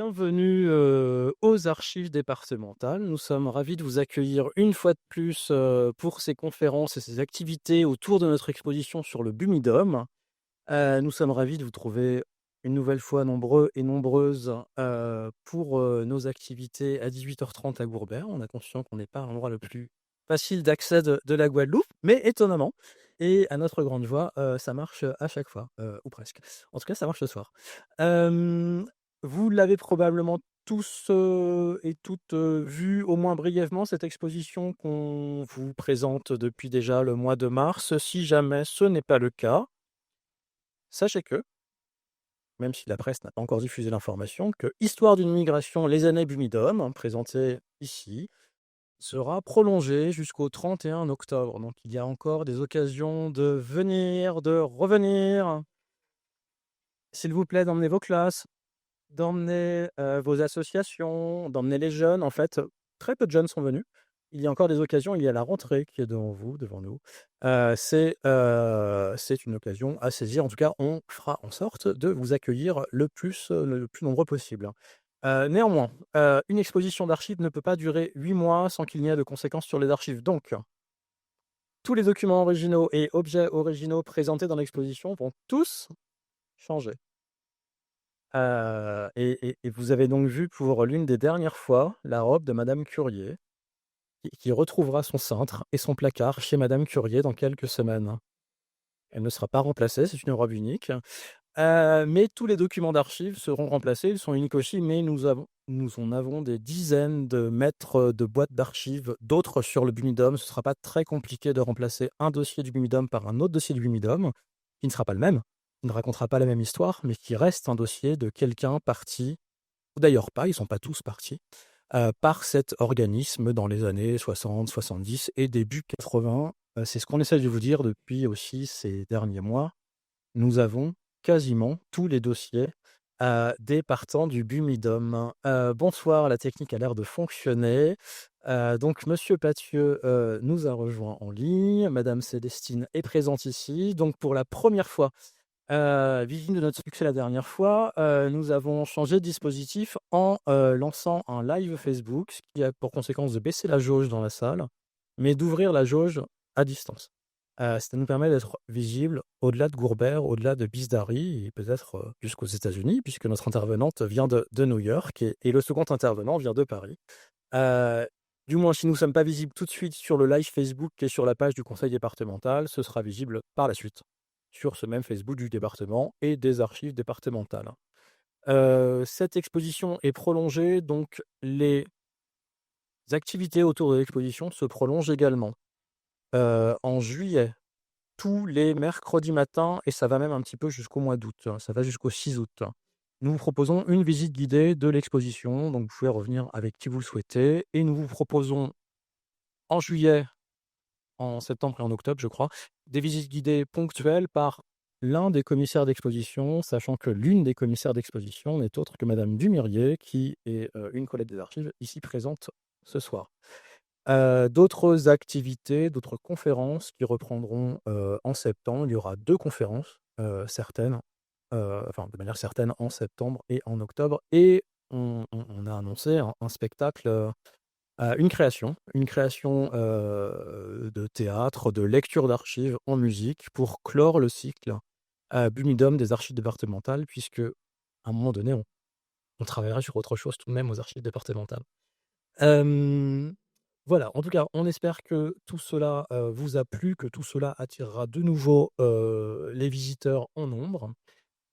Bienvenue aux archives départementales. Nous sommes ravis de vous accueillir une fois de plus pour ces conférences et ces activités autour de notre exposition sur le Bumidum. Nous sommes ravis de vous trouver une nouvelle fois nombreux et nombreuses pour nos activités à 18h30 à Gourbert. On a conscience qu'on n'est pas l'endroit le plus facile d'accès de la Guadeloupe, mais étonnamment, et à notre grande joie, ça marche à chaque fois, ou presque. En tout cas, ça marche ce soir. Euh, Vous l'avez probablement tous et toutes vu au moins brièvement cette exposition qu'on vous présente depuis déjà le mois de mars. Si jamais ce n'est pas le cas, sachez que, même si la presse n'a pas encore diffusé l'information, que Histoire d'une migration, les années Bumidum, présentée ici, sera prolongée jusqu'au 31 octobre. Donc il y a encore des occasions de venir, de revenir. S'il vous plaît, d'emmener vos classes, d'emmener vos associations, d'emmener les jeunes. En fait, très peu de jeunes sont venus. Il y a encore des occasions. Il y a la rentrée qui est devant vous, devant nous. C'est une occasion à saisir. En tout cas, on fera en sorte de vous accueillir le plus nombreux possible. Néanmoins, une exposition d'archives ne peut pas durer 8 mois sans qu'il n'y ait de conséquences sur les archives. Donc, tous les documents originaux et objets originaux présentés dans l'exposition vont tous changer. Et vous avez donc vu pour l'une des dernières fois la robe de Madame Curier, qui retrouvera son cintre et son placard chez Madame Curier dans quelques semaines. Elle ne sera pas remplacée, c'est une robe unique. Mais tous les documents d'archives seront remplacés, ils sont uniques aussi, mais nous en avons des dizaines de mètres de boîtes d'archives, d'autres sur le Bumidum. Ce ne sera pas très compliqué de remplacer un dossier du Bumidum par un autre dossier du Bumidum, qui ne sera pas le même, qui ne racontera pas la même histoire, mais qui reste un dossier de quelqu'un parti, ou d'ailleurs pas, ils ne sont pas tous partis, par cet organisme dans les années 60, 70 et début 80. C'est ce qu'on essaie de vous dire depuis aussi ces derniers mois. Nous avons quasiment tous les dossiers des partants du Bumidum. Bonsoir, la technique a l'air de fonctionner. Donc Monsieur Pathieu nous a rejoint en ligne. Madame Célestine est présente ici. Donc pour la première fois, victime de notre succès la dernière fois, nous avons changé de dispositif en lançant un live Facebook, ce qui a pour conséquence de baisser la jauge dans la salle, mais d'ouvrir la jauge à distance. Ça nous permet d'être visible au-delà de Gourbert, au-delà de Bisdary et peut-être jusqu'aux États-Unis, puisque notre intervenante vient de New York et le second intervenant vient de Paris. Euh, du moins, si nous ne sommes pas visibles tout de suite sur le live Facebook et sur la page du conseil départemental, ce sera visible par la suite sur ce même Facebook du département et des archives départementales. Cette exposition est prolongée, donc les activités autour de l'exposition se prolongent également. En juillet, tous les mercredis matins, et ça va même un petit peu jusqu'au mois d'août, hein, ça va jusqu'au 6 août. Nous vous proposons une visite guidée de l'exposition, donc vous pouvez revenir avec qui vous le souhaitez, et nous vous proposons en juillet, en septembre et en octobre, je crois, des visites guidées ponctuelles par l'un des commissaires d'exposition, sachant que l'une des commissaires d'exposition n'est autre que Madame Dumirier, qui est une collègue des archives ici présente ce soir. D'autres activités, d'autres conférences qui reprendront en septembre. Il y aura 2 conférences certaines, enfin de manière certaine en septembre et en octobre, et on a annoncé un spectacle, une création, de théâtre, de lecture d'archives en musique pour clore le cycle Bumidum des archives départementales, puisque à un moment donné, on travaillera sur autre chose tout de même aux archives départementales. Hem, voilà, en tout cas, on espère que tout cela vous a plu, que tout cela attirera de nouveau les visiteurs en nombre.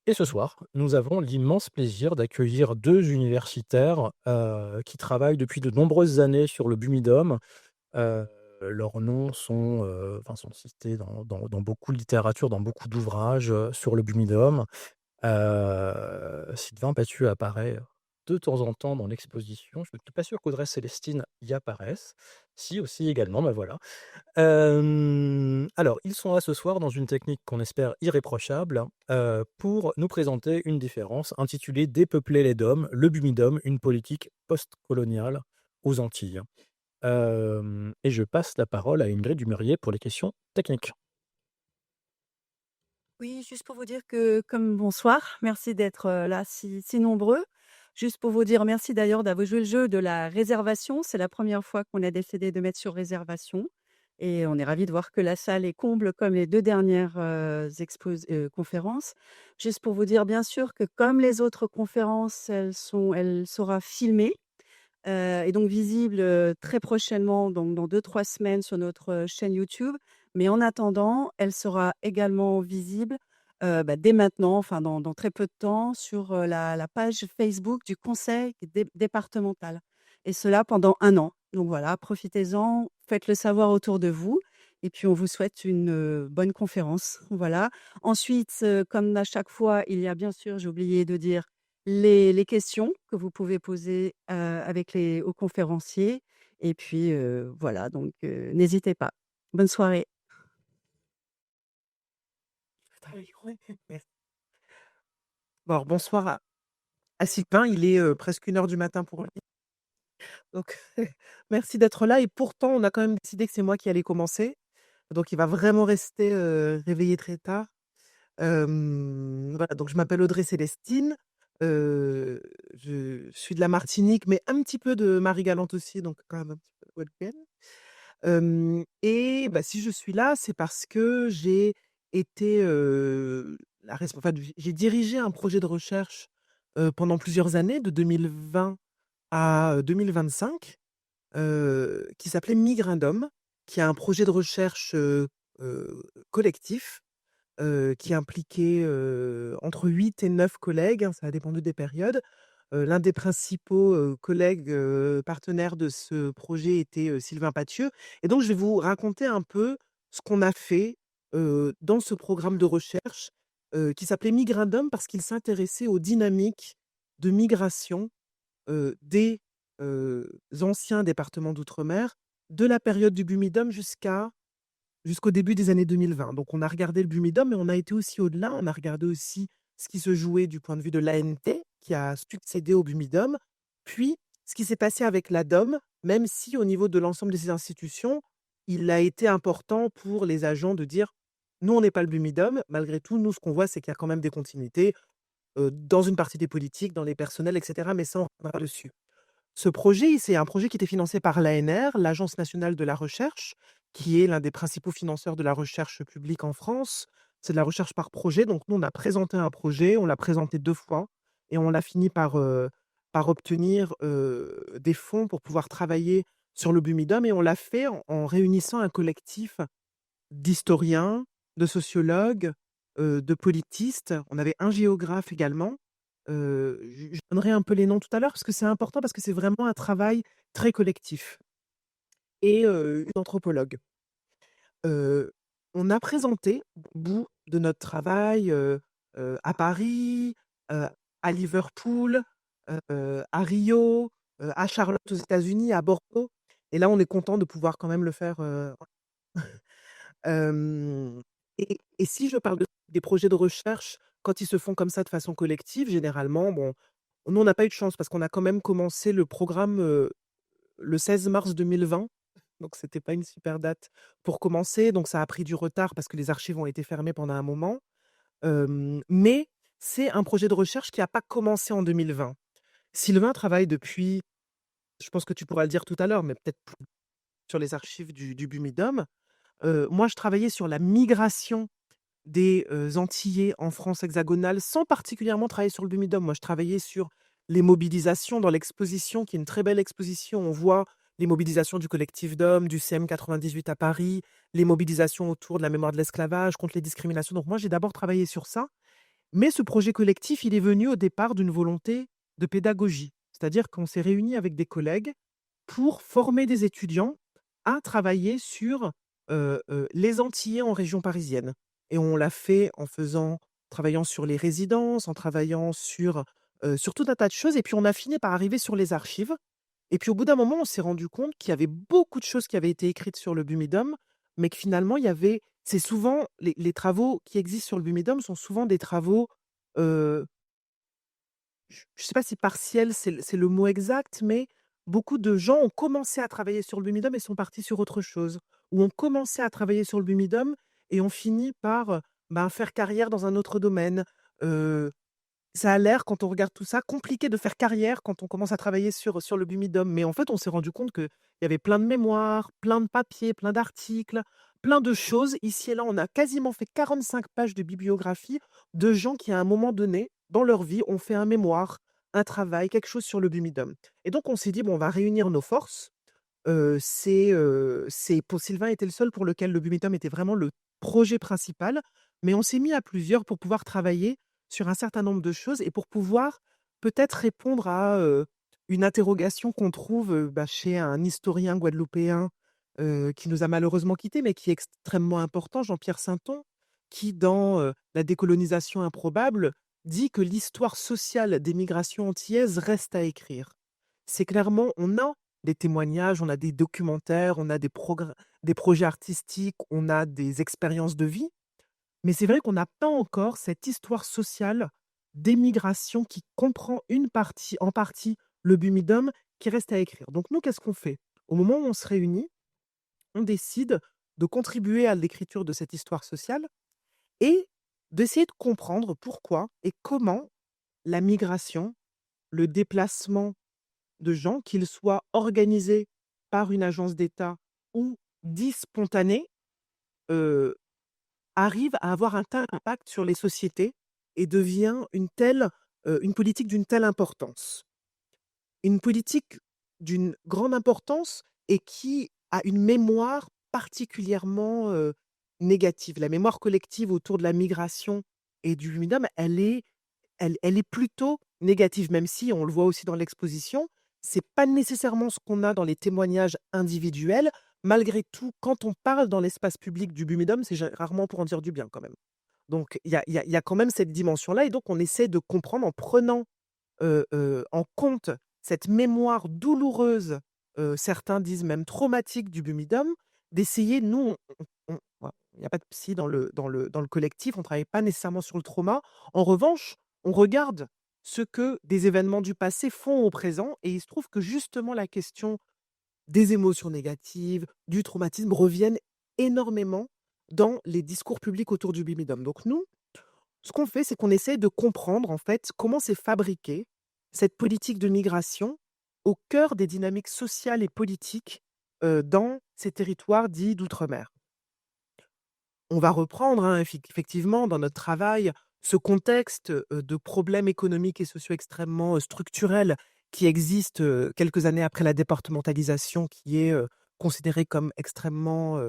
Et ce soir, nous avons l'immense plaisir d'accueillir 2 universitaires qui travaillent depuis de nombreuses années sur le Bumidum. Leurs noms enfin, sont cités dans beaucoup de littérature, dans beaucoup d'ouvrages sur le Bumidum. Sylvain Pathieu apparaît de temps en temps dans l'exposition. Je ne suis pas sûr qu'Audrey Célestine y apparaisse. Si, aussi, également, bah voilà. Alors, ils sont là ce soir dans une technique qu'on espère irréprochable, pour nous présenter une différence intitulée «Dépeupler les DOM, le Bumidum, une politique postcoloniale aux Antilles». Et je passe la parole à Ingrid Dumurier pour les questions techniques. Oui, juste pour vous dire que comme bonsoir, merci d'être, là si nombreux. Juste pour vous dire merci d'ailleurs d'avoir joué le jeu de la réservation. C'est la première fois qu'on a décidé de mettre sur réservation et on est ravis de voir que la salle est comble comme les 2 dernières, conférences. Juste pour vous dire bien sûr que comme les autres conférences, elle sera filmée. Et donc visible, très prochainement, donc dans 2 3 semaines sur notre, chaîne YouTube. Mais en attendant, elle sera également visible, dès maintenant, enfin dans très peu de temps sur, la page Facebook du conseil départemental et cela pendant 1 an. Donc voilà, profitez-en, faites-le savoir autour de vous et puis on vous souhaite une, bonne conférence. Voilà. Ensuite, comme à chaque fois, il y a bien sûr, j'ai oublié de dire, les questions que vous pouvez poser, avec les aux conférenciers et puis, voilà donc n'hésitez pas. Bonne soirée. Ah oui, ouais, merci. Bon, alors bonsoir à Sylvain, il est, presque 1 heure du matin pour lui, donc merci d'être là et pourtant on a quand même décidé que c'est moi qui allais commencer, donc il va vraiment rester, réveillé très tard. Voilà, donc je m'appelle Audrey Célestine, heu, je suis de la Martinique, mais un petit peu de Marie-Galante aussi, donc quand même un petit peu guadeloupéenne. Et bah, si je suis là, c'est parce que j'ai été, la resp enfin, j'ai dirigé un projet de recherche, pendant plusieurs années, de 2020 à, 2025, qui s'appelait Migrindom, qui est un projet de recherche, collectif, qui impliquait, entre 8 et 9 collègues, hein, ça a dépendu des périodes. L'un des principaux, collègues, partenaires de ce projet était, Sylvain Pathieu et donc je vais vous raconter un peu ce qu'on a fait, dans ce programme de recherche, qui s'appelait Migrindom parce qu'il s'intéressait aux dynamiques de migration, des, anciens départements d'outre-mer, de la période du Bumidum jusqu'au début des années 2020. Donc on a regardé le Bumidum, mais on a été aussi au-delà. On a regardé aussi ce qui se jouait du point de vue de l'ANT, qui a succédé au Bumidum, puis ce qui s'est passé avec la DOM, même si au niveau de l'ensemble de ces institutions, il a été important pour les agents de dire: «Nous, on n'est pas le Bumidum». Malgré tout, nous, ce qu'on voit, c'est qu'il y a quand même des continuités, dans une partie des politiques, dans les personnels et cetera, mais ça, on reviendra dessus. Ce projet, c'est un projet qui était financé par l'ANR, l'Agence nationale de la recherche, qui est l'un des principaux financeurs de la recherche publique en France. C'est de la recherche par projet. Donc nous, on a présenté un projet, on l'a présenté 2 fois et on a fini par obtenir, des fonds pour pouvoir travailler sur le Bumidum et on l'a fait en réunissant un collectif d'historiens, de sociologues, de politistes. On avait un géographe également. Je donnerai un peu les noms tout à l'heure parce que c'est important, parce que c'est vraiment un travail très collectif et une anthropologue. Heu, on a présenté au bout de notre travail, à Paris, heu, à Liverpool, à Rio, à Charlotte aux États-Unis, à Bordeaux et là, on est content de pouvoir quand même le faire, hem et si je parle des projets de recherche, quand ils se font comme ça de façon collective, généralement, bon, nous, on n'a pas eu de chance parce qu'on a quand même commencé le programme, le 16 mars 2020, donc c'était pas une super date pour commencer, donc ça a pris du retard parce que les archives ont été fermées pendant un moment, mais c'est un projet de recherche qui a pas commencé en 2020. Sylvain travaille depuis, je pense que tu pourras le dire tout à l'heure, mais peut-être plus sur les archives du Bumidum. Moi, je travaillais sur la migration des, Antillais en France hexagonale, sans particulièrement travailler sur le Bumidum. Moi, je travaillais sur les mobilisations dans l'exposition, qui est une très belle exposition. On voit les mobilisations du collectif d'hommes, du CM 98 à Paris, les mobilisations autour de la mémoire de l'esclavage, contre les discriminations. Donc moi, j'ai d'abord travaillé sur ça, mais ce projet collectif, il est venu au départ d'une volonté de pédagogie. C'est-à-dire qu'on s'est réunis avec des collègues pour former des étudiants à travailler sur, les Antillais en région parisienne et on l'a fait en travaillant sur les résidences, en travaillant sur tout un tas de choses et puis on a fini par arriver sur les archives et puis au bout d'un moment, on s'est rendu compte qu'il y avait beaucoup de choses qui avaient été écrites sur le Bumidum, mais que finalement il y avait c'est souvent les travaux qui existent sur le Bumidum sont souvent des travaux, heu je ne sais pas si partiel, c'est le mot exact, mais beaucoup de gens ont commencé à travailler sur le Bumidum et sont partis sur autre chose. Ou ont commencé à travailler sur le Bumidum et ont fini par, ben, faire carrière dans un autre domaine. Heu Ça a l'air, quand on regarde tout ça, compliqué de faire carrière quand on commence à travailler sur le Bumidum. Mais en fait, on s'est rendu compte qu'il y avait plein de mémoires, plein de papiers, plein d'articles, plein de choses. Ici et là, on a quasiment fait 45 pages de bibliographie de gens qui, à un moment donné, dans leur vie, ont fait un mémoire, un travail, quelque chose sur le Bumidum. Et donc, on s'est dit, bon, on va réunir nos forces. Pour Sylvain était le seul pour lequel le Bumitum était vraiment le projet principal, mais on s'est mis à plusieurs pour pouvoir travailler sur un certain nombre de choses et pour pouvoir peut-être répondre à, une interrogation qu'on trouve, chez un historien guadeloupéen, qui nous a malheureusement quittés, mais qui est extrêmement important, Jean-Pierre Sainton, qui dans, La décolonisation improbable, dit que l'histoire sociale des migrations antillaises reste à écrire. C'est clairement on a des témoignages, on a des documentaires, on a des projets artistiques, on a des expériences de vie, mais c'est vrai qu'on n'a pas encore cette histoire sociale des migrations qui comprend en partie le Bumidum qui reste à écrire. Donc nous, qu'est-ce qu'on fait? Au moment où on se réunit, on décide de contribuer à l'écriture de cette histoire sociale et d'essayer de comprendre pourquoi et comment la migration, le déplacement de gens, qu'ils soient organisés par une agence d'État ou dits spontanés, heu, arrive à avoir un tel impact sur les sociétés et devient une politique d'une telle importance. Une politique d'une grande importance et qui a une mémoire particulièrement, négative. La mémoire collective autour de la migration et du Fluidum, elle est plutôt négative, même si on le voit aussi dans l'exposition, c'est pas nécessairement ce qu'on a dans les témoignages individuels. Malgré tout, quand on parle dans l'espace public du Bumidum, c'est rarement pour en dire du bien quand même. Donc il y a quand même cette dimension-là et donc on essaie de comprendre en prenant, en compte cette mémoire douloureuse, certains disent même traumatique du Bumidum, d'essayer nous voilà, il y a pas de psy dans le collectif, on ne travaille pas nécessairement sur le trauma. En revanche, on regarde ce que des événements du passé font au présent et il se trouve que justement la question des émotions négatives, du traumatisme reviennent énormément dans les discours publics autour du Bimidum. Donc nous, ce qu'on fait, c'est qu'on essaie de comprendre en fait comment s'est fabriquée cette politique de migration au cœur des dynamiques sociales et politiques, dans ces territoires dits d'outre-mer. On va reprendre, hein, effectivement dans notre travail, ce contexte, de problèmes économiques et sociaux extrêmement, structurels qui existent, quelques années après la départementalisation qui est, considérée comme extrêmement,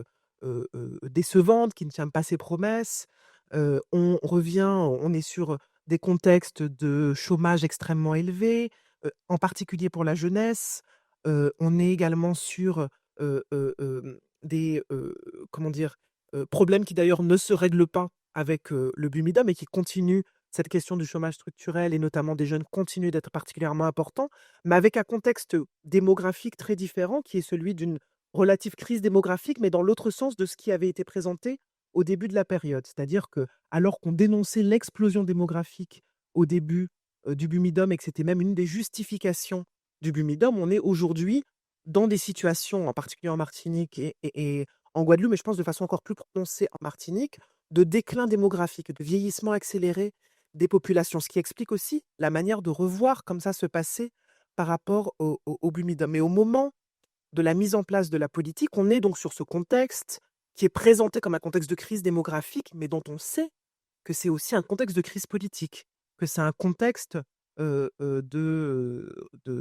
décevante, qui ne tient pas ses promesses. On est sur, des contextes de chômage extrêmement élevé, en particulier pour la jeunesse. On est également sur, des, comment dire? Problème qui d'ailleurs ne se règle pas avec, le Bumida, mais qui continue cette question du chômage structurel et notamment des jeunes continue d'être particulièrement important, mais avec un contexte démographique très différent qui est celui d'une relative crise démographique, mais dans l'autre sens de ce qui avait été présenté au début de la période. C'est-à-dire que alors qu'on dénonçait l'explosion démographique au début, du Bumidum et que c'était même une des justifications du Bumidum, on est aujourd'hui dans des situations, en particulier en Martinique et en Guadeloupe, mais je pense de façon encore plus prononcée en Martinique, de déclin démographique, de vieillissement accéléré des populations. Ce qui explique aussi la manière de revoir comme ça se passer par rapport au Bumidum. Mais au moment de la mise en place de la politique, on est donc sur ce contexte qui est présenté comme un contexte de crise démographique, mais dont on sait que c'est aussi un contexte de crise politique, que c'est un contexte, de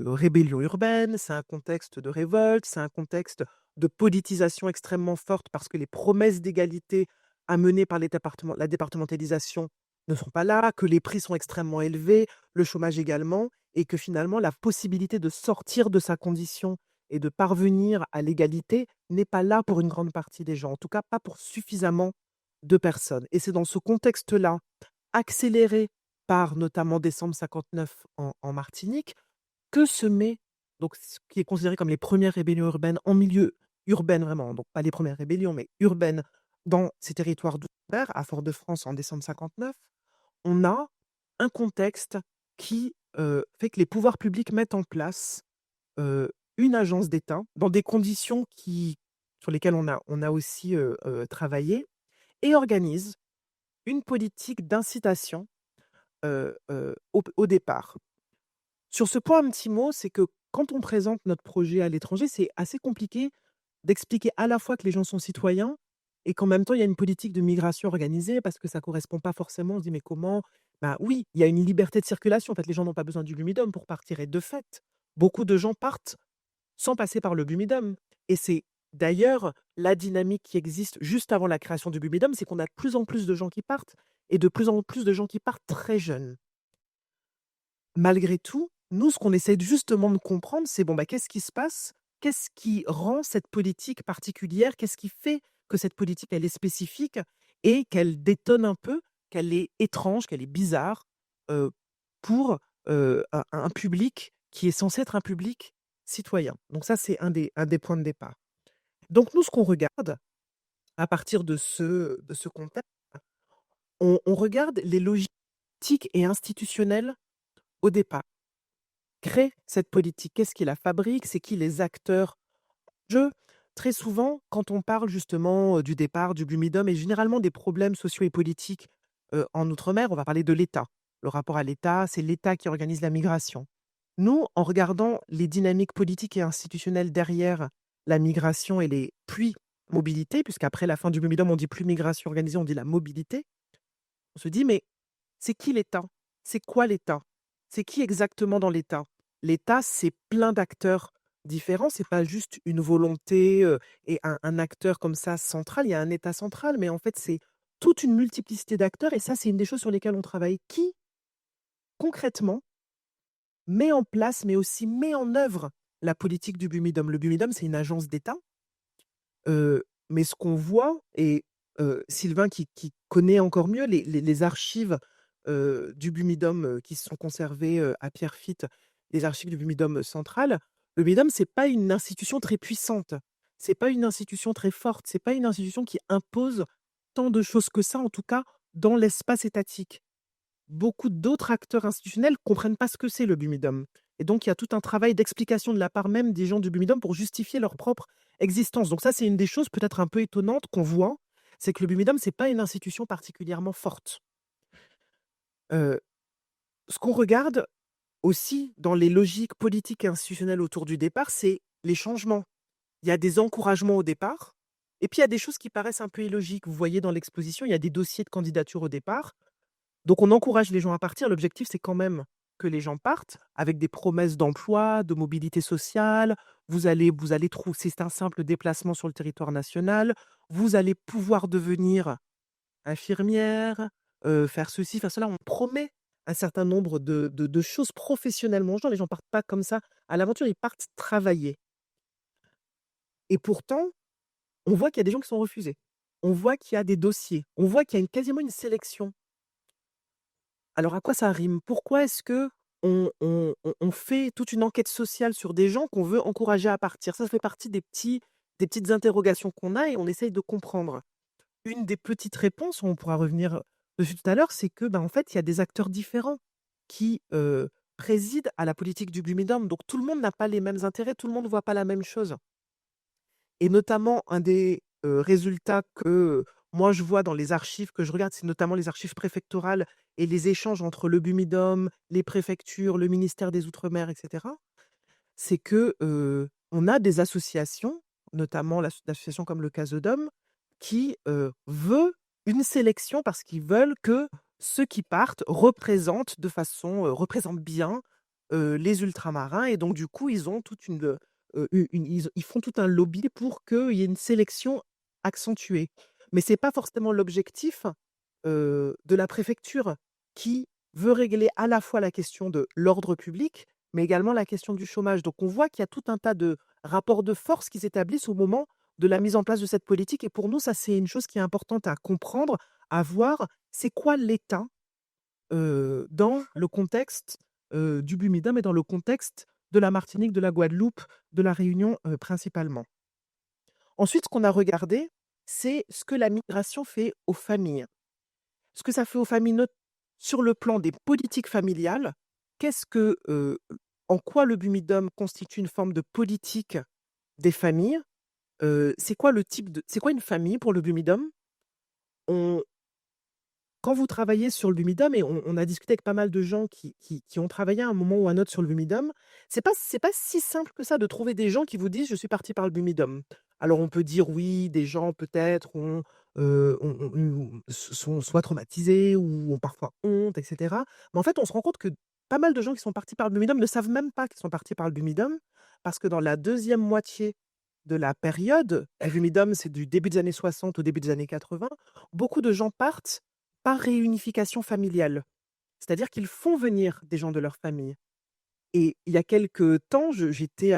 rébellion urbaine, c'est un contexte de révolte, c'est un contexte de politisation extrêmement forte parce que les promesses d'égalité amenées par la départementalisation ne sont pas là, que les prix sont extrêmement élevés, le chômage également et que finalement la possibilité de sortir de sa condition et de parvenir à l'égalité n'est pas là pour une grande partie des gens, en tout cas pas pour suffisamment de personnes. Et c'est dans ce contexte-là, accéléré par notamment décembre 59 en Martinique, que se met donc ce qui est considéré comme les premières rébellions urbaines en milieu urbaine vraiment, donc pas les premières rébellions, mais urbaines dans ces territoires d'outre-mer, à Fort-de-France en décembre 59. On a un contexte qui, fait que les pouvoirs publics mettent en place, une agence d'État dans des conditions sur lesquelles on a aussi, travaillé et organise une politique d'incitation au départ. Sur ce point, un petit mot, c'est que quand on présente notre projet à l'étranger, c'est assez compliqué d'expliquer à la fois que les gens sont citoyens et qu'en même temps, il y a une politique de migration organisée parce que ça correspond pas forcément. On se dit: «Mais comment?» Bah oui, il y a une liberté de circulation. En fait, les gens n'ont pas besoin du Bumidum pour partir et de fait, beaucoup de gens partent sans passer par le Bumidum et c'est d'ailleurs la dynamique qui existe juste avant la création du Bumidum, c'est qu'on a de plus en plus de gens qui partent et de plus en plus de gens qui partent très jeunes. Malgré tout, nous, ce qu'on essaie justement de comprendre, c'est bon, bah, qu'est-ce qui se passe? Qu'est-ce qui rend cette politique particulière? Qu'est-ce qui fait que cette politique, elle est spécifique et qu'elle détonne un peu, qu'elle est étrange, qu'elle est bizarre euh, pour un public qui est censé être un public citoyen. Donc ça, c'est un des points de départ. Donc nous, ce qu'on regarde à partir de ce contexte, on regarde les logiques politiques et institutionnelles au départ. Crée cette politique? Qu'est-ce qui la fabrique? C'est qui les acteurs du jeu? Très souvent, quand on parle justement, du départ du Blumidum et généralement des problèmes sociaux et politiques, en outre-mer, on va parler de l'État. Le rapport à l'État, c'est l'État qui organise la migration. Nous, en regardant les dynamiques politiques et institutionnelles derrière la migration et les puis mobilité, puisqu'après la fin du Blumidum, on dit plus migration organisée, on dit la mobilité. On se dit: «Mais c'est qui l'État? C'est quoi l'État? C'est qui exactement dans l'État?» L'État, c'est plein d'acteurs différents, c'est pas juste une volonté, et un acteur comme ça central. Il y a un État central, mais en fait, c'est toute une multiplicité d'acteurs et ça, c'est une des choses sur lesquelles on travaille. Qui, concrètement, met en place, mais aussi met en œuvre la politique du Bumidum? Le Bumidum, c'est une agence d'État, mais ce qu'on voit et Sylvain qui connaît encore mieux les archives, du Bumidum, qui sont conservées, à Pierrefitte, les archives du Bumidum central. Le Bumidum, c'est pas une institution très puissante, c'est pas une institution très forte, c'est pas une institution qui impose tant de choses que ça, en tout cas dans l'espace étatique. Beaucoup d'autres acteurs institutionnels comprennent pas ce que c'est le Bumidum et donc il y a tout un travail d'explication de la part même des gens du Bumidum pour justifier leur propre existence. Donc ça, c'est une des choses peut-être un peu étonnantes qu'on voit, c'est que le Bumidum, c'est pas une institution particulièrement forte. Heu, Ce qu'on regarde aussi dans les logiques politiques et institutionnelles autour du départ, c'est les changements. Il y a des encouragements au départ et puis il y a des choses qui paraissent un peu illogiques. Vous voyez dans l'exposition, il y a des dossiers de candidature au départ. Donc on encourage les gens à partir. L'objectif, c'est quand même que les gens partent avec des promesses d'emploi, de mobilité sociale. Vous allez trouver, c'est un simple déplacement sur le territoire national. Vous allez pouvoir devenir infirmière, faire ceci, faire cela. On promet un certain nombre de choses professionnellement aux gens. Les gens partent pas comme ça à l'aventure, ils partent travailler. Et pourtant, on voit qu'il y a des gens qui sont refusés. On voit qu'il y a des dossiers. On voit qu'il y a quasiment une sélection. Alors à quoi ça rime? Pourquoi est-ce que on fait toute une enquête sociale sur des gens qu'on veut encourager à partir? Ça fait partie des petites interrogations qu'on a et on essaye de comprendre. Une des petites réponses, on pourra revenir dessus tout à l'heure, c'est que, ben, en fait, il y a des acteurs différents qui, président à la politique du Blumidum. Donc tout le monde n'a pas les mêmes intérêts, tout le monde ne voit pas la même chose. Et notamment, un des, résultats que, moi je vois dans les archives que je regarde, c'est notamment les archives préfectorales et les échanges entre le Bumidum, les préfectures, le ministère des outre-mer et cetera. C'est que, on a des associations, notamment l'association comme le Casodome, qui, veut une sélection parce qu'ils veulent que ceux qui partent représentent bien, les ultramarins et donc du coup, ils ont toute une ils font tout un lobby pour qu'il y ait une sélection accentuée. Mais c'est pas forcément l'objectif, de la préfecture qui veut régler à la fois la question de l'ordre public, mais également la question du chômage. Donc on voit qu'il y a tout un tas de rapports de force qui s'établissent au moment de la mise en place de cette politique et pour nous, ça, c'est une chose qui est importante à comprendre, à voir. C'est quoi l'État, dans le contexte, du Bumidum et dans le contexte de la Martinique, de la Guadeloupe, de la Réunion, principalement. Ensuite, ce qu'on a regardé, c'est ce que la migration fait aux familles. Ce que ça fait aux familles sur le plan des politiques familiales, qu'est-ce que, en quoi le Bumidum constitue une forme de politique des familles? C'est quoi une famille pour le Bumidum? On quand vous travaillez sur le Bumidum et on a discuté avec pas mal de gens qui ont travaillé à un moment ou à un autre sur le Bumidum, c'est pas si simple que ça de trouver des gens qui vous disent: «Je suis parti par le Bumidum». Alors on peut dire oui, des gens peut-être sont soit traumatisés ou ont parfois honte et cetera. Mais en fait, on se rend compte que pas mal de gens qui sont partis par le Bumidum ne savent même pas qu'ils sont partis par le Bumidum, parce que dans la deuxième moitié de la période, le Bumidum, c'est du début des années 60 au début des années 80, beaucoup de gens partent par réunification familiale. C'est-à-dire qu'ils font venir des gens de leur famille. Et il y a quelque temps, j'étais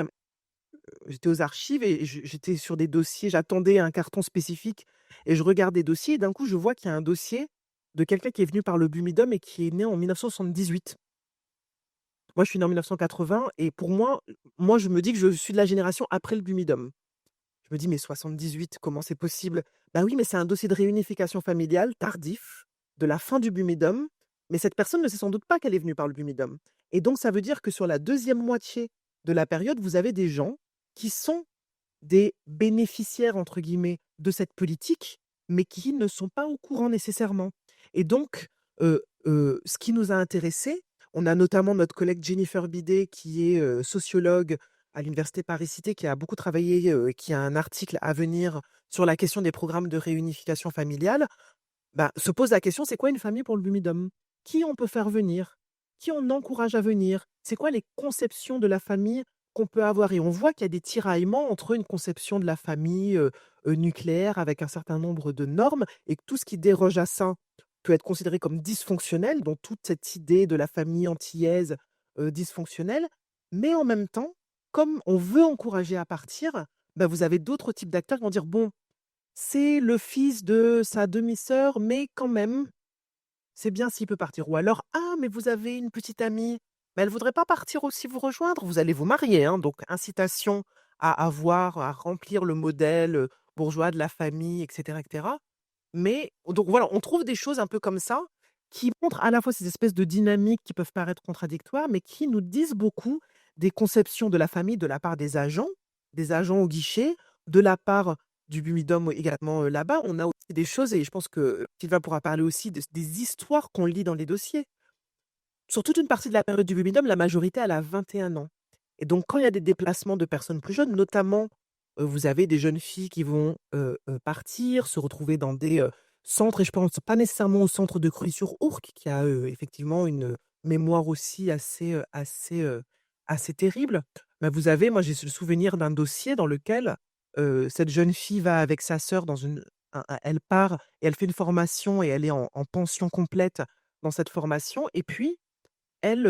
aux archives et j'étais sur des dossiers, j'attendais un carton spécifique et je regarde des dossiers et d'un coup, je vois qu'il y a un dossier de quelqu'un qui est venu par le Bumidum et qui est né en 1978. Moi, je suis né en 1980 et pour moi, je me dis que je suis de la génération après le Bumidum. Je me dis: «Mais 78, comment c'est possible?» Bah oui, mais c'est un dossier de réunification familiale tardif, de la fin du Bumidum, mais cette personne ne sait sans doute pas qu'elle est venue par le Bumidum et donc ça veut dire que sur la deuxième moitié de la période, vous avez des gens qui sont des «bénéficiaires» entre guillemets de cette politique, mais qui ne sont pas au courant nécessairement et donc ce qui nous a intéressés, on a notamment notre collègue Jennifer Bidet qui est, sociologue à l'université Paris-Cité, qui a beaucoup travaillé, qui a un article à venir sur la question des programmes de réunification familiale. Bah, se pose la question, c'est quoi une famille pour le Bumidum? Qui on peut faire venir? Qui on encourage à venir? C'est quoi les conceptions de la famille qu'on peut avoir? Et on voit qu'il y a des tiraillements entre une conception de la famille nucléaire avec un certain nombre de normes et que tout ce qui déroge à ça peut être considéré comme dysfonctionnel, donc toute cette idée de la famille antillaise dysfonctionnelle. Mais en même temps, comme on veut encourager à partir, bah, vous avez d'autres types d'acteurs qui vont dire, bon, c'est le fils de sa demi-sœur, mais quand même, c'est bien s'il peut partir. Ou alors: «Ah, mais vous avez une petite amie, mais elle voudrait pas partir aussi vous rejoindre? Vous allez vous marier, hein», donc incitation à remplir le modèle, bourgeois de la famille et cetera. Mais donc voilà, on trouve des choses un peu comme ça, qui montrent à la fois ces espèces de dynamiques qui peuvent paraître contradictoires, mais qui nous disent beaucoup des conceptions de la famille de la part des agents au guichet, de la part du Bumidum également, là-bas. On a aussi des choses et je pense que Sylvain pourra parler aussi des histoires qu'on lit dans les dossiers. Sur toute une partie de la période du Bumidum, la majorité, elle a 21 ans et donc quand il y a des déplacements de personnes plus jeunes, notamment, vous avez des jeunes filles qui vont, partir, se retrouver dans des, centres et je pense pas nécessairement au centre de Cruy-sur-Ourcq qui a, effectivement une mémoire aussi assez terrible. Bah, vous avez moi j'ai le souvenir d'un dossier dans lequel, cette jeune fille va avec sa sœur dans elle part et elle fait une formation et elle est en pension complète dans cette formation et puis elle,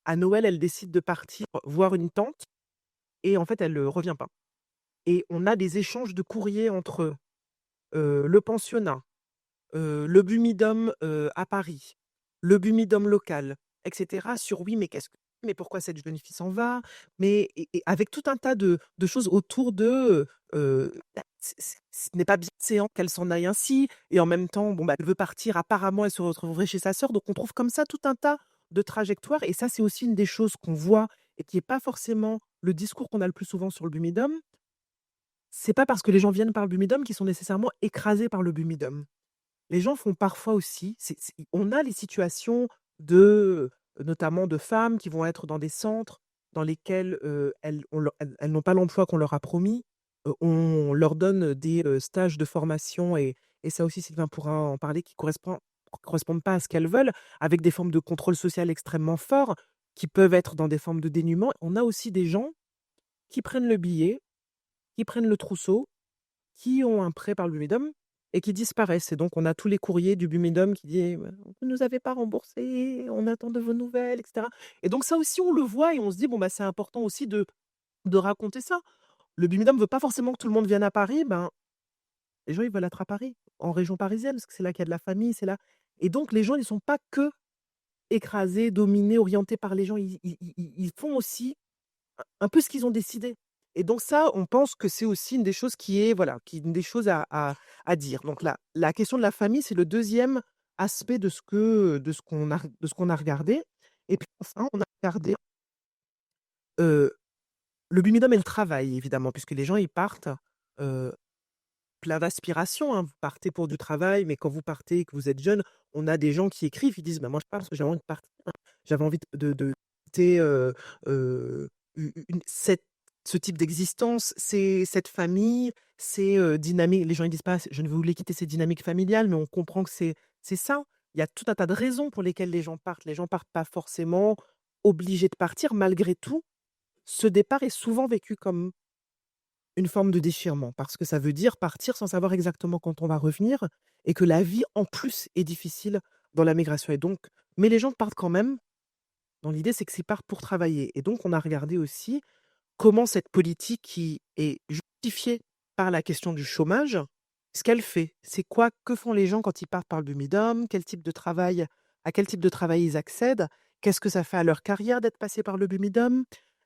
à Noël, elle décide de partir voir une tante et en fait, elle, revient pas et on a des échanges de courriers entre, le pensionnat, le Bumidum, à Paris, le Bumidum local et cetera sur: «Oui, mais qu'est-ce que mais pourquoi cette jeune fille s'en va?» mais et avec tout un tas de choses autour de, bah, ce n'est pas bienséant qu'elle s'en aille ainsi et en même temps, bon, bah, elle veut partir, apparemment, elle se retrouverait chez sa sœur, donc on trouve comme ça tout un tas de trajectoires et ça, c'est aussi une des choses qu'on voit et qui est pas forcément le discours qu'on a le plus souvent sur le Bumidum. C'est pas parce que les gens viennent par le Bumidum qu'ils sont nécessairement écrasés par le Bumidum. Les gens font parfois aussi on a les situations de, notamment de femmes qui vont être dans des centres dans lesquels, elles n'ont pas l'emploi qu'on leur a promis. On leur donne des, stages de formation et ça aussi Sylvain pourra en parler, qui correspondent pas à ce qu'elles veulent, avec des formes de contrôle social extrêmement forts, qui peuvent être dans des formes de dénuement. On a aussi des gens qui prennent le billet, qui prennent le trousseau, qui ont un prêt par le Bumidum et qui disparaissent et donc on a tous les courriers du Bumidum qui dit: «Bah, vous nous avez pas remboursés, on attend de vos nouvelles» et cetera et donc ça aussi on le voit et on se dit: «Bon, bah, c'est important aussi de raconter ça». Le Bumidum veut pas forcément que tout le monde vienne à Paris, ben, les gens ils veulent être à Paris, en région parisienne, parce que c'est là qu'il y a de la famille, c'est là et donc les gens ils sont pas que écrasés, dominés, orientés par les gens, ils font aussi un peu ce qu'ils ont décidé et donc ça, on pense que c'est aussi une des choses qui est voilà, qui est une des choses à dire. Donc la question de la famille, c'est le deuxième aspect de ce qu'on a regardé et puis enfin, on a regardé, heu, le Bumidum et le travail évidemment, puisque les gens ils partent, heu, plein d'aspirations, hein. Vous partez pour du travail, mais quand vous partez et que vous êtes jeune, on a des gens qui écrivent, ils disent: «Bah, moi je pars parce que j'avais envie de partir. J'avais envie de quitter, u une cette ce type d'existence, c'est cette famille, ces, dynamiques». Les gens ils disent pas: «Je ne voulais quitter ces dynamiques familiales», mais on comprend que c'est ça. Il y a tout un tas de raisons pour lesquelles les gens partent. Les gens partent pas forcément obligés de partir. Malgré tout, ce départ est souvent vécu comme une forme de déchirement, parce que ça veut dire partir sans savoir exactement quand on va revenir et que la vie, en plus, est difficile dans la migration et donc mais les gens partent quand même, dans l'idée, c'est que s'ils partent pour travailler et donc on a regardé aussi comment cette politique qui est justifiée par la question du chômage, ce qu'elle fait. C'est quoi? Que font les gens quand ils partent par le Bumidum? Quel type de travail à quel type de travail ils accèdent? Qu'est-ce que ça fait à leur carrière d'être passés par le Bumidum?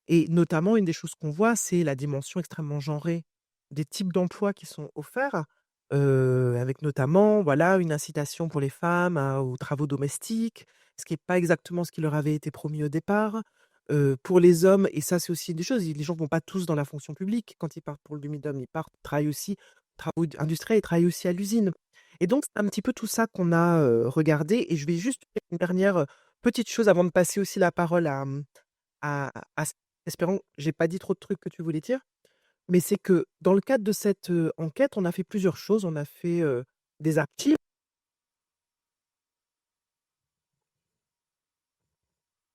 Et notamment, une des choses qu'on voit, c'est la dimension extrêmement genrée des types d'emplois qui sont offerts, avec notamment, voilà, une incitation pour les femmes aux travaux domestiques, ce qui est pas exactement ce qui leur avait été promis au départ. Pour les hommes et ça, c'est aussi des choses, les gens vont pas tous dans la fonction publique quand ils partent pour le Bumidum, ils partent travaillent aussi travaux industriels, ils travaillent aussi à l'usine et donc c'est un petit peu tout ça qu'on a, regardé et je vais juste faire une dernière, petite chose avant de passer aussi la parole à espérons j'ai pas dit trop de trucs que tu voulais dire, mais c'est que dans le cadre de cette, enquête, on a fait plusieurs choses. On a fait, des archives.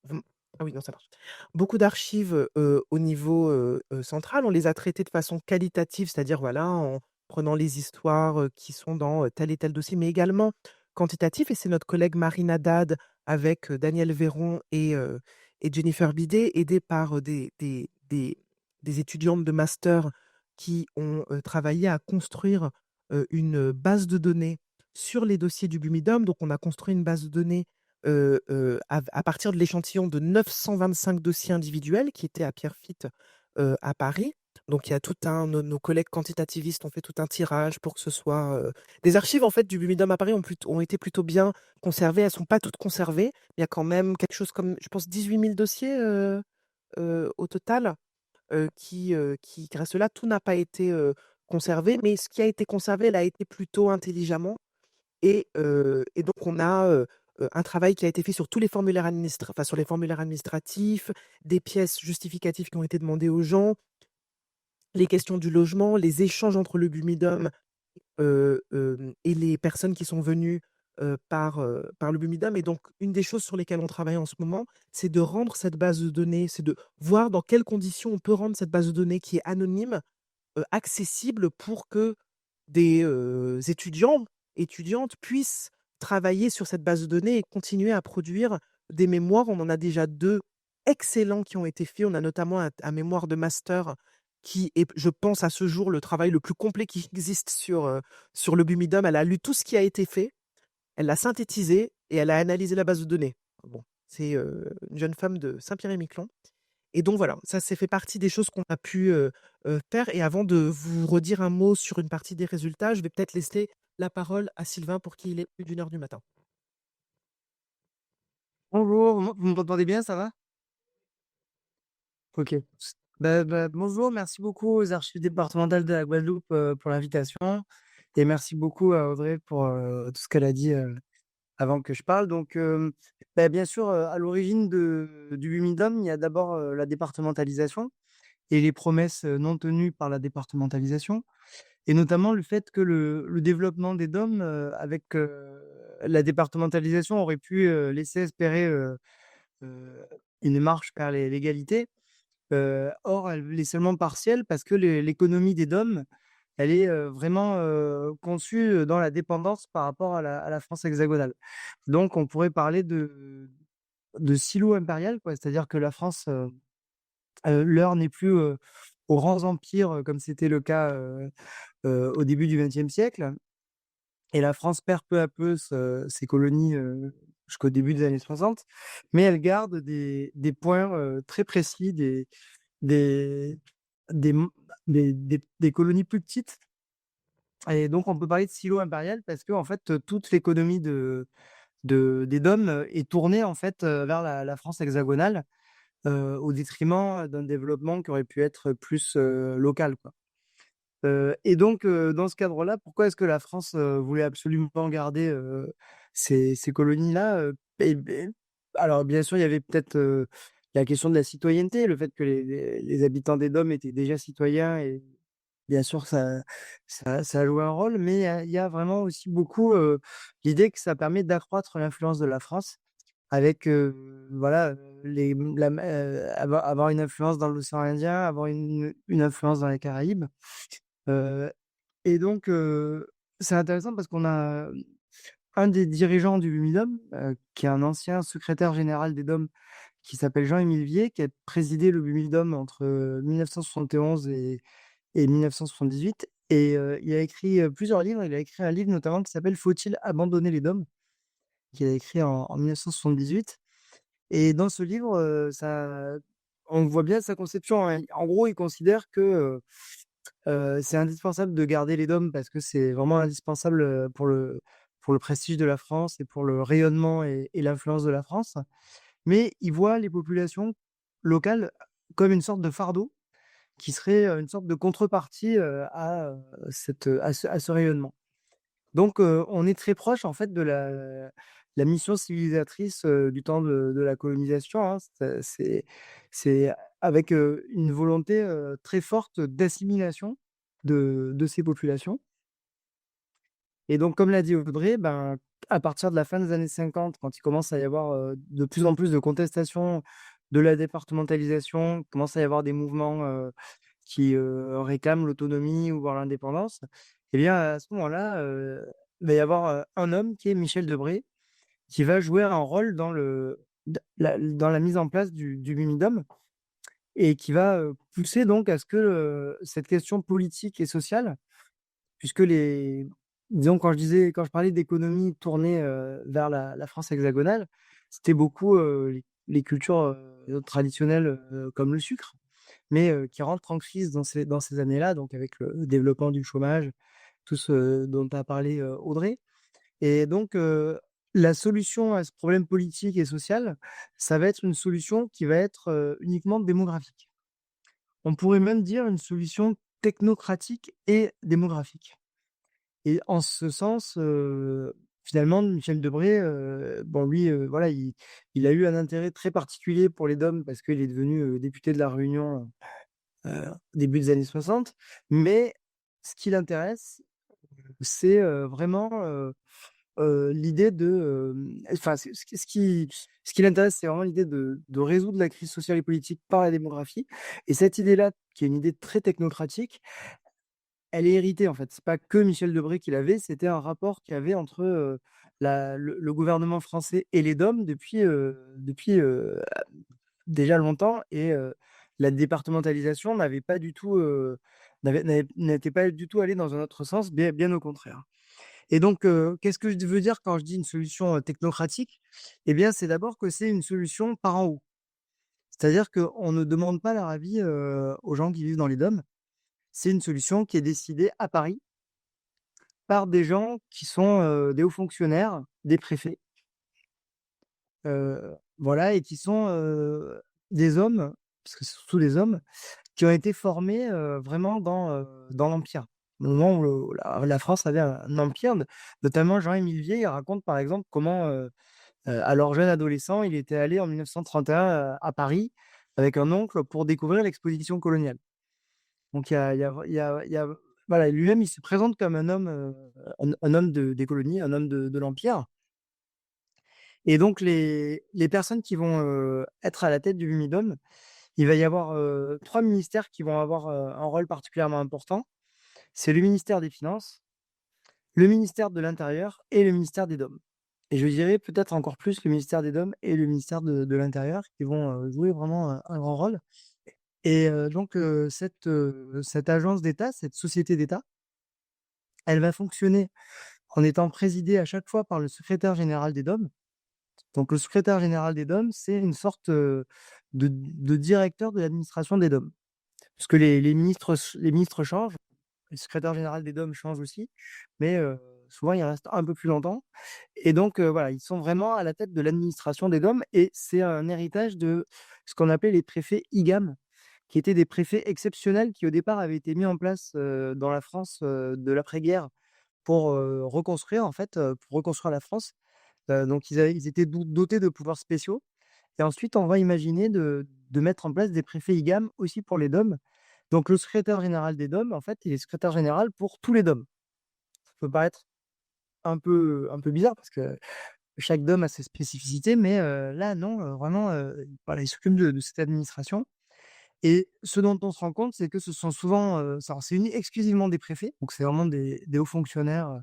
Mmh. Ah oui, non, ça marche. Beaucoup d'archives, au niveau, central. On les a traitées de façon qualitative, c'est-à-dire, voilà, en prenant les histoires, qui sont dans, tel et tel dossier, mais également quantitatif et c'est notre collègue Marine Haddad avec, Daniel Véron et Jennifer Bidet, aidés par, des étudiantes de master qui ont, travaillé à construire, une base de données sur les dossiers du Bumidum. Donc on a construit une base de données à partir de l'échantillon de 925 dossiers individuels qui étaient à Pierrefitte, à Paris. Donc il y a tout un nos collègues quantitativistes ont fait tout un tirage pour que ce soit, les archives en fait du Bumidum à Paris ont été plutôt bien conservées. Elles sont pas toutes conservées. Il y a quand même quelque chose comme, je pense 18 000 dossiers, au total, qui restent là. Tout n'a pas été, conservé, mais ce qui a été conservé, elle a été plutôt intelligemment et donc on a, un travail qui a été fait sur tous les formulaires sur les formulaires administratifs, des pièces justificatives qui ont été demandées aux gens, les questions du logement, les échanges entre le Bumidum, et les personnes qui sont venues, par le Bumidum et donc une des choses sur lesquelles on travaille en ce moment, c'est de rendre cette base de données, c'est de voir dans quelles conditions on peut rendre cette base de données qui est anonyme, accessible pour que des, étudiants, étudiantes puissent travailler sur cette base de données et continuer à produire des mémoires. On en a déjà 2 excellents qui ont été faits. On a notamment un mémoire de master qui est, je pense, à ce jour, le travail le plus complet qui existe sur le Bumidum. Elle a lu tout ce qui a été fait, elle l'a synthétisé et elle a analysé la base de données. Bon, c'est, une jeune femme de Saint-Pierre-et-Miquelon et donc voilà, ça, c'est fait partie des choses qu'on a pu, faire et avant de vous redire un mot sur une partie des résultats, je vais peut-être laisser la parole à Sylvain pour qu'il est plus d'1 heure du matin. Bonjour, vous m'entendez bien, ça va? OK. Bonjour, merci beaucoup aux archives départementales de la Guadeloupe, pour l'invitation et merci beaucoup à Audrey pour, tout ce qu'elle a dit, avant que je parle. Donc, bien sûr, à l'origine du Bumidum, il y a d'abord, la départementalisation et les promesses, non tenues par la départementalisation et notamment le fait que le développement des DOM, avec, la départementalisation aurait pu, laisser espérer, heu, une marche vers l'égalité. Or, elle est seulement partielle parce que l'économie des DOM, elle est, vraiment, conçue, dans la dépendance par rapport à la France hexagonale. Donc on pourrait parler de silo impérial, quoi. C'est-à-dire que la France, l'heure n'est plus, aux grands empires, comme c'était le cas, au début du XXe siècle et la France perd peu à peu ses colonies, jusqu'au début des années 60, mais elle garde des points, très précis, des des m des colonies plus petites et donc on peut parler de silo impérial parce qu'en fait, toute l'économie des DOM, est tournée en fait, vers la France hexagonale, au détriment d'un développement qui aurait pu être plus, local, quoi. Et donc, dans ce cadre-là, pourquoi est-ce que la France voulait absolument garder ces colonies-là alors, bien sûr, il y avait peut-être la question de la citoyenneté, le fait que les habitants des DOM étaient déjà citoyens, et bien sûr, ça a joué un rôle, mais il y a vraiment aussi beaucoup l'idée que ça permet d'accroître l'influence de la France avec, voilà, avoir une influence dans l'océan Indien, avoir une influence dans les Caraïbes. Euh, et donc, c'est intéressant parce qu'on a un des dirigeants du BUMIDOM, qui est un ancien secrétaire général des DOM, qui s'appelle Jean-Émile Vier, qui a présidé le BUMIDOM entre 1971 et 1978. Et il a écrit plusieurs livres. Il a écrit un livre notamment qui s'appelle Faut-il abandonner les DOM, qu'il a écrit en 1978. Et dans ce livre, on voit bien sa conception, hein. En gros, il considère que c'est indispensable de garder les DOM parce que c'est vraiment indispensable pour le prestige de la France et pour le rayonnement et l'influence de la France. Mais il voit les populations locales comme une sorte de fardeau qui serait une sorte de contrepartie à ce rayonnement. Donc, on est très proche en fait de la mission civilisatrice du temps de la colonisation, hein. C'est avec une volonté très forte d'assimilation de ces populations. Et donc, comme l'a dit Audrey, ben, à partir de la fin des années 50, quand il commence à y avoir de plus en plus de contestations de la départementalisation, commence à y avoir des mouvements qui réclament l'autonomie ou voire l'indépendance, eh bien, à ce moment-là, il va y avoir un homme qui est Michel Debré, qui va jouer un rôle dans la mise en place du BUMIDOM, et qui va pousser donc à ce que cette question politique et sociale, puisque disons, quand je parlais d'économie tournée vers la France hexagonale, c'était beaucoup les cultures traditionnelles comme le sucre, mais qui rentrent en crise dans ces années-là, donc avec le développement du chômage, tout ce dont a parlé Audrey. Et donc, la solution à ce problème politique et social, ça va être une solution qui va être uniquement démographique. On pourrait même dire une solution technocratique et démographique. Et en ce sens, finalement, Michel Debré, bon, lui, voilà, il a eu un intérêt très particulier pour les DOM parce qu'il est devenu député de La Réunion au début des années 60. Mais ce qui l'intéresse, c'est vraiment l'idée enfin, ce qui l'intéresse, c'est vraiment l'idée de résoudre la crise sociale et politique par la démographie. Et cette idée-là, qui est une idée très technocratique, elle est héritée, en fait. C'est pas que Michel Debré qui l'avait, c'était un rapport qu'il y avait entre le gouvernement français et les DOM depuis déjà longtemps. Et la départementalisation n'était pas du tout allée dans un autre sens, bien au contraire. Et donc, qu'est-ce que je veux dire quand je dis une solution technocratique? Eh bien, c'est d'abord que c'est une solution par en haut. C'est-à-dire qu'on ne demande pas leur avis aux gens qui vivent dans les DOM. C'est une solution qui est décidée à Paris par des gens qui sont des hauts fonctionnaires, des préfets, voilà, et qui sont des hommes, parce que c'est surtout des hommes, qui ont été formés vraiment dans l'Empire. Au moment où la France avait un empire, notamment Jean-Émile Vier, il raconte par exemple comment, alors jeune adolescent, il était allé en 1931 à Paris avec un oncle pour découvrir l'exposition coloniale. Donc voilà, lui-même, il se présente comme un homme, un homme des colonies, un homme de l'Empire. Et donc, les personnes qui vont être à la tête du BUMIDOM, il va y avoir 3 ministères qui vont avoir un rôle particulièrement important. C'est le ministère des Finances, le ministère de l'Intérieur et le ministère des DOM. Et je dirais peut-être encore plus le ministère des DOM et le ministère de l'Intérieur qui vont jouer vraiment un grand rôle. Et donc, cette agence d'État, cette société d'État, elle va fonctionner en étant présidée à chaque fois par le secrétaire général des DOM. Donc, le secrétaire général des DOM, c'est une sorte de directeur de l'administration des DOM. Parce que les ministres changent, le secrétaire général des DOM change aussi, mais souvent, il reste un peu plus longtemps. Et donc, voilà, ils sont vraiment à la tête de l'administration des DOM, et c'est un héritage de ce qu'on appelait les préfets IGAM, qui étaient des préfets exceptionnels qui, au départ, avaient été mis en place, dans la France, de l'après-guerre pour, reconstruire, en fait, pour reconstruire la France. Donc ils étaient dotés de pouvoirs spéciaux et ensuite on va imaginer de mettre en place des préfets IGAM aussi pour les DOM. Donc le secrétaire général des DOM, en fait, il est secrétaire général pour tous les DOM. Ça peut paraître un peu bizarre parce que chaque DOM a ses spécificités, mais là non, vraiment, voilà, il s'occupe de cette administration et ce dont on se rend compte, c'est que ce sont souvent, c'est exclusivement des préfets, donc c'est vraiment des hauts fonctionnaires,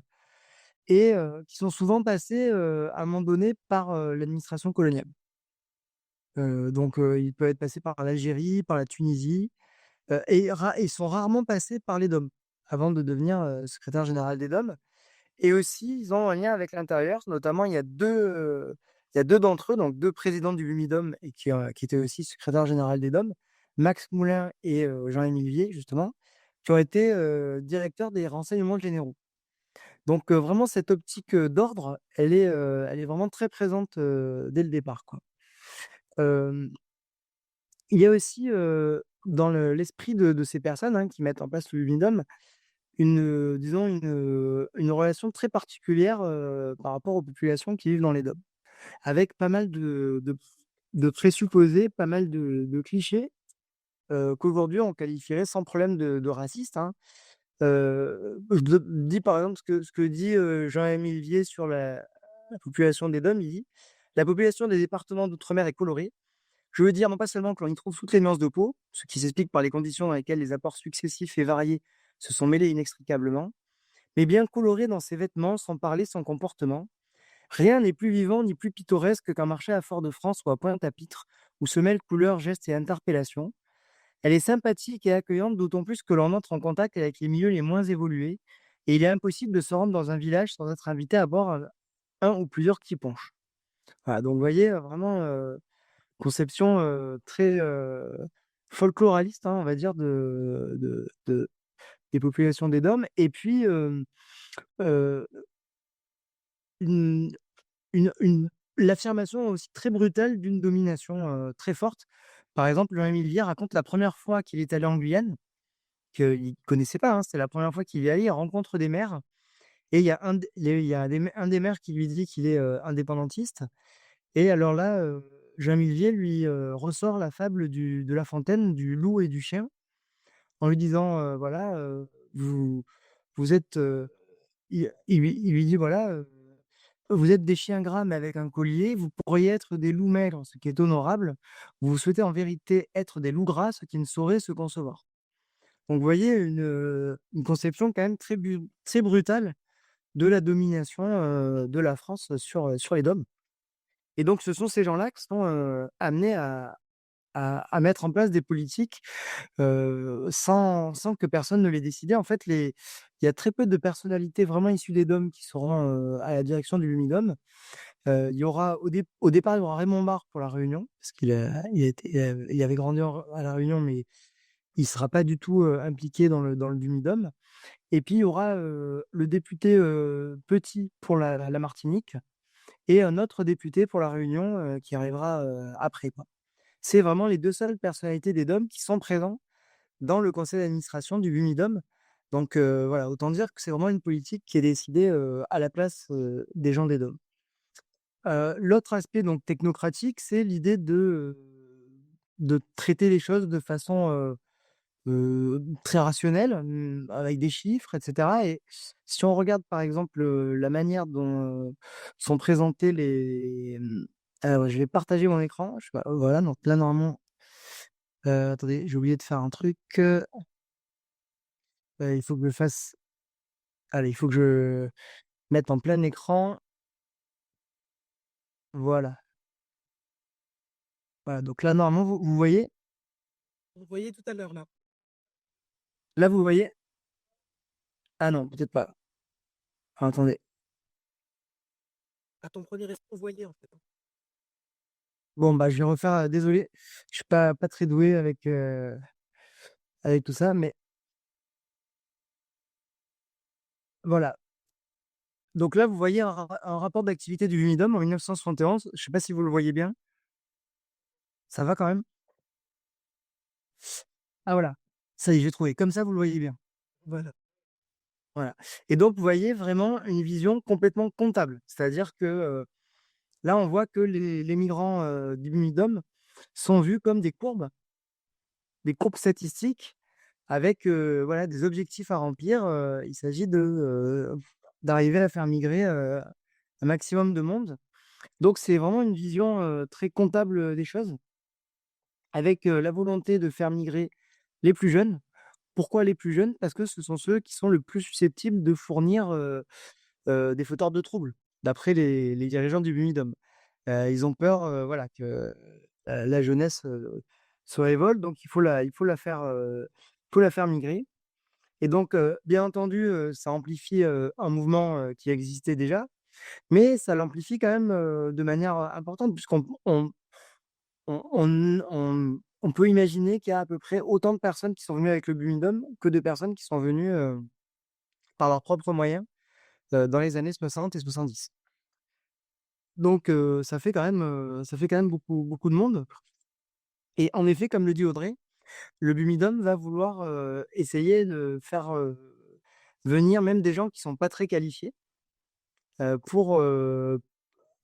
et qui sont souvent passés, à un moment donné par, l'administration coloniale. Donc ils peuvent être passés par l'Algérie, par la Tunisie, et ils sont rarement passés par les DOM, avant de devenir, secrétaire général des DOM. Et aussi, ils ont un lien avec l'intérieur, notamment il y a deux d'entre eux, donc 2 présidents du Lumidom et qui étaient aussi secrétaire général des DOM, Max Moulin et Jean-Émile Vier justement, qui ont été, directeurs des renseignements généraux. Donc vraiment cette optique, d'ordre, elle est vraiment très présente, dès le départ, quoi. Hem, il y a aussi, dans l'esprit de ces personnes, hein, qui mettent en place le Lumidom, disons une relation très particulière, par rapport aux populations qui vivent dans les DOM. Avec pas mal de présupposés, pas mal de clichés, qu'aujourd'hui on qualifierait sans problème de racistes, hein. Je dis par exemple ce que dit, Jean-Émile Vier sur la population des DOM, il dit: «La population des départements d'outre-mer est colorée. Je veux dire non pas seulement que l'on y trouve toutes les nuances de peau, ce qui s'explique par les conditions dans lesquelles les apports successifs et variés se sont mêlés inextricablement, mais bien colorée dans ses vêtements, sans parler son comportement. Rien n'est plus vivant ni plus pittoresque qu'un marché à Fort-de-France ou à Pointe-à-Pitre, où se mêlent couleurs, gestes et interpellations. Elle est sympathique et accueillante, d'autant plus que l'on entre en contact avec les milieux les moins évolués, et il est impossible de se rendre dans un village sans être invité à boire un ou plusieurs petits punchs.» Voilà, donc vous voyez, vraiment, conception, très, folkloraliste, hein, on va dire des populations des DOM et puis, heu, une une l'affirmation aussi très brutale d'une domination, très forte. Par exemple, Jean-Émile Vier raconte la première fois qu'il est allé en Guyane, qu'il ne connaissait pas, hein, c'est la première fois qu'il y est allé, il rencontre des maires et il y a un des maires qui lui dit qu'il est, indépendantiste et alors là, Jean-Émile Vier lui, ressort la fable de La Fontaine, du loup et du chien, en lui disant, voilà, vous vous êtes, il lui dit: «Voilà, vous êtes des chiens gras mais avec un collier, vous pourriez être des loups maigres, ce qui est honorable. Vous souhaitez en vérité être des loups gras, ce qui ne saurait se concevoir.» Donc vous voyez une conception quand même très brutale de la domination, de la France sur les DOM et donc ce sont ces gens-là qui sont, amenés à mettre en place des politiques, sans que personne ne les décidait. En fait, il y a très peu de personnalités vraiment issues des DOM qui seront, à la direction du Lumidom. Il y aura au départ, il y aura Raymond Barre pour La Réunion, parce il avait grandi à La Réunion, mais il sera pas du tout, impliqué dans le Lumidom et puis il y aura, le député, Petit pour la Martinique et un autre député pour La Réunion, qui arrivera, après, quoi. C'est vraiment les 2 seules personnalités des DOM qui sont présents dans le conseil d'administration du Lumidom. Donc voilà, autant dire que c'est vraiment une politique qui est décidée, à la place, des gens des DOM. L'autre aspect donc technocratique, c'est l'idée de traiter les choses de façon, très rationnelle, avec des chiffres et cetera et si on regarde par exemple, la manière dont, sont présentés je vais partager mon écran, je sais pas, voilà donc là normalement, attendez, j'ai oublié de faire un truc, il faut que je fasse allez, il faut que je mette en plein écran, voilà. Voilà donc là normalement vous voyez? Vous voyez tout à l'heure là, Là vous voyez? Ah non, peut-être pas. Ah, attendez. à ton premier instant, vous voyez en fait, hein. Bon bah, je vais refaire, désolé, je suis pas très doué avec tout ça, mais voilà. Donc là, vous voyez un rapport d'activité du Unidom en 1971. Je sais pas si vous le voyez bien? Ça va quand même? Ah voilà, ça y est, j'ai trouvé. Comme ça, vous le voyez bien. Voilà. Voilà. Et donc, vous voyez vraiment une vision complètement comptable. C'est-à-dire que là, on voit que les migrants du Bumidum sont vus comme des courbes statistiques avec voilà, des objectifs à remplir. Il s'agit d'arriver à faire migrer un maximum de monde. Donc, c'est vraiment une vision très comptable des choses, avec la volonté de faire migrer les plus jeunes. Pourquoi les plus jeunes? Parce que ce sont ceux qui sont le plus susceptibles de fournir des fauteurs de troubles, d'après les dirigeants du Bumidum. Ils ont peur voilà, que la jeunesse se révolte, donc il faut la faire migrer. Et donc, bien entendu, ça amplifie un mouvement qui existait déjà, mais ça l'amplifie quand même de manière importante, puisqu'on on peut imaginer qu'il y a à peu près autant de personnes qui sont venues avec le Bumidum que de personnes qui sont venues par leurs propres moyens dans les années 60 et 70. Donc, ça fait quand même beaucoup, beaucoup de monde. Et en effet, comme le dit Audrey, le Bumidum va vouloir essayer de faire venir même des gens qui sont pas très qualifiés pour,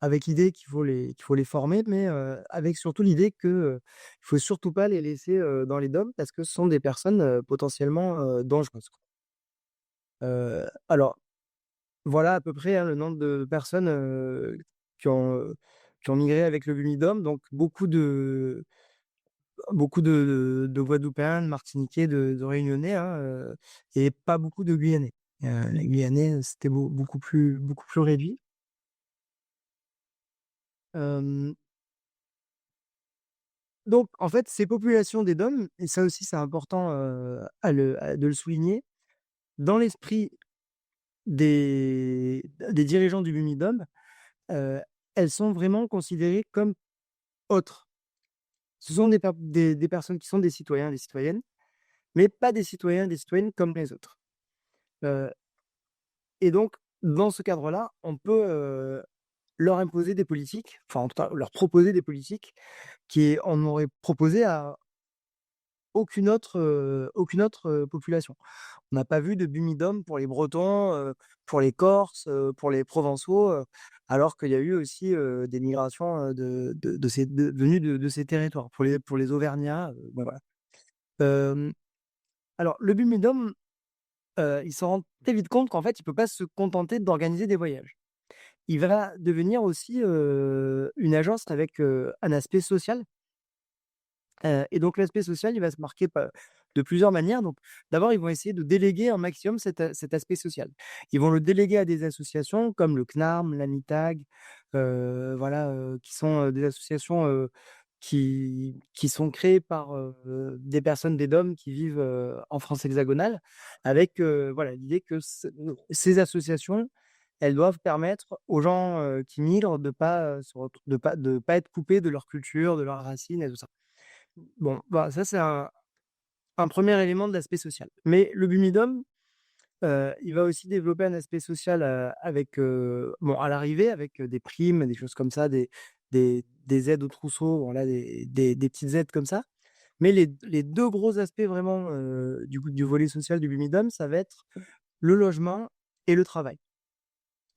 avec l'idée qu'il faut les former, mais avec surtout l'idée que il faut surtout pas les laisser dans les DOM parce que ce sont des personnes potentiellement dangereuses, quoi. Alors, voilà à peu près, hein, le nombre de personnes qui ont, heu, qui ont migré avec le Bumidum, donc beaucoup de Guadeloupéens, de Martiniquais, de Réunionnais, hein, et pas beaucoup de Guyanais. Les Guyanais, c'était beaucoup plus réduit. Hem, donc en fait, ces populations des DOM, et ça aussi c'est important, de le souligner, dans l'esprit des dirigeants du Bumidum, heu, elles sont vraiment considérées comme autres. Ce sont des personnes qui sont des citoyens, des citoyennes, mais pas des citoyens, des citoyennes comme les autres. Heu et donc dans ce cadre-là, on peut, leur imposer des politiques, enfin en tout cas leur proposer des politiques qui en auraient proposé à aucune autre population. On n'a pas vu de Bumidum pour les Bretons, pour les Corses, pour les Provençaux, alors qu'il y a eu aussi des migrations venues de ces territoires. Pour les Auvergnats, bon, voilà. Hem, alors le Bumidum, il s'en rend très vite compte qu'en fait, il peut pas se contenter d'organiser des voyages. Il va devenir aussi une agence avec un aspect social. Et donc l'aspect social, il va se marquer de plusieurs manières. Donc d'abord, ils vont essayer de déléguer un maximum cet aspect social. Ils vont le déléguer à des associations comme le CNARM, l'ANITAG, voilà, qui sont des associations qui sont créées par des personnes, des DOM qui vivent en France hexagonale, avec voilà, l'idée que ces associations, elles doivent permettre aux gens qui migrent de pas, de pas être coupés de leur culture, de leurs racines et tout ça. Bon, bah, ça, c'est un 1er élément de l'aspect social. Mais le Bumidum, il va aussi développer un aspect social, avec, bon, à l'arrivée, avec, des primes, des choses comme ça, des aides au trousseau, voilà, des petites aides comme ça. Mais les 2 gros aspects vraiment, du volet social du Bumidum, ça va être le logement et le travail.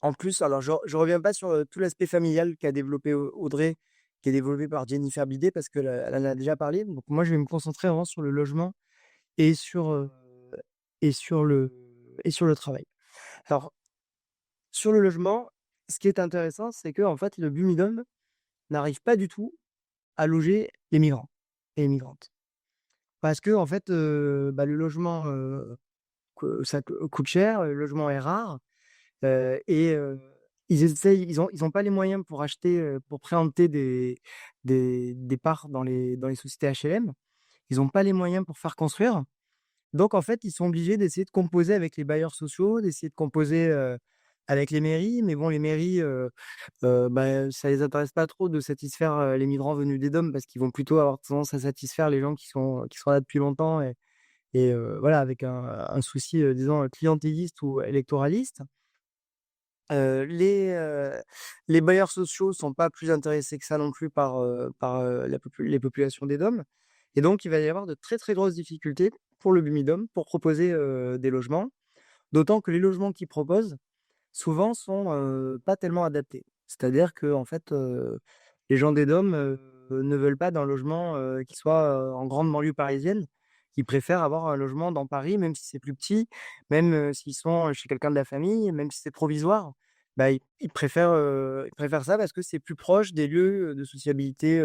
En plus, alors je reviens pas sur, tout l'aspect familial qu'a développé Audrey, qui est développé par Jennifer Bidet parce qu'elle en a déjà parlé. Donc moi, je vais me concentrer vraiment sur le logement et et sur le et sur le travail. Alors, sur le logement, ce qui est intéressant, c'est qu'en fait, le Bumidum n'arrive pas du tout à loger les migrants et les migrantes. Parce qu'en fait, bah, le logement, ça coûte cher, le logement est rare. Et ils ont pas les moyens pour acheter, pour préempter des parts dans les sociétés HLM. Ils ont pas les moyens pour faire construire. Donc en fait, ils sont obligés d'essayer de composer avec les bailleurs sociaux, d'essayer de composer, avec les mairies. Mais bon, les mairies, bah, ça les intéresse pas trop de satisfaire, les migrants venus des DOM parce qu'ils vont plutôt avoir tendance à satisfaire les gens qui sont là depuis longtemps et voilà, avec un souci, disons, clientéliste ou électoraliste. Heu, les, heu, les bailleurs sociaux sont pas plus intéressés que ça non plus par, les populations des DOM. Et donc il va y avoir de très, très grosses difficultés pour le Bumidum pour proposer, des logements, d'autant que les logements qu'ils proposent, souvent sont, pas tellement adaptés. C'est-à-dire qu'en fait, les gens des DOM, ne veulent pas d'un logement, qui soit, en grande banlieue parisienne. Ils préfèrent avoir un logement dans Paris, même si c'est plus petit, même, s'ils sont chez quelqu'un de la famille, même si c'est provisoire. Bah, ils préfèrent ça parce que c'est plus proche des lieux, de sociabilité,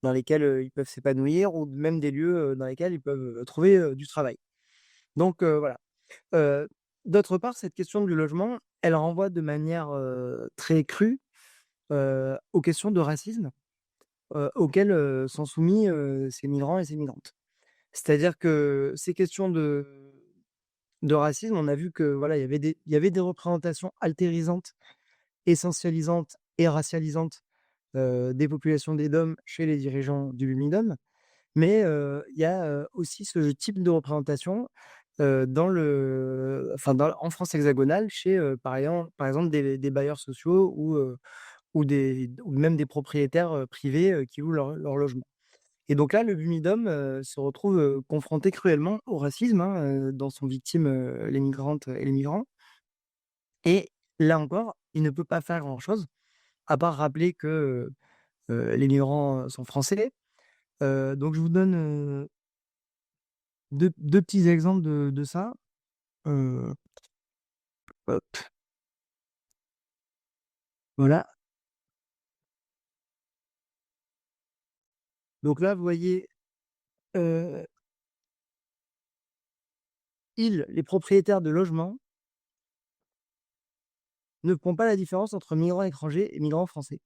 dans lesquels, ils peuvent s'épanouir ou même des lieux, dans lesquels ils peuvent, trouver, du travail. Donc, voilà. Heu, D'autre part, cette question du logement, elle renvoie de manière, très crue, aux questions de racisme, auxquelles, sont soumis, ces migrants et ces migrantes. C'est-à-dire que ces questions de racisme, on a vu que, voilà, il y avait des représentations altérisantes, essentialisantes et racialisantes, des populations des DOM chez les dirigeants du Bumidum. Mais, il y a, aussi ce type de représentation, en France hexagonale chez, par exemple des bailleurs sociaux ou même des propriétaires, privés, qui louent leur logement. Et donc là, le Bumidum, se retrouve, confronté cruellement au racisme, hein, dont sont victimes, les migrantes et les migrants. Et là encore, il ne peut pas faire grand-chose, à part rappeler que, les migrants, sont français. Donc je vous donne, 2 petits exemples de ça. Heu, Hop, voilà. Donc là, vous voyez, heu, les propriétaires de logements ne font pas la différence entre migrants étrangers et migrants français.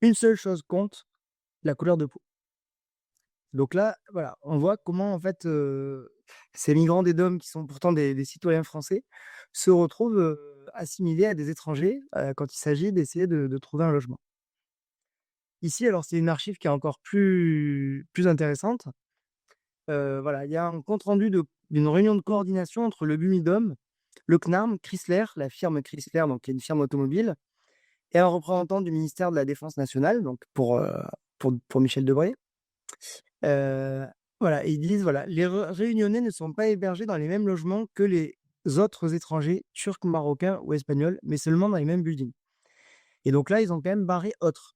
Une seule chose compte, la couleur de peau. Donc là, voilà, on voit comment en fait, ces migrants des DOM qui sont pourtant des citoyens français se retrouvent, assimilés à des étrangers, quand il s'agit d'essayer de trouver un logement. Ici, alors c'est une archive qui est encore plus intéressante. Voilà, il y a un compte rendu d'une réunion de coordination entre le Bumidum, le CNARM, Chrysler, la firme Chrysler, donc qui est une firme automobile, et un représentant du ministère de la Défense nationale, donc pour Michel Debré. Heu, voilà, et ils disent, voilà: «Les réunionnais ne sont pas hébergés dans les mêmes logements que les autres étrangers, turcs, marocains ou espagnols, mais seulement dans les mêmes buildings». Et donc là, ils ont quand même barré «autres».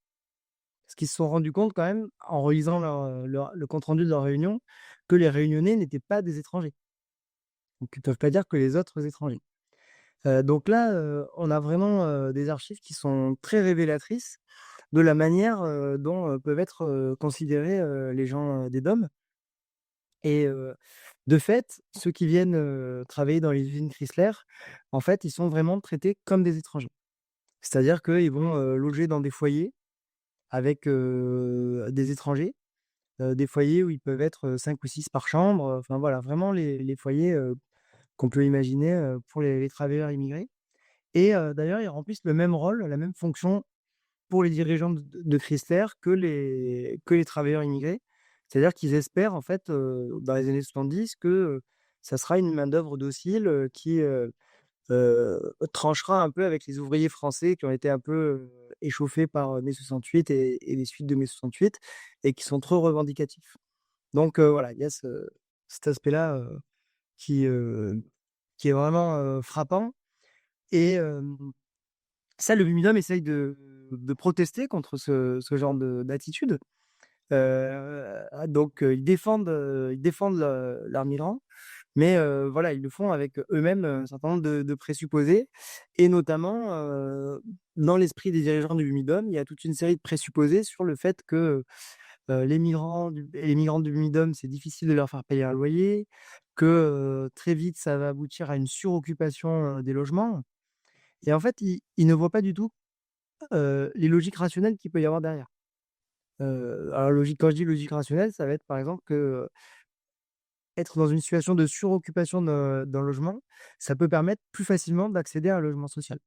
Parce qu'ils se sont rendus compte quand même, en relisant le compte rendu de leur réunion, que les réunionnais n'étaient pas des étrangers. Donc ils peuvent pas dire que les autres étrangers. Donc là, on a vraiment, des archives qui sont très révélatrices de la manière, dont, peuvent être, considérés, les gens, des DOM. Et de fait, ceux qui viennent, travailler dans les usines Chrysler, en fait, ils sont vraiment traités comme des étrangers. C'est-à-dire qu'ils vont, loger dans des foyers avec, des étrangers, des foyers où ils peuvent être, 5 ou 6 par chambre, enfin voilà, vraiment les foyers, qu'on peut imaginer, pour les travailleurs immigrés. Et d'ailleurs, ils remplissent le même rôle, la même fonction pour les dirigeants de Chrysler que les travailleurs immigrés. C'est-à-dire qu'ils espèrent en fait, dans les années 70 que, ça sera une main-d'œuvre docile, qui, tranchera un peu avec les ouvriers français qui ont été un peu, échauffés par, mai 68 et les suites de mai 68 et qui sont trop revendicatifs. Donc voilà, il y a cet aspect-là, qui, heu, qui est vraiment, frappant. Et ça, le Bumidum essaye de protester contre ce genre d'attitude. Donc ils défendent leurs migrants, mais voilà, ils le font avec eux-mêmes, un certain nombre de présupposés. Et notamment, dans l'esprit des dirigeants du Bumidum, il y a toute une série de présupposés sur le fait que, les migrants du Bumidum, c'est difficile de leur faire payer un loyer, que, très vite, ça va aboutir à une suroccupation, des logements. Et en fait, ils ne voient pas du tout, les logiques rationnelles qu'il peut y avoir derrière. Alors logique, quand je dis logique rationnelle, ça va être par exemple que, être dans une situation de suroccupation d'un logement, ça peut permettre plus facilement d'accéder à un logement social.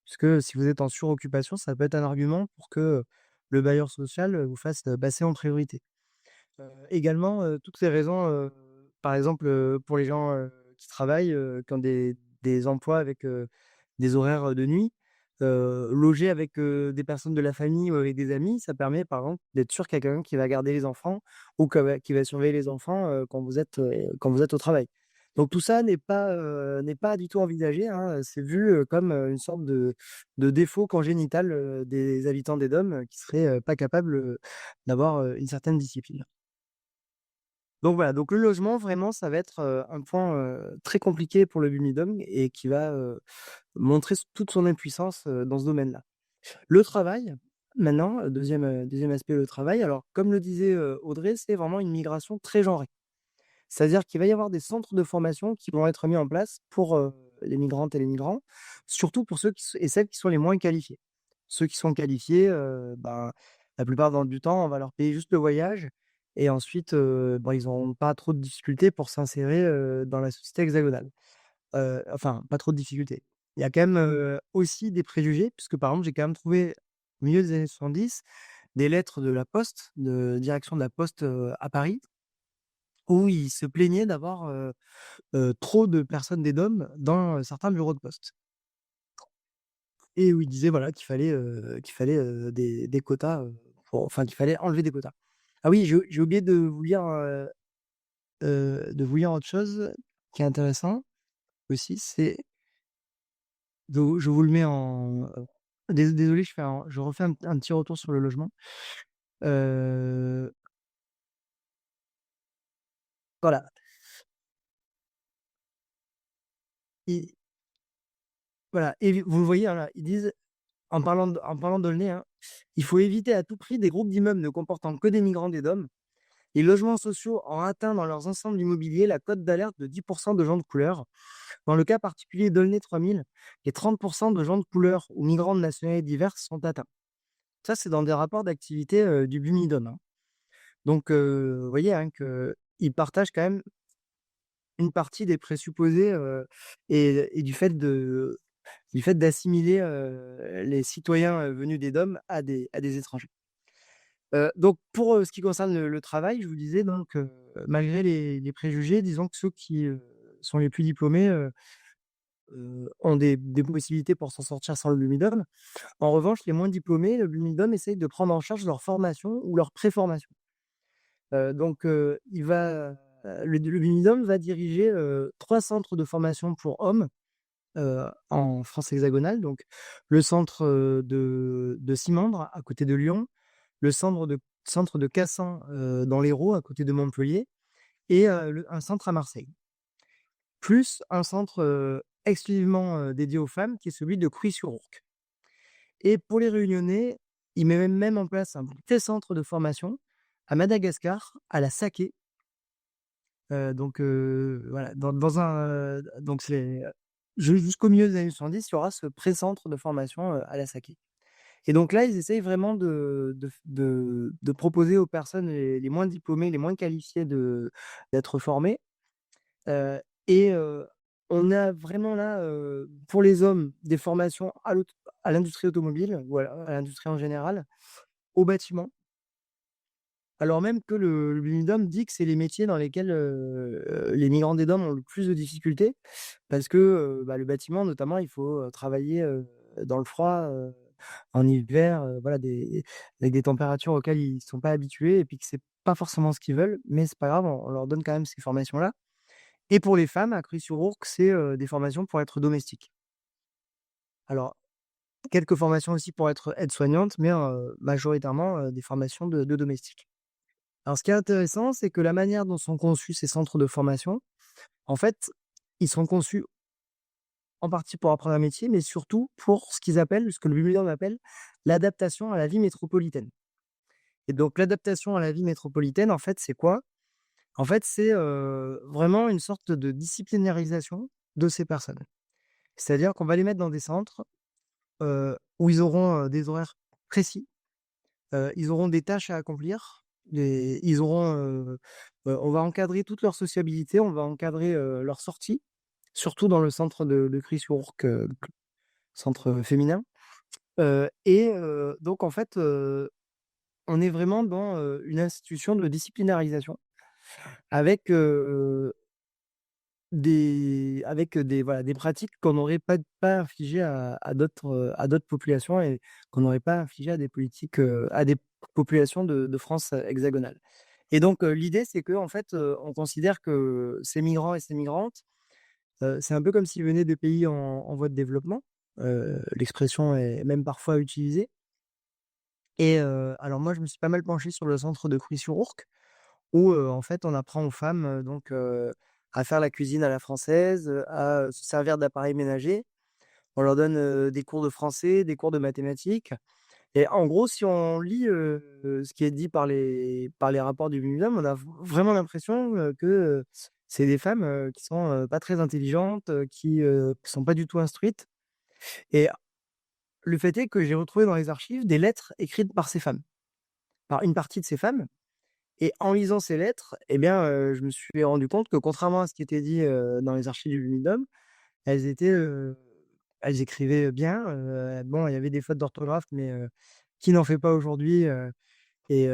Puisque si vous êtes en suroccupation, ça peut être un argument pour que le bailleur social, vous fasse, passer en priorité. Également, toutes ces raisons, par exemple, pour les gens, qui travaillent, qui ont des emplois avec, des horaires, de nuit. loger avec, des personnes de la famille ou avec des amis, ça permet, par exemple, d'être sûr qu'il y a quelqu'un qui va garder les enfants ou qui va surveiller les enfants, quand vous êtes au travail. Donc tout ça n'est pas du tout envisagé, hein, c'est vu, comme, une sorte de défaut congénital, des habitants des DOM, qui seraient, pas capables, d'avoir, une certaine discipline. Donc voilà, donc le logement vraiment ça va être, un point, très compliqué pour le Bumidum et qui va, montrer toute son impuissance, dans ce domaine-là. Le travail, maintenant, 2e aspect, le travail. Alors comme le disait, Audrey, c'est vraiment une migration très genrée. C'est-à-dire qu'il va y avoir des centres de formation qui vont être mis en place pour, les migrantes et les migrants, surtout pour ceux et celles qui sont les moins qualifiés. Ceux qui sont qualifiés, ben, la plupart du temps, on va leur payer juste le voyage et ensuite, bon, ils n'auront pas trop de difficultés pour s'insérer, dans la société hexagonale. Enfin, pas trop de difficultés. Il y a quand même, aussi des préjugés puisque, par exemple, j'ai quand même trouvé, au milieu des années 70, des lettres de la Poste, de direction de la Poste, à Paris, où ils se plaignaient d'avoir, trop de personnes des DOM dans, certains bureaux de poste et où ils disaient, voilà, qu'il fallait, des quotas, enfin, qu'il fallait enlever des quotas. Ah oui, j'ai oublié de vous lire autre chose qui est intéressant aussi, c'est je vous le mets en, désolé, je refais un petit retour sur le logement. Heu, voilà, i voilà et vous le voyez, hein, là, ils disent en parlant d'Aulnay, hein, il faut éviter à tout prix des groupes d'immeubles ne comportant que des migrants des DOM. Les logements sociaux ont atteint dans leurs ensembles immobiliers la cote d'alerte de 10 de gens de couleur. Dans le cas particulier d'Aulnay 3000, les 30 de gens de couleur ou migrants de nationalités diverses sont atteints. Ça, c'est dans des rapports d'activité, du Bumidom, hein. Donc, vous voyez, hein, qu'ils partagent quand même une partie des présupposés, et du fait d'assimiler, les citoyens, venus des DOM à des étrangers. Donc pour, ce qui concerne le travail, je vous disais donc, malgré les préjugés, disons que ceux qui, sont les plus diplômés, ont des possibilités pour s'en sortir sans le Blumidom. En revanche, les moins diplômés, le Blumidom essaye de prendre en charge leur formation ou leur préformation. Donc, le Blumidom va diriger, 3 centres de formation pour hommes, en France hexagonale. Donc le centre, de Simandre, à côté de Lyon, le centre de Cassan, dans l'Hérault, à côté de Montpellier et un centre à Marseille. Plus un centre, exclusivement, dédié aux femmes qui est celui de Cruy-sur-Ourcq et pour les Réunionnais, il met même en place un petit centre de formation à Madagascar, à la Saké. Donc voilà, dans un, donc c'est, jusqu'au milieu des années 70, il y aura ce pré-centre de formation, à la Saké. Et donc là, ils essayent vraiment de proposer aux personnes les moins diplômées, les moins qualifiées d'être formées. Heu et on a vraiment là, pour les hommes, des formations à l'industrie automobile ou à l'industrie en général, au bâtiment. Alors même que le Blindom dit que c'est les métiers dans lesquels, les migrants des DOM ont le plus de difficultés parce que, bah, le bâtiment notamment, il faut, travailler, dans le froid, en hiver, voilà avec des températures auxquelles ils sont pas habitués et puis que c'est pas forcément ce qu'ils veulent, mais c'est pas grave, on leur donne quand même ces formations-là et pour les femmes, à Cruy-sur-Ourcq, c'est, des formations pour être domestique. Alors, quelques formations aussi pour être aide-soignante, mais, majoritairement, des formations de domestique. Alors ce qui est intéressant, c'est que la manière dont sont conçus ces centres de formation, en fait, ils sont conçus en partie pour apprendre un métier, mais surtout pour ce que le bibliothécaire appelle l'adaptation à la vie métropolitaine. Et donc l'adaptation à la vie métropolitaine, en fait, c'est quoi? En fait, c'est, vraiment une sorte de disciplinarisation de ces personnes. C'est-à-dire qu'on va les mettre dans des centres, où ils auront, des horaires précis, ils auront des tâches à accomplir, ils auront, on va encadrer toute leur sociabilité, on va encadrer, leurs sorties, surtout dans le centre de Cry-sur-Ourcq, centre féminin. Donc en fait, on est vraiment dans, une institution de disciplinarisation avec, avec des pratiques qu'on n'aurait pas infligées à d'autres populations et qu'on n'aurait pas infligées à des populations de France hexagonale. Et donc, l'idée, c'est que en fait, on considère que ces migrants et ces migrantes, c'est un peu comme s'ils venaient de pays en voie de développement. L'expression est même parfois utilisée. Et alors moi, je me suis pas mal penché sur le centre de Crouy-sur-Ourcq où, en fait, on apprend aux femmes, à faire la cuisine à la française, à se servir d'appareils ménagers. On leur donne, des cours de français, des cours de mathématiques et en gros, si on lit, ce qui est dit par les rapports du MINUM, on a vraiment l'impression, que, c'est des femmes, qui sont, pas très intelligentes, qui sont pas du tout instruites et le fait est que j'ai retrouvé dans les archives des lettres écrites par ces femmes, par une partie de ces femmes. Et en lisant ces lettres, eh bien, je me suis rendu compte que contrairement à ce qui était dit, dans les archives du Lumidum, elles étaient, elles écrivaient bien, bon, il y avait des fautes d'orthographe, mais, qui n'en fait pas aujourd'hui, et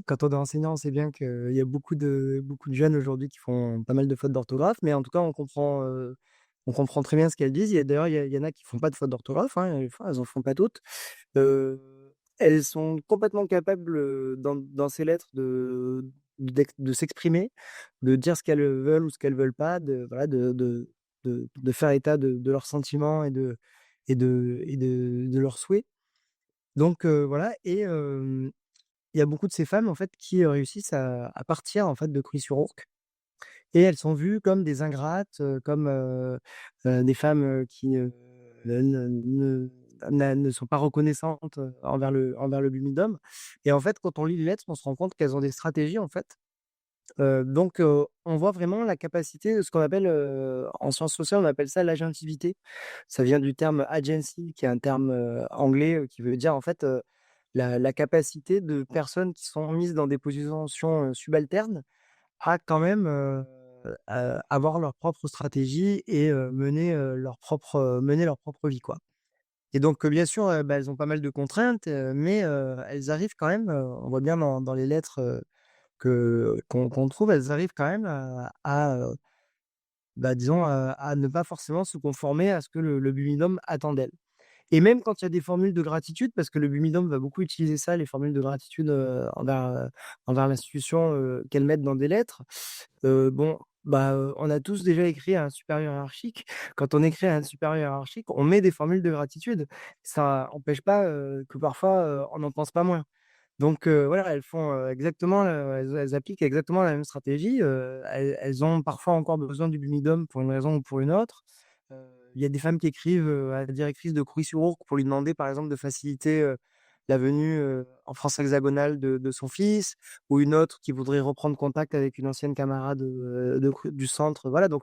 quand on est enseignant, on sait bien qu'il y a beaucoup de jeunes aujourd'hui qui font pas mal de fautes d'orthographe, mais en tout cas, on comprend très bien ce qu'elles disent. Il y en a qui font pas de fautes d'orthographe, hein, elles en font pas toutes. Heu, Elles sont complètement capables, dans ces lettres de s'exprimer, de dire ce qu'elles veulent ou ce qu'elles veulent pas, de voilà, de faire état de leurs sentiments et de leurs souhaits. Donc voilà et il y a beaucoup de ces femmes, en fait, qui, réussissent à partir, en fait, de Crouy-sur-Ourcq et elles sont vues comme des ingrates, comme, des femmes, qui, ne sont pas reconnaissantes, envers le Blumidom et en fait, quand on lit les lettres, on se rend compte qu'elles ont des stratégies, en fait. On voit vraiment la capacité de ce qu'on appelle, en sciences sociales, on appelle ça l'agentivité. Ça vient du terme agency, qui est un terme, anglais, qui veut dire, en fait, la capacité de personnes qui sont mises dans des positions, subalternes à quand même, avoir leur propre stratégie et mener leur propre vie, quoi. Et donc, bien sûr, elles ont pas mal de contraintes, mais elles arrivent quand même, on voit bien dans les lettres, qu'on trouve, elles arrivent quand même disons, à ne pas forcément se conformer à ce que le binôme attend d'elles. Et même quand il y a des formules de gratitude, parce que le Bumidum va beaucoup utiliser ça, les formules de gratitude, envers l'institution, qu'elles mettent dans des lettres. Bon, on a tous déjà écrit à un supérieur hiérarchique. Quand on écrit à un supérieur hiérarchique, on met des formules de gratitude. Ça empêche pas, que parfois, on n'en pense pas moins. Donc voilà, elles font, elles appliquent exactement la même stratégie, elles ont parfois encore besoin du Bumidum pour une raison ou pour une autre. Heu, il y a des femmes qui écrivent, à la directrice de Crouy-sur-Ourcq pour lui demander, par exemple, de faciliter, la venue, en France hexagonale de son fils, ou une autre qui voudrait reprendre contact avec une ancienne camarade, du centre. Voilà, donc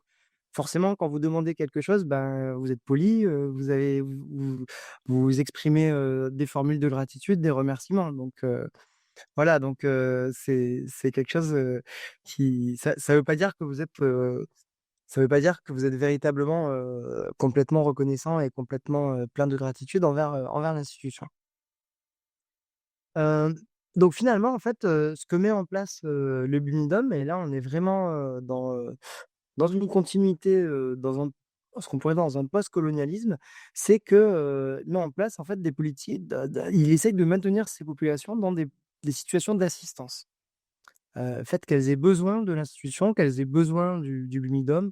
forcément, quand vous demandez quelque chose, ben, vous êtes poli, vous exprimez, des formules de gratitude, des remerciements. Donc voilà, donc c'est quelque chose, qui ça veut pas dire que vous êtes, ça veut pas dire que vous êtes véritablement, complètement reconnaissant et complètement, plein de gratitude envers l'institution. Hem, donc finalement, en fait, ce que met en place, le BUMIDOM et là, on est vraiment, dans une continuité, dans un ce qu'on pourrait dire dans un post-colonialisme, c'est que, il met en place, en fait, des politiques il essaye de maintenir ces populations dans des situations d'assistance. Fait qu'elles aient besoin de l'institution, qu'elles aient besoin du BUMIDOM,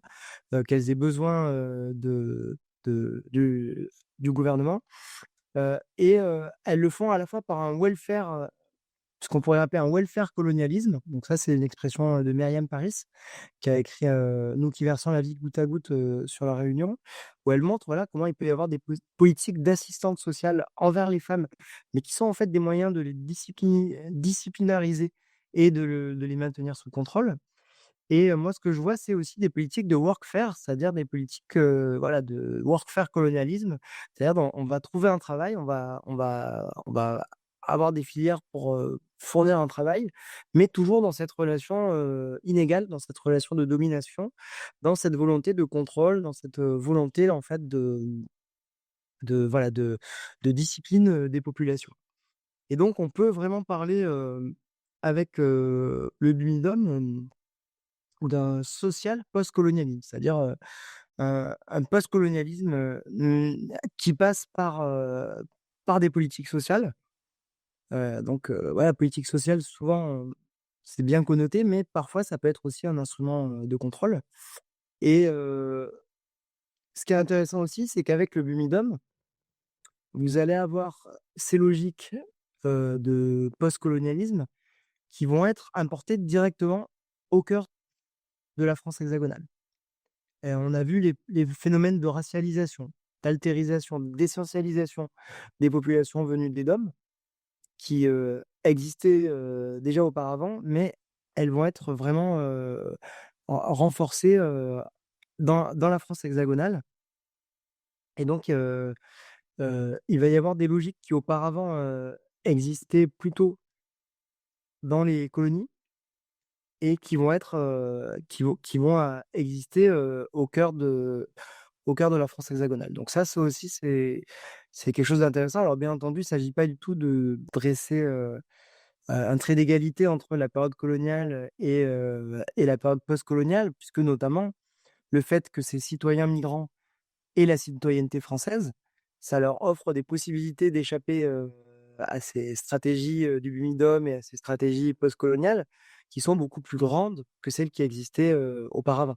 qu'elles aient besoin, de du gouvernement, et elles le font à la fois par un welfare, ce qu'on pourrait appeler un welfare colonialisme. Donc ça, c'est une expression, de Myriam Paris, qui a écrit, Nous qui versons la vie goutte à goutte, sur la Réunion, où elle montre, voilà, comment il peut y avoir des politiques d'assistance sociale envers les femmes, mais qui sont en fait des moyens de les disciplinariser et de les maintenir sous contrôle. Et moi, ce que je vois, c'est aussi des politiques de workfare, c'est-à-dire des politiques, voilà, de workfare colonialisme. C'est-à-dire on va trouver un travail, on va avoir des filières pour, fournir un travail, mais toujours dans cette relation, inégale, dans cette relation de domination, dans cette volonté de contrôle, dans cette, volonté, en fait, voilà, de discipline, des populations. Et donc on peut vraiment parler, avec, le BUMIDOM, ou d'un social post-colonialisme. C'est-à-dire, un post-colonialisme, qui passe par des politiques sociales. Donc, ouais, la politique sociale souvent, c'est bien connoté, mais parfois ça peut être aussi un instrument, de contrôle et ce qui est intéressant aussi, c'est qu'avec le Bumidum, vous allez avoir ces logiques, de post-colonialisme qui vont être importées directement au cœur de la France hexagonale. Et on a vu les phénomènes de racialisation, d'altérisation, d'essentialisation des populations venues des DOM qui, existaient, déjà auparavant, mais elles vont être vraiment, renforcées, dans la France hexagonale et donc il va y avoir des logiques qui auparavant, existaient plutôt dans les colonies et qui vont être, exister, au cœur de la France hexagonale. Donc ça aussi, c'est quelque chose d'intéressant. Alors bien entendu, il ne s'agit pas du tout de dresser, un trait d'égalité entre la période coloniale et la période postcoloniale, puisque notamment le fait que ces citoyens migrants aient la citoyenneté française, ça leur offre des possibilités d'échapper, à ces stratégies, du Bumidum et à ces stratégies postcoloniales qui sont beaucoup plus grandes que celles qui existaient, auparavant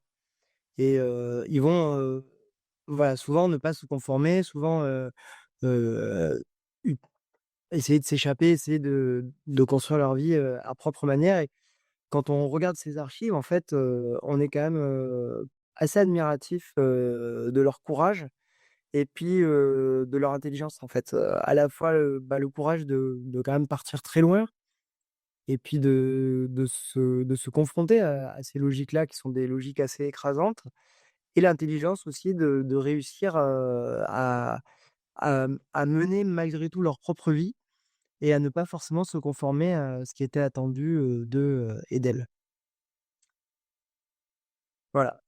et ils vont, voilà, souvent ne pas se conformer, souvent, heu, u essayer de s'échapper, essayer de construire leur vie, à propre manière et quand on regarde ces archives, en fait, on est quand même, assez admiratif, de leur courage et puis, de leur intelligence, en fait. À la fois, le courage de quand même partir très loin et puis de se confronter à ces logiques-là qui sont des logiques assez écrasantes et l'intelligence aussi de réussir, à mener malgré tout leur propre vie et à ne pas forcément se conformer à ce qui était attendu, d'eux, et d'elles. Voilà.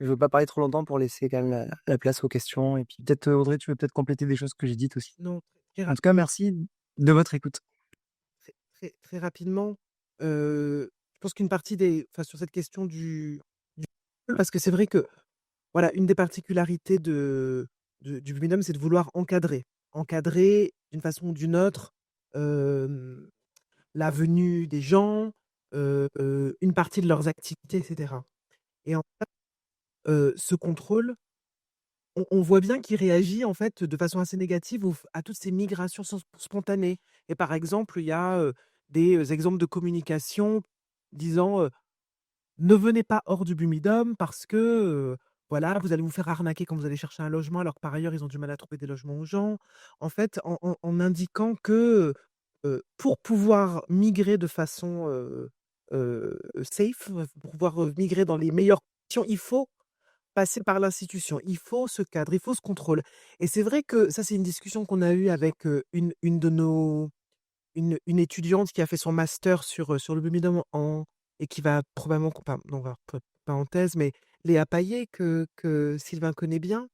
Je veux pas parler trop longtemps pour laisser quand même la place aux questions et puis peut-être, Audrey, tu veux peut-être compléter des choses que j'ai dites aussi? Non, très En tout cas, merci de votre écoute. très rapidement, je pense qu'une partie des enfin, sur cette question du parce que c'est vrai que, voilà, une des particularités du binôme, c'est de vouloir encadrer. Encadrer d'une façon ou d'une autre, hem, la venue des gens, une partie de leurs activités et cetera et en fait, ce contrôle, on voit bien qu'il réagit en fait de façon assez négative à toutes ces migrations spontanées et par exemple, il y a, des, exemples de communication disant, «Ne venez pas hors du Bumidum parce que, voilà, vous allez vous faire arnaquer quand vous allez chercher un logement», alors que par ailleurs, ils ont du mal à trouver des logements aux gens. En fait, en indiquant que, pour pouvoir migrer de façon, safe, pour pouvoir, migrer dans les meilleures conditions, il faut passer par l'institution. Il faut ce cadre, il faut ce contrôle et c'est vrai que ça, c'est une discussion qu'on a eue avec, une de nos une étudiante qui a fait son master sur le Bumidum et qui va probablement donc alors parenthèse, mais Léa Payet que Sylvain connaît bien,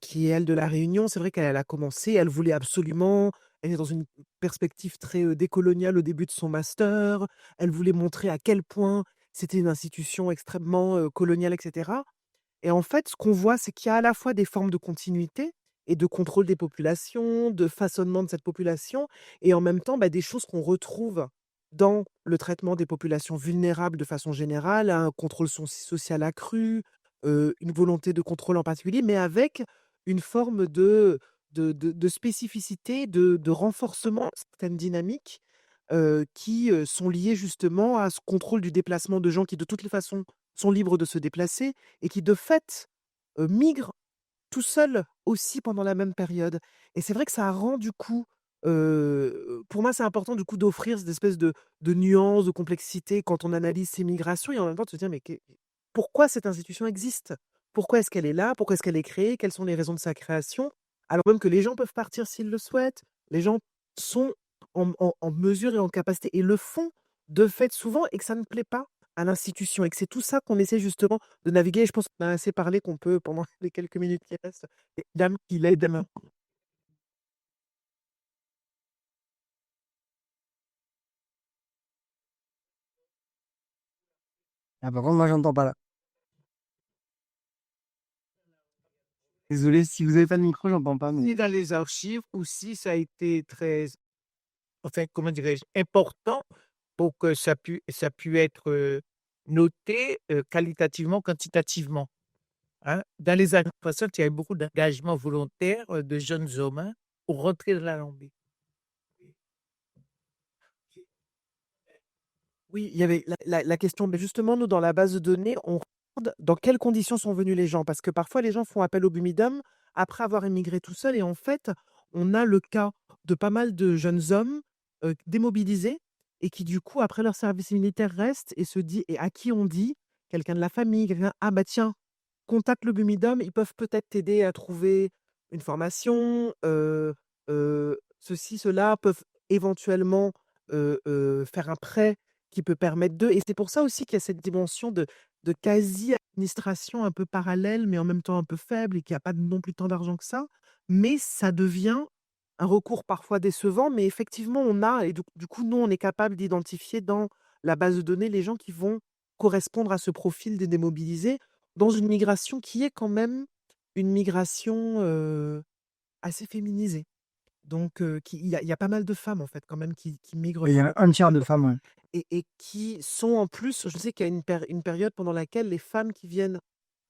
qui est elle de La Réunion. C'est vrai qu'elle a commencé, elle voulait absolument elle est dans une perspective très, décoloniale au début de son master. Elle voulait montrer à quel point c'était une institution extrêmement, coloniale et cetera et en fait, ce qu'on voit, c'est qu'il y a à la fois des formes de continuité et de contrôle des populations, de façonnement de cette population et en même temps, bah, des choses qu'on retrouve dans le traitement des populations vulnérables de façon générale, un contrôle social accru, une volonté de contrôle en particulier, mais avec une forme de spécificité, de renforcement de certaines dynamiques, qui, sont liées justement à ce contrôle du déplacement de gens qui, de toutes les façons, sont libres de se déplacer et qui, de fait, migrent tout seuls aussi pendant la même période et c'est vrai que ça rend du coup, pour moi, c'est important du coup d'offrir cette espèce de nuance, de complexité quand on analyse ces migrations et en même temps de se dire: «Mais pourquoi cette institution existe? Pourquoi est-ce qu'elle est là? Pourquoi est-ce qu'elle est créée? Quelles sont les raisons de sa création?» alors même que les gens peuvent partir s'ils le souhaitent. Les gens sont en mesure et en capacité et le font de fait souvent et que ça ne plaît pas à l'institution et que c'est tout ça qu'on essaie justement de naviguer et je pense qu'on a assez parlé qu'on peut pendant les quelques minutes qui restent, évidemment qu'il aide Ah, par contre, moi, j'entends pas là. Désolé, si vous avez pas de micro, j'entends pas. Mais... Si dans les archives ou si ça a été très, enfin, comment dirais-je, important pour que ça pu être noté qualitativement, quantitativement. Hein. Dans les années 60, il y avait beaucoup d'engagement volontaire de jeunes hommes hein, pour rentrer dans la Lambée. Oui, il y avait la question, mais justement, nous, dans la base de données, on regarde dans quelles conditions sont venus les gens. Parce que parfois, les gens font appel au Bumidum après avoir émigré tout seul. Et en fait, on a le cas de pas mal de jeunes hommes démobilisés et qui, du coup, après leur service militaire, restent et se dit, et à qui on dit, quelqu'un de la famille, quelqu'un, ah bah tiens, contacte le Bumidum, ils peuvent peut-être t'aider à trouver une formation, ceci, cela, peuvent éventuellement faire un prêt qui peut permettre d'eux. Et c'est pour ça aussi qu'il y a cette dimension de quasi-administration un peu parallèle, mais en même temps un peu faible, et qu'il n'y a pas non plus tant d'argent que ça. Mais ça devient un recours parfois décevant, mais effectivement, on a, et du coup, nous, on est capable d'identifier dans la base de données les gens qui vont correspondre à ce profil des démobilisés dans une migration qui est quand même une migration assez féminisée. Donc, il y a pas mal de femmes, en fait, quand même, qui migrent Il y vers a un tiers de femmes, ouais. et qui sont en plus, je sais qu'il y a une période pendant laquelle les femmes qui viennent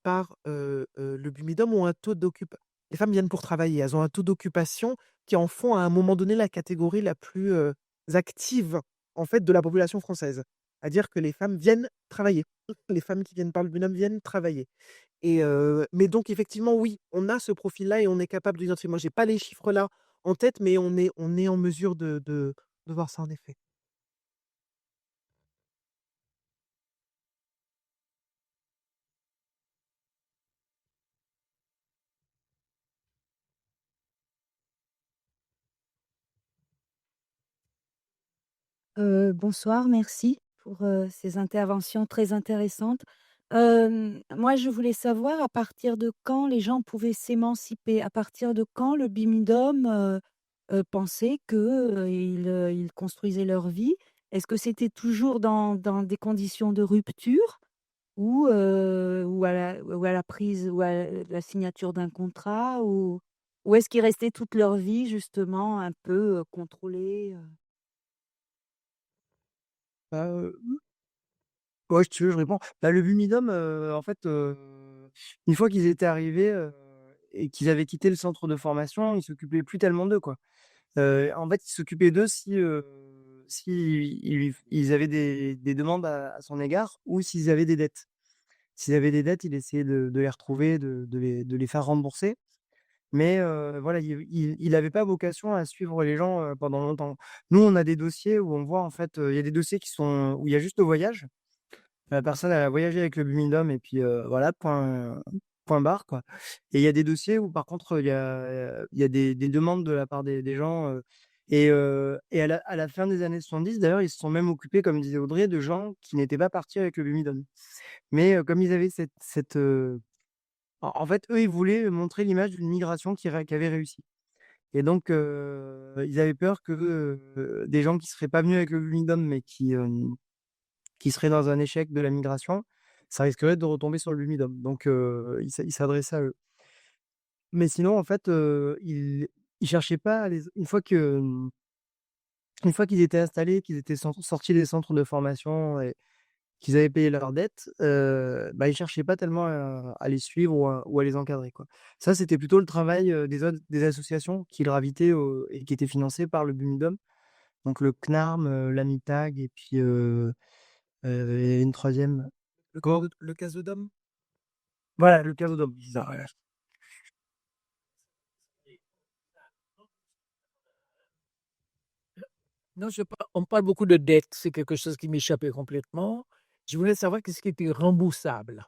par le Bumidum ont un taux d'occupation. Les femmes viennent pour travailler, elles ont un taux d'occupation qui en font à un moment donné la catégorie la plus active en fait de la population française. C'est-à-dire que les femmes viennent travailler. Les femmes qui viennent par le Bumidum viennent travailler. Et mais donc effectivement, oui, on a ce profil-là et on est capable d'identifier. Moi, j'ai pas les chiffres là en tête, mais on est en mesure de voir ça en effet. Bonsoir, merci pour, ces interventions très intéressantes. Moi, je voulais savoir à partir de quand les gens pouvaient s'émanciper? À partir de quand le Bimidum, pensait que, ils construisaient leur vie? Est-ce que c'était toujours dans des conditions de rupture ou à la prise ou à la signature d'un contrat? Ou est-ce qu'ils restaient toute leur vie justement un peu, contrôlés? Bah, ouais, si tu veux, je réponds. Bah, le Bumidum, en fait, une fois qu'ils étaient arrivés, et qu'ils avaient quitté le centre de formation, ils s'occupaient plus tellement d'eux, quoi. En fait, ils s'occupaient d'eux si ils avaient des demandes à son égard ou s'ils avaient des dettes. S'ils avaient des dettes, il essayait de les retrouver, de les faire rembourser. Mais voilà, il avait pas vocation à suivre les gens, pendant longtemps. Nous, on a des dossiers où on voit en fait, il y a des dossiers où il y a juste le voyage. La personne, elle a voyagé avec le Bumidum et puis, voilà, point barre, quoi. Et il y a des dossiers où par contre, il y a des demandes de la part des gens, et à la fin des années 70 d'ailleurs, ils se sont même occupés, comme disait Audrey, de gens qui n'étaient pas partis avec le Bumidum. Mais, comme ils avaient en fait, eux, ils voulaient montrer l'image d'une migration qui avait réussi. Et donc, ils avaient peur que, des gens qui seraient pas venus avec le Bumidum, mais qui seraient dans un échec de la migration, ça risquerait de retomber sur le Bumidum. Donc, ils s'adressaient à eux. Mais sinon, en fait, ils cherchaient pas à les une fois qu'ils étaient installés, qu'ils étaient sortis des centres de formation et qu'ils avaient payé leurs dettes, bah, ils cherchaient pas tellement à les suivre ou à les encadrer, quoi. Ça, c'était plutôt le travail, des associations qui gravitaient et qui étaient financées par le Bumidum. Donc le CNARM, l'AMITAG et puis, et une troisième. Le Casodome. Voilà, le Casodome, c'est ça, ouais. Non, on parle beaucoup de dettes, c'est quelque chose qui m'échappait complètement. Je voulais savoir qu'est-ce qui était remboursable.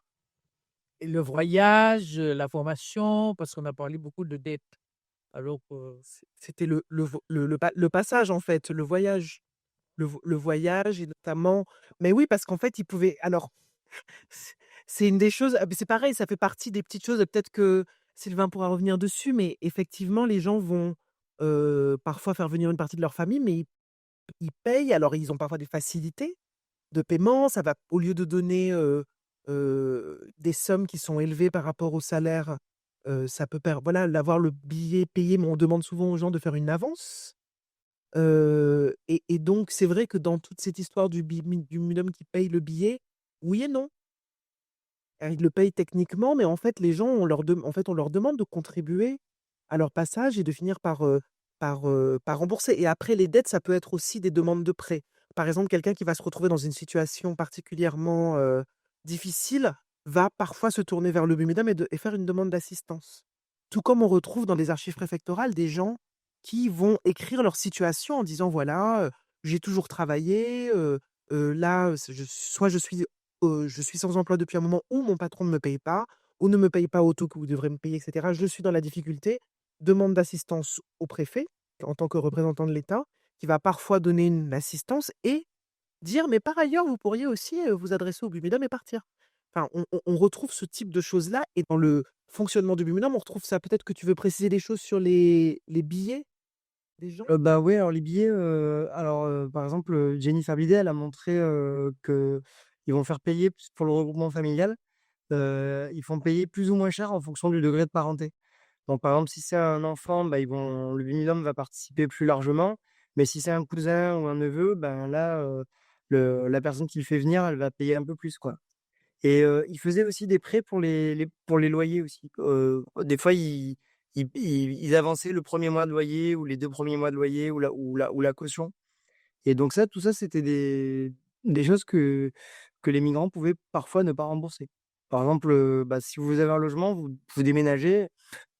Et le voyage, la formation, parce qu'on a parlé beaucoup de dettes. Alors, C'était le passage, en fait, le voyage. Le voyage et notamment mais oui, parce qu'en fait, ils pouvaient alors, c c'est une des choses c'est pareil, ça fait partie des petites choses, peut-être que Sylvain pourra revenir dessus, mais effectivement, les gens vont, parfois faire venir une partie de leur famille, mais ils payent. Alors, ils ont parfois des facilités, de paiement, ça va au lieu de donner, des sommes qui sont élevées par rapport au salaire, ça peut voilà, d'avoir le billet payé, mais on demande souvent aux gens de faire une avance. Et donc c'est vrai que dans toute cette histoire du minimum qui paye le billet, oui et non. Ils le payent techniquement, mais en fait, les gens, on leur demande de contribuer à leur passage et de finir par rembourser. Et après, les dettes, ça peut être aussi des demandes de prêt. Par exemple, quelqu'un qui va se retrouver dans une situation particulièrement difficile va parfois se tourner vers le BUMIDAM et faire une demande d'assistance. Tout comme on retrouve dans les archives préfectorales des gens qui vont écrire leur situation en disant voilà, j'ai toujours travaillé, là, soit je suis sans emploi depuis un moment ou mon patron ne me paye pas, ou ne me paye pas autant que vous devrez me payer, et cetera. Je suis dans la difficulté, demande d'assistance au préfet, en tant que représentant de l'État, qui va parfois donner une assistance et dire: «Mais par ailleurs, vous pourriez aussi, vous adresser au BUMIDOM et partir». Enfin, on retrouve ce type de choses-là et dans le fonctionnement du BUMIDOM, on retrouve ça. Peut-être que tu veux préciser des choses sur les billets des gens? Bah, ouais, alors les billets, par exemple, Jennifer Blidet, elle a montré, qu'ils vont faire payer pour le regroupement familial, ils font payer plus ou moins cher en fonction du degré de parenté. Donc par exemple, si c'est un enfant, bah, le binôme va participer plus largement, mais si c'est un cousin ou un neveu, ben là, la personne qui le fait venir, elle va payer un peu plus, quoi. Et ils faisaient aussi des prêts pour les loyers aussi. Des fois, ils avançaient le premier mois de loyer ou les 2 premiers mois de loyer ou la caution. Et donc ça, tout ça, c'était des choses que les migrants pouvaient parfois ne pas rembourser. Par exemple, bah, si vous avez un logement, vous déménagez,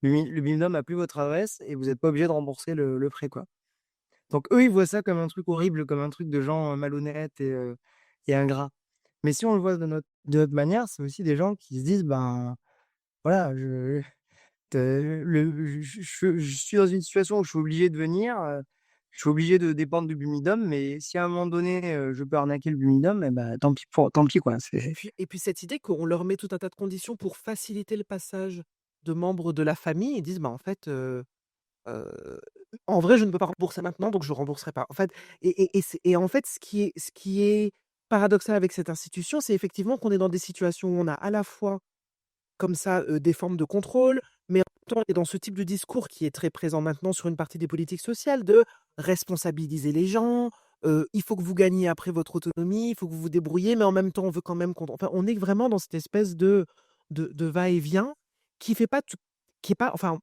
le binôme a plus votre adresse et vous êtes pas obligé de rembourser le prêt, quoi. Donc eux, ils voient ça comme un truc horrible, comme un truc de gens, malhonnêtes et ingrats. Mais si on le voit de notre manière, c'est aussi des gens qui se disent: «Ben, voilà, je suis dans une situation où je suis obligé de venir, je suis obligé de dépendre du Bumidum, mais si à un moment donné, je peux arnaquer le Bumidum et ben, tant pis, quoi». C'est Et puis cette idée qu'on leur met tout un tas de conditions pour faciliter le passage de membres de la famille, ils disent: «Bah, en fait, Heu, en vrai, je ne peux pas rembourser maintenant, donc je rembourserai pas. En fait et en fait, ce qui est paradoxal avec cette institution, c'est effectivement qu'on est dans des situations où on a à la fois comme ça, des formes de contrôle, mais en même temps, on est dans ce type de discours qui est très présent maintenant sur une partie des politiques sociales de responsabiliser les gens, il faut que vous gagniez après votre autonomie, il faut que vous vous débrouillez, mais en même temps, on veut quand même enfin, on est vraiment dans cette espèce de va-et-vient qui fait pas tout qui est pas enfin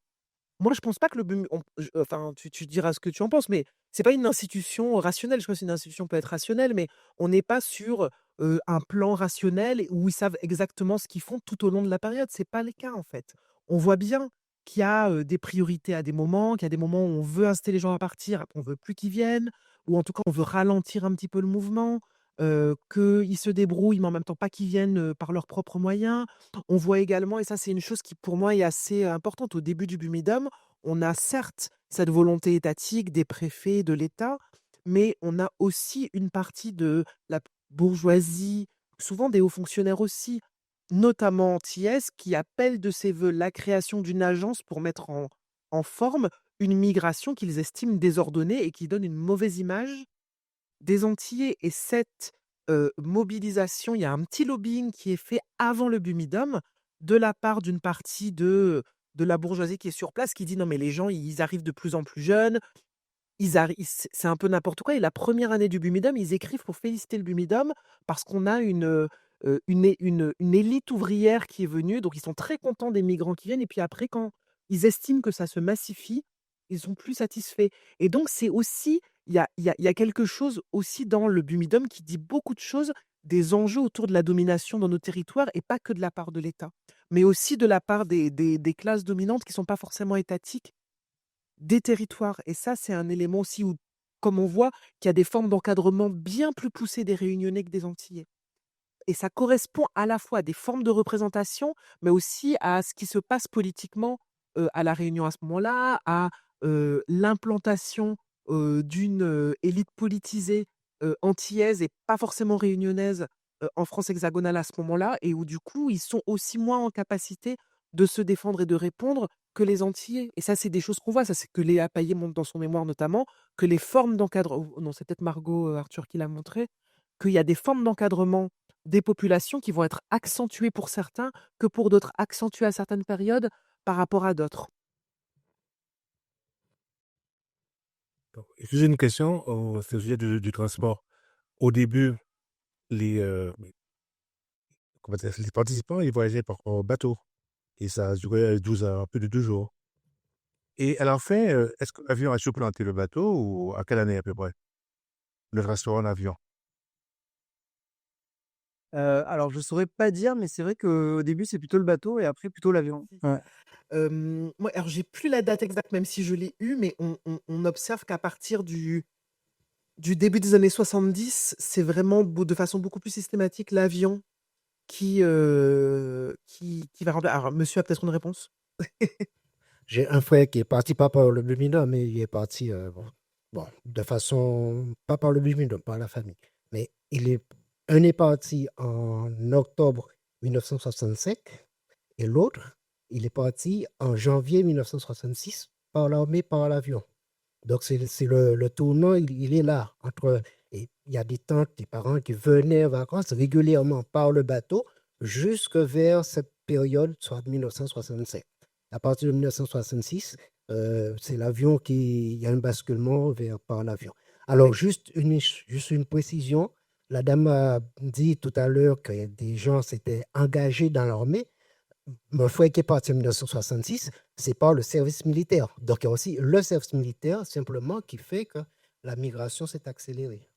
moi, je pense pas que le BUM on je enfin, tu diras ce que tu en penses, mais c'est pas une institution rationnelle. Je crois que c'est une institution peut être rationnelle, mais on n'est pas sur, un plan rationnel où ils savent exactement ce qu'ils font tout au long de la période. C'est pas le cas, en fait. On voit bien qu'il y a, des priorités à des moments, qu'il y a des moments où on veut inciter les gens à partir, on veut plus qu'ils viennent, ou en tout cas, on veut ralentir un petit peu le mouvement, qu'ils se débrouillent, mais en même temps pas qu'ils viennent, par leurs propres moyens. On voit également, et ça c'est une chose qui pour moi est assez importante, au début du BUMIDOM, on a certes cette volonté étatique des préfets, de l'État, mais on a aussi une partie de la bourgeoisie, souvent des hauts fonctionnaires aussi, notamment antillaises, qui appellent de ses vœux la création d'une agence pour mettre en forme une migration qu'ils estiment désordonnée et qui donne une mauvaise image des Antillais. Et cette, mobilisation, il y a un petit lobbying qui est fait avant le BUMIDOM, de la part d'une partie de la bourgeoisie qui est sur place, qui dit: «Non mais les gens, ils arrivent de plus en plus jeunes, c'est un peu n'importe quoi». Et la première année du BUMIDOM, ils écrivent pour féliciter le BUMIDOM parce qu'on a une élite ouvrière qui est venue, donc ils sont très contents des migrants qui viennent. Et puis après, quand ils estiment que ça se massifie, ils sont plus satisfaits. Et donc c'est aussi il y a quelque chose aussi dans le BUMIDOM qui dit beaucoup de choses, des enjeux autour de la domination dans nos territoires, et pas que de la part de l'État, mais aussi de la part des classes dominantes qui sont pas forcément étatiques, des territoires. Et ça, c'est un élément aussi où, comme on voit, qu'il y a des formes d'encadrement bien plus poussées des Réunionnais que des Antillais. Et ça correspond à la fois à des formes de représentation, mais aussi à ce qui se passe politiquement, à La Réunion à ce moment-là, à, l'implantation, d'une, élite politisée, antillaise et pas forcément réunionnaise, en France hexagonale à ce moment-là, et où du coup, ils sont aussi moins en capacité de se défendre et de répondre que les Antillais. Et ça, c'est des choses qu'on voit, ça c'est que Léa Payet montre dans son mémoire notamment, que les formes d'encadre oh non, c'est peut-être Margot, Arthur qui l'a montré, qu'il y a des formes d'encadrement des populations qui vont être accentuées pour certains, que pour d'autres, accentuées à certaines périodes par rapport à d'autres. Donc, j'ai une question au sujet du transport. Au début, les, comment dire, les participants, ils voyageaient en bateau et ça a duré 12 heures, plus de 2 jours. Et à la fin, est-ce que l'avion a supplanté le bateau ou à quelle année à peu près? Le transport en avion? Alors je saurais pas dire, mais c'est vrai qu'au début, c'est plutôt le bateau et après plutôt l'avion. C'est ça. Ouais. Moi, alors j'ai plus la date exacte, même si je l'ai eue, mais on observe qu'à partir du début des années 70, c'est vraiment de façon beaucoup plus systématique l'avion qui va remplir. Alors, monsieur a peut-être une réponse? J'ai un frère qui est parti, pas par le Birmingham, mais il est parti, bon, de façon, pas par le Birmingham, par la famille. Mais un est parti en octobre 1965 et l'autre, il est parti en janvier 1966 par l'armée, par l'avion. Donc, c'est le tournant, il est là. Et il y a des tantes, des parents qui venaient en vacances régulièrement par le bateau jusque vers cette période, soit 1965. À partir de 1966, c'est l'avion il y a un basculement par l'avion. Alors, juste une précision. La dame a dit tout à l'heure que des gens s'étaient engagés dans l'armée. Mon frère qui est parti en 1966, c'est pas le service militaire. Donc, il y a aussi le service militaire, simplement, qui fait que la migration s'est accélérée.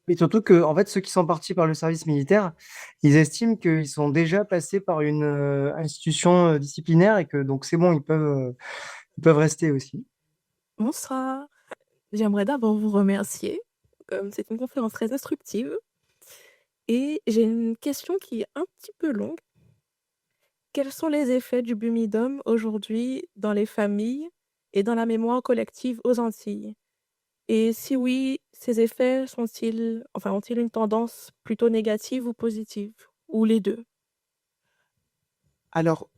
Mais surtout que, en fait, ceux qui sont partis par le service militaire, ils estiment qu'ils sont déjà passés par une institution disciplinaire et que donc c'est bon, ils peuvent rester aussi. Bonsoir. J'aimerais d'abord vous remercier, comme c'est une conférence très instructive. Et j'ai une question qui est un petit peu longue. Quels sont les effets du bumidum aujourd'hui dans les familles et dans la mémoire collective aux Antilles? Et si oui, ces effets ont-ils une tendance plutôt négative ou positive? Ou les deux? Alors,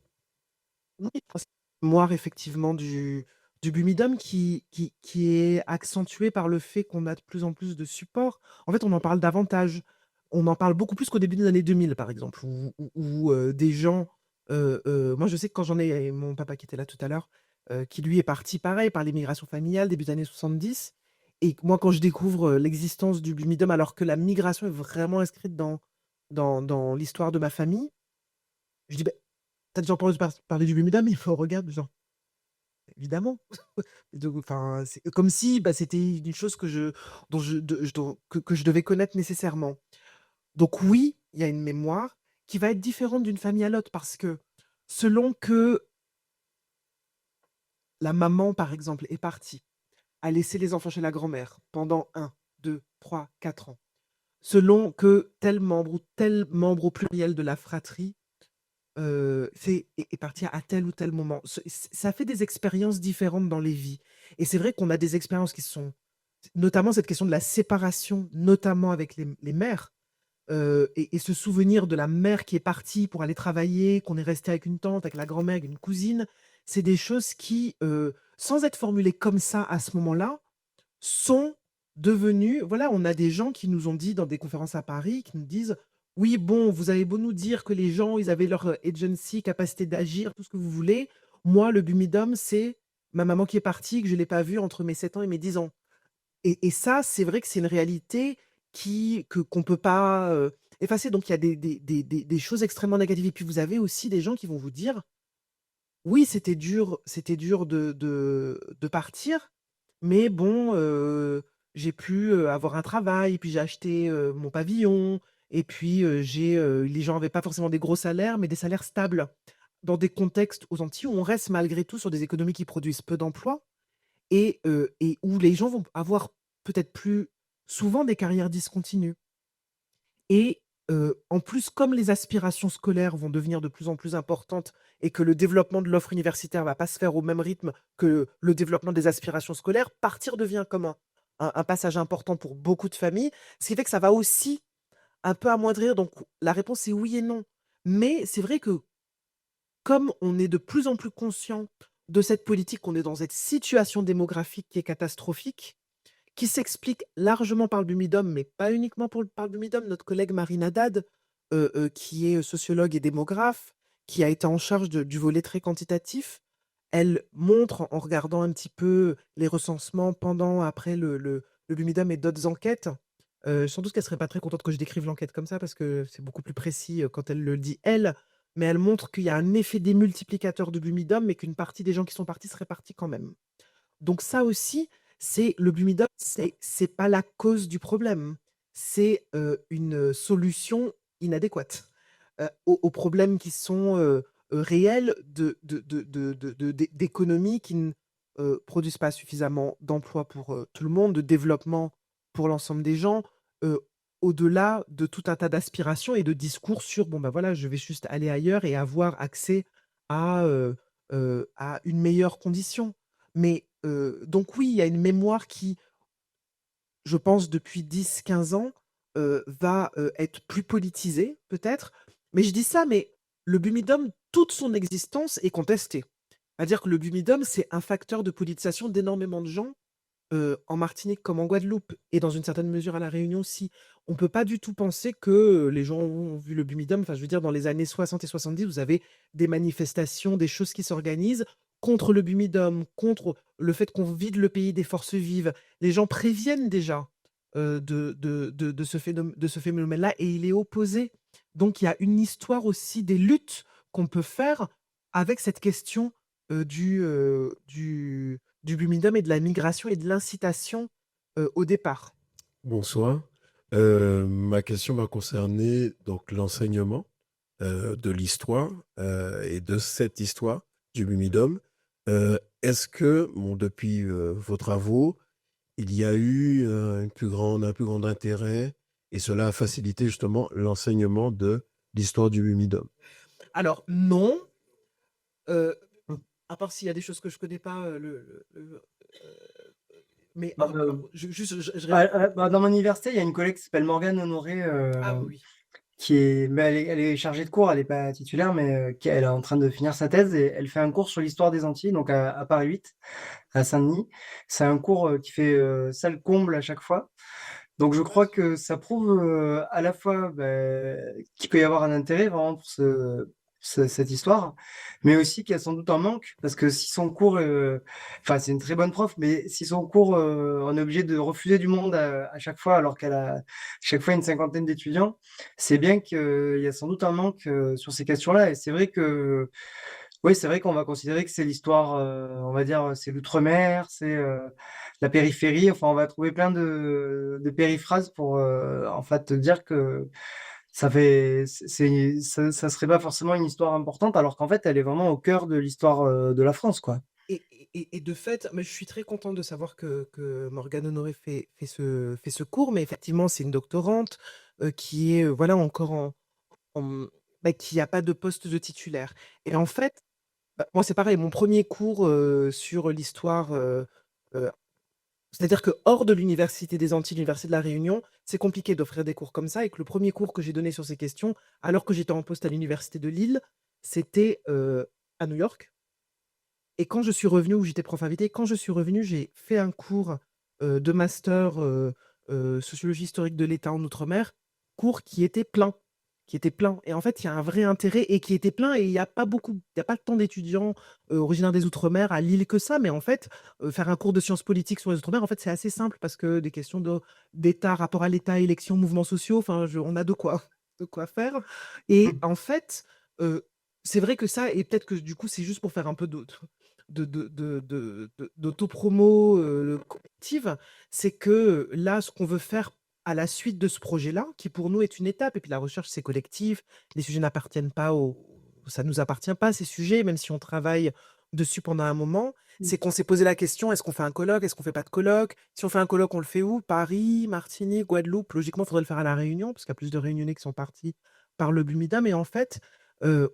oui, c'est une mémoire effectivement du Bumidum qui est accentuée par le fait qu'on a de plus en plus de supports. En fait, on en parle davantage. On en parle beaucoup plus qu'au début des années 2000, par exemple, où des gens. Moi, je sais que quand j'en ai, et mon papa qui était là tout à l'heure, qui lui est parti pareil par l'immigration familiale, début des années 70. Et moi, quand je découvre l'existence du Bumidum, alors que la migration est vraiment inscrite dans l'histoire de ma famille, je dis, bah, t'as déjà entendu parler du Bumidum? Il faut regarder, genre, évidemment. Donc, enfin, c'est comme si bah, c'était une chose que je devais connaître nécessairement. Donc oui, il y a une mémoire qui va être différente d'une famille à l'autre parce que selon que la maman, par exemple, est partie, a laissé les enfants chez la grand-mère pendant 1, 2, 3, 4 ans, selon que tel membre au pluriel de la fratrie est parti à tel ou tel moment. Ça fait des expériences différentes dans les vies. Et c'est vrai qu'on a des expériences qui sont, notamment cette question de la séparation, notamment avec les mères, et ce souvenir de la mère qui est partie pour aller travailler, qu'on est resté avec une tante, avec la grand-mère, avec une cousine, c'est des choses qui, sans être formulées comme ça à ce moment-là, sont devenues. Voilà, on a des gens qui nous ont dit dans des conférences à Paris, qui nous disent: oui, bon, vous avez beau nous dire que les gens, ils avaient leur agency, capacité d'agir, tout ce que vous voulez. Moi, le Bumidum, c'est ma maman qui est partie, que je ne l'ai pas vue entre mes 7 ans et mes 10 ans. Et ça, c'est vrai que c'est une réalité qu'on ne peut pas effacer. Donc, il y a des choses extrêmement négatives. Et puis, vous avez aussi des gens qui vont vous dire: oui, c'était dur de partir, mais bon, j'ai pu avoir un travail, et puis j'ai acheté mon pavillon, et puis les gens n'avaient pas forcément des gros salaires, mais des salaires stables, dans des contextes aux Antilles où on reste malgré tout sur des économies qui produisent peu d'emplois et où les gens vont avoir peut-être plus souvent des carrières discontinues. Et en plus, comme les aspirations scolaires vont devenir de plus en plus importantes et que le développement de l'offre universitaire va pas se faire au même rythme que le développement des aspirations scolaires, partir devient comme un passage important pour beaucoup de familles, ce qui fait que ça va aussi un peu amoindrir. Donc la réponse est oui et non. Mais c'est vrai que comme on est de plus en plus conscient de cette politique, qu'on est dans cette situation démographique qui est catastrophique, qui s'explique largement par le Bumidum, mais pas uniquement par le Bumidum. Notre collègue Marine Haddad, qui est sociologue et démographe, qui a été en charge du volet très quantitatif, elle montre en regardant un petit peu les recensements pendant, après le Bumidum et d'autres enquêtes. Sans doute qu'elle serait pas très contente que je décrive l'enquête comme ça parce que c'est beaucoup plus précis quand elle le dit elle, mais elle montre qu'il y a un effet démultiplicateur de Bumidum, mais qu'une partie des gens qui sont partis seraient partis quand même. Donc ça aussi, c'est le Bumidum, c'est pas la cause du problème, c'est une solution inadéquate aux problèmes qui sont réels d'économies qui ne produisent pas suffisamment d'emplois pour tout le monde, de développement pour l'ensemble des gens, euh, au-delà de tout un tas d'aspirations et de discours sur bon ben voilà, je vais juste aller ailleurs et avoir accès à une meilleure condition. Mais donc oui, il y a une mémoire qui, je pense, depuis 10-15 ans, va être plus politisée, peut-être. Mais je dis ça, mais le Bumidum, toute son existence est contestée. C'est-à-dire que le Bumidum, c'est un facteur de politisation d'énormément de gens, en Martinique comme en Guadeloupe, et dans une certaine mesure à La Réunion aussi. On ne peut pas du tout penser que les gens ont vu le Bumidum. Enfin, je veux dire, dans les années 60 et 70, vous avez des manifestations, des choses qui s'organisent contre le Bumidum, contre le fait qu'on vide le pays des forces vives. Les gens préviennent déjà de ce phénomène-là et il est opposé. Donc, il y a une histoire aussi des luttes qu'on peut faire avec cette question du Bumidum et de la migration et de l'incitation au départ. Bonsoir. Ma question va concerner donc l'enseignement de l'histoire et de cette histoire du Bumidum. Est-ce que, depuis vos travaux, il y a eu un plus grand intérêt et cela a facilité justement l'enseignement de l'histoire du Bumidum? Alors, non. À part s'il y a des choses que je connais pas, mais Bah, dans mon université, il y a une collègue qui s'appelle Morgane Honoré, ah oui. elle est chargée de cours, elle n'est pas titulaire, mais elle est en train de finir sa thèse et elle fait un cours sur l'histoire des Antilles, donc à Paris 8, à Saint-Denis. C'est un cours qui fait salle comble à chaque fois. Donc je crois que ça prouve à la fois qu'il peut y avoir un intérêt vraiment pour cette histoire, mais aussi qu'il y a sans doute un manque, parce que si son cours, enfin c'est une très bonne prof, mais si son cours, on est obligé de refuser du monde à chaque fois, alors qu'elle a chaque fois une cinquantaine d'étudiants, c'est bien qu'il y a sans doute un manque sur ces questions-là. Et c'est vrai que, oui, c'est vrai qu'on va considérer que c'est l'histoire, on va dire, c'est l'outre-mer, c'est la périphérie. Enfin, on va trouver plein de périphrases pour, en fait, te dire que ça serait pas forcément une histoire importante, alors qu'en fait, elle est vraiment au cœur de l'histoire de la France, quoi. Et de fait, mais je suis très content de savoir que Morgane Honoré fait ce cours, mais effectivement, c'est une doctorante qui est voilà, encore qui n'a pas de poste de titulaire. Et en fait, moi, c'est pareil, mon premier cours sur l'histoire, c'est-à-dire que hors de l'Université des Antilles, l'Université de La Réunion, c'est compliqué d'offrir des cours comme ça, et que le premier cours que j'ai donné sur ces questions, alors que j'étais en poste à l'Université de Lille, c'était à New York. Et quand je suis revenu, où j'étais prof invité, quand je suis revenu, j'ai fait un cours de master sociologie historique de l'État en Outre-mer, cours qui était plein. Et en fait, il y a un vrai intérêt et qui était plein, et il n'y a pas tant d'étudiants originaires des Outre-mer à Lille que ça. Mais en fait, faire un cours de sciences politiques sur les Outre-mer, en fait, c'est assez simple parce que des questions d'État, rapport à l'État, élections, mouvements sociaux, enfin, on a de quoi faire. Et en fait, c'est vrai que ça, et peut-être que du coup, c'est juste pour faire un peu d'autopromo collective, c'est que là, ce qu'on veut faire à la suite de ce projet-là, qui pour nous est une étape, et puis la recherche, c'est collectif, les sujets n'appartiennent pas ça nous appartient pas, ces sujets, même si on travaille dessus pendant un moment, c'est qu'on s'est posé la question, est-ce qu'on fait un colloque, est-ce qu'on fait pas de colloque? Si on fait un colloque, on le fait où? Paris, Martinique, Guadeloupe? Logiquement, il faudrait le faire à La Réunion, parce qu'il y a plus de Réunionnais qui sont partis par le Bumida, mais en fait,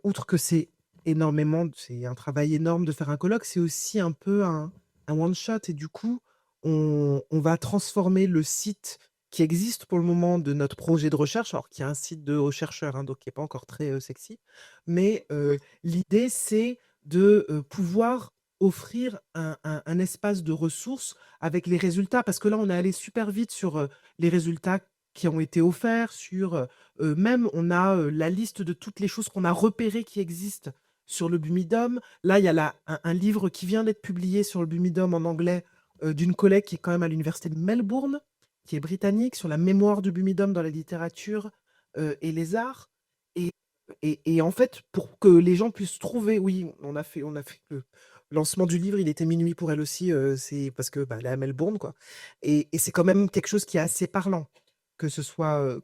outre que c'est un travail énorme de faire un colloque, c'est aussi un peu un one shot, et du coup, on va transformer le site qui existe pour le moment de notre projet de recherche, alors qui est un site de rechercheurs, hein, donc qui n'est pas encore très sexy, mais l'idée, c'est de pouvoir offrir un espace de ressources avec les résultats. Parce que là, on est allé super vite sur les résultats qui ont été offerts, même on a la liste de toutes les choses qu'on a repérées qui existent sur le Bumidum. Là, il y a un livre qui vient d'être publié sur le Bumidum en anglais d'une collègue qui est quand même à l'université de Melbourne, qui est britannique, sur la mémoire du Bumidum dans la littérature et les arts. Et en fait, pour que les gens puissent trouver, oui, on a fait le lancement du livre, il était minuit pour elle aussi, c'est parce que elle est à Melbourne, quoi. Et c'est quand même quelque chose qui est assez parlant, que ce soit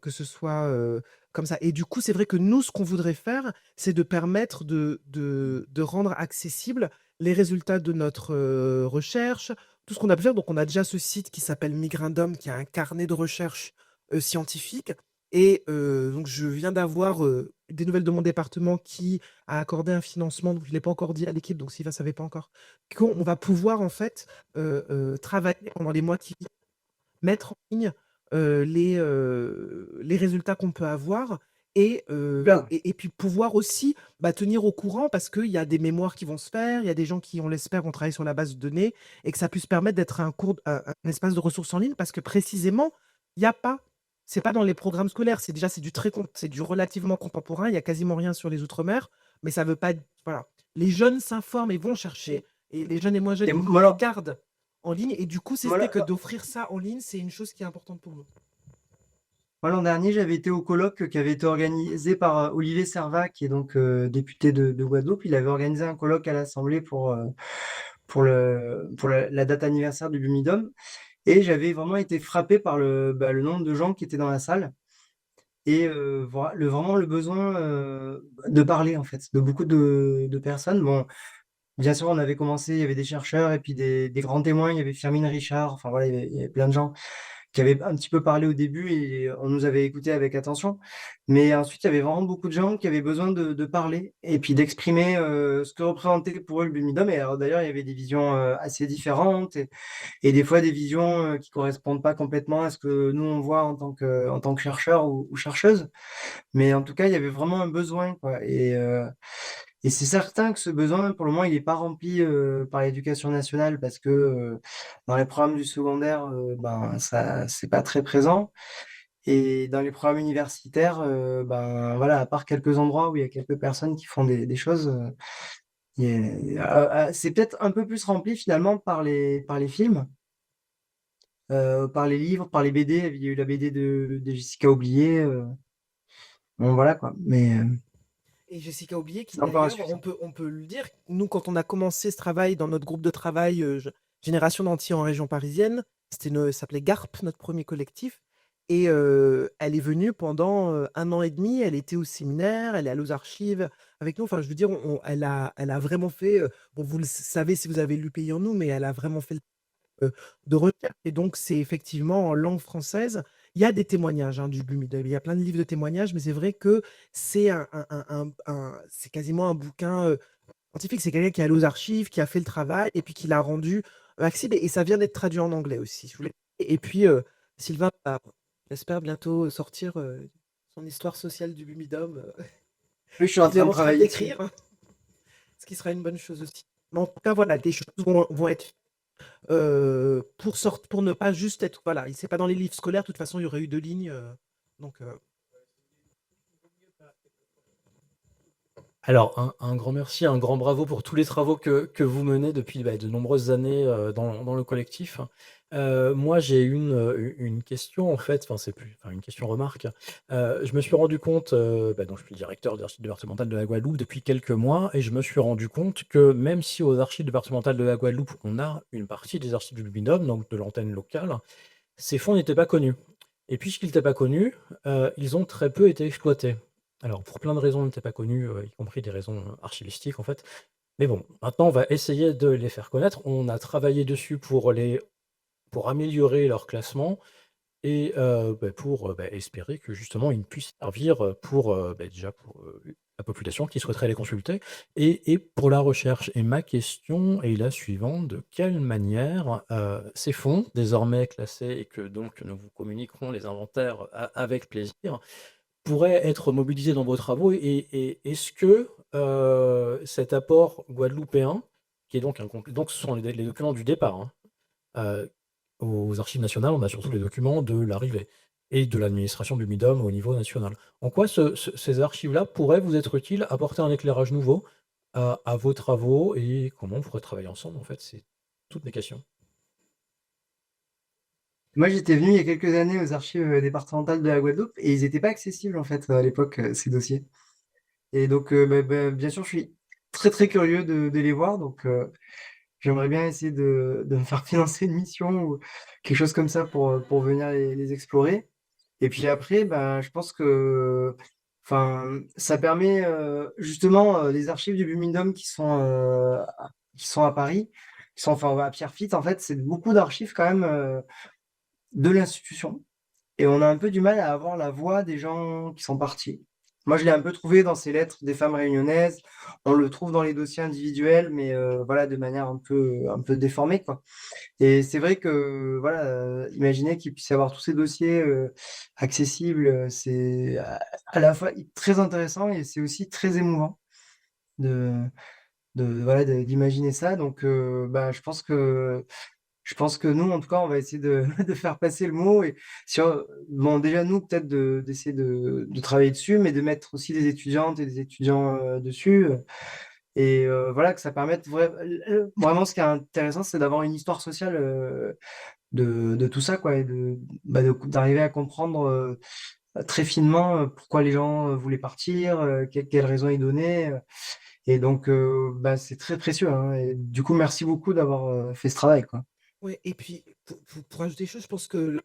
comme ça. Et du coup, c'est vrai que nous, ce qu'on voudrait faire, c'est de permettre de rendre accessibles les résultats de notre recherche, tout ce qu'on a pu faire. Donc, on a déjà ce site qui s'appelle Migrindum, qui a un carnet de recherche scientifique. Et donc, je viens d'avoir des nouvelles de mon département qui a accordé un financement, donc je ne l'ai pas encore dit à l'équipe, donc Sylvain ne savait pas encore, qu'on va pouvoir en fait travailler pendant les mois qui viennent, mettre en ligne les résultats qu'on peut avoir Super. et puis pouvoir aussi tenir au courant parce qu'il y a des mémoires qui vont se faire, il y a des gens qui, on l'espère, vont travailler sur la base de données et que ça puisse permettre d'être un espace de ressources en ligne parce que précisément, il n'y a pas, c'est pas dans les programmes scolaires, c'est du relativement contemporain, il y a quasiment rien sur les Outre-mer, mais ça veut pas, voilà. Les jeunes s'informent et vont chercher, et les jeunes et moins jeunes, Et ils moi, alors, regardent en ligne, et du coup, c'est moi, vrai là- que d'offrir ça en ligne, c'est une chose qui est importante pour nous. moi, l'an dernier, j'avais été au colloque qui avait été organisé par Olivier Servat, qui est donc député de Guadeloupe. Il avait organisé un colloque à l'Assemblée pour la date anniversaire du Bumidum. Et j'avais vraiment été frappé par le nombre de gens qui étaient dans la salle et vraiment le besoin de parler, en fait, de beaucoup de personnes. Bon, bien sûr, on avait commencé, il y avait des chercheurs et puis des grands témoins. Il y avait Firmin Richard, enfin voilà, il y avait plein de gens qui avaient un petit peu parlé au début et on nous avait écouté avec attention. Mais ensuite, il y avait vraiment beaucoup de gens qui avaient besoin de parler et puis d'exprimer ce que représentait pour eux le Bumidum. Et alors d'ailleurs, il y avait des visions assez différentes et des fois des visions qui correspondent pas complètement à ce que nous on voit en tant que chercheurs ou chercheuses. Mais en tout cas, il y avait vraiment un besoin, quoi. Et c'est certain que ce besoin, pour le moment, il n'est pas rempli par l'éducation nationale parce que dans les programmes du secondaire, ça, c'est pas très présent. Et dans les programmes universitaires, voilà, à part quelques endroits où il y a quelques personnes qui font des choses, c'est peut-être un peu plus rempli finalement par les films, par les livres, par les BD. Il y a eu la BD de Jessica Oublié. Bon, voilà quoi. Mais Et Jessica Oublié, qui c'est encore d'ailleurs, insuffisant. on peut le dire, nous, quand on a commencé ce travail dans notre groupe de travail Génération d'Antillais en région parisienne, ça s'appelait GARP, notre premier collectif. Et elle est venue pendant 1 an et demi, elle était au séminaire, elle est allée aux archives avec nous. Enfin, je veux dire, elle a vraiment fait, bon, vous le savez si vous avez lu Pays en nous, mais elle a vraiment fait de recherche. Et donc, c'est effectivement en langue française. Il y a des témoignages du Bumidum. Il y a plein de livres de témoignages, mais c'est vrai que c'est quasiment un bouquin scientifique. C'est quelqu'un qui est allé aux archives, qui a fait le travail et puis qui l'a rendu accessible. Et ça vient d'être traduit en anglais aussi. Et puis, Sylvain va, j'espère, bientôt sortir son histoire sociale du Bumidum Oui, je suis en qu'il est train de en train travailler dessus. d'écrire, ce qui sera une bonne chose aussi. Mais en tout cas, voilà, des choses vont être pour ne pas juste être. Voilà, c'est pas dans les livres scolaires, de toute façon, il y aurait eu 2 lignes. Donc, Alors, un grand merci, un grand bravo pour tous les travaux que vous menez depuis de nombreuses années dans le collectif. Moi, j'ai une question, en fait, enfin, c'est plus enfin, une question-remarque. Je me suis rendu compte, donc je suis le directeur de l'archive départementale de la Guadeloupe depuis quelques mois, et je me suis rendu compte que même si aux archives départementales de la Guadeloupe, on a une partie des archives du BINOM, donc de l'antenne locale, ces fonds n'étaient pas connus. Et puisqu'ils n'étaient pas connus, ils ont très peu été exploités. Alors, pour plein de raisons, ils n'étaient pas connus, y compris des raisons archivistiques, en fait. Mais bon, maintenant, on va essayer de les faire connaître. On a travaillé dessus pour améliorer leur classement et pour espérer que justement ils puissent servir pour déjà pour la population qui souhaiterait les consulter et pour la recherche. Et ma question est la suivante: de quelle manière ces fonds, désormais classés et que donc nous vous communiquerons les inventaires avec plaisir, pourraient être mobilisés dans vos travaux et est-ce que cet apport guadeloupéen qui est donc donc ce sont les documents du départ, hein. Aux Archives nationales, on a surtout les documents de l'arrivée et de l'administration du MIDOM au niveau national. En quoi ces archives-là pourraient vous être utiles, apporter un éclairage nouveau à vos travaux et comment on pourrait travailler ensemble, en fait? C'est toutes mes questions. Moi, j'étais venu il y a quelques années aux archives départementales de la Guadeloupe et ils n'étaient pas accessibles en fait à l'époque, ces dossiers. Et donc, bien sûr, je suis très très curieux de les voir. Donc, j'aimerais bien essayer de me faire financer une mission ou quelque chose comme ça pour venir les explorer. Et puis après, je pense que enfin, ça permet justement les archives du Bumindum qui sont à Paris, qui sont enfin à Pierrefitte, en fait, c'est beaucoup d'archives quand même de l'institution. Et on a un peu du mal à avoir la voix des gens qui sont partis. Moi, je l'ai un peu trouvé dans ces lettres des femmes réunionnaises. On le trouve dans les dossiers individuels, mais voilà, de manière un peu déformée, quoi. Et c'est vrai que, voilà, imaginer qu'il puisse y avoir tous ces dossiers accessibles, c'est à la fois très intéressant et c'est aussi très émouvant de, voilà, d'imaginer ça. Donc, je pense que nous, en tout cas, on va essayer de, de faire passer le mot. Et bon, déjà, nous, peut-être d'essayer de travailler dessus, mais de mettre aussi des étudiantes et des étudiants dessus. Et voilà, que ça permette vraiment, ce qui est intéressant, c'est d'avoir une histoire sociale de tout ça, quoi, et d'arriver à comprendre très finement pourquoi les gens voulaient partir, quelles raisons ils donnaient. Et donc, c'est très précieux, hein. Et du coup, merci beaucoup d'avoir fait ce travail, quoi. Ouais, et puis pour ajouter des choses, je pense que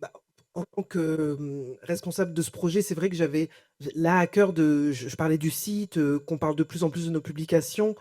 bah, en tant que responsable de ce projet, c'est vrai que j'avais là à cœur je parlais du site, qu'on parle de plus en plus de nos publications,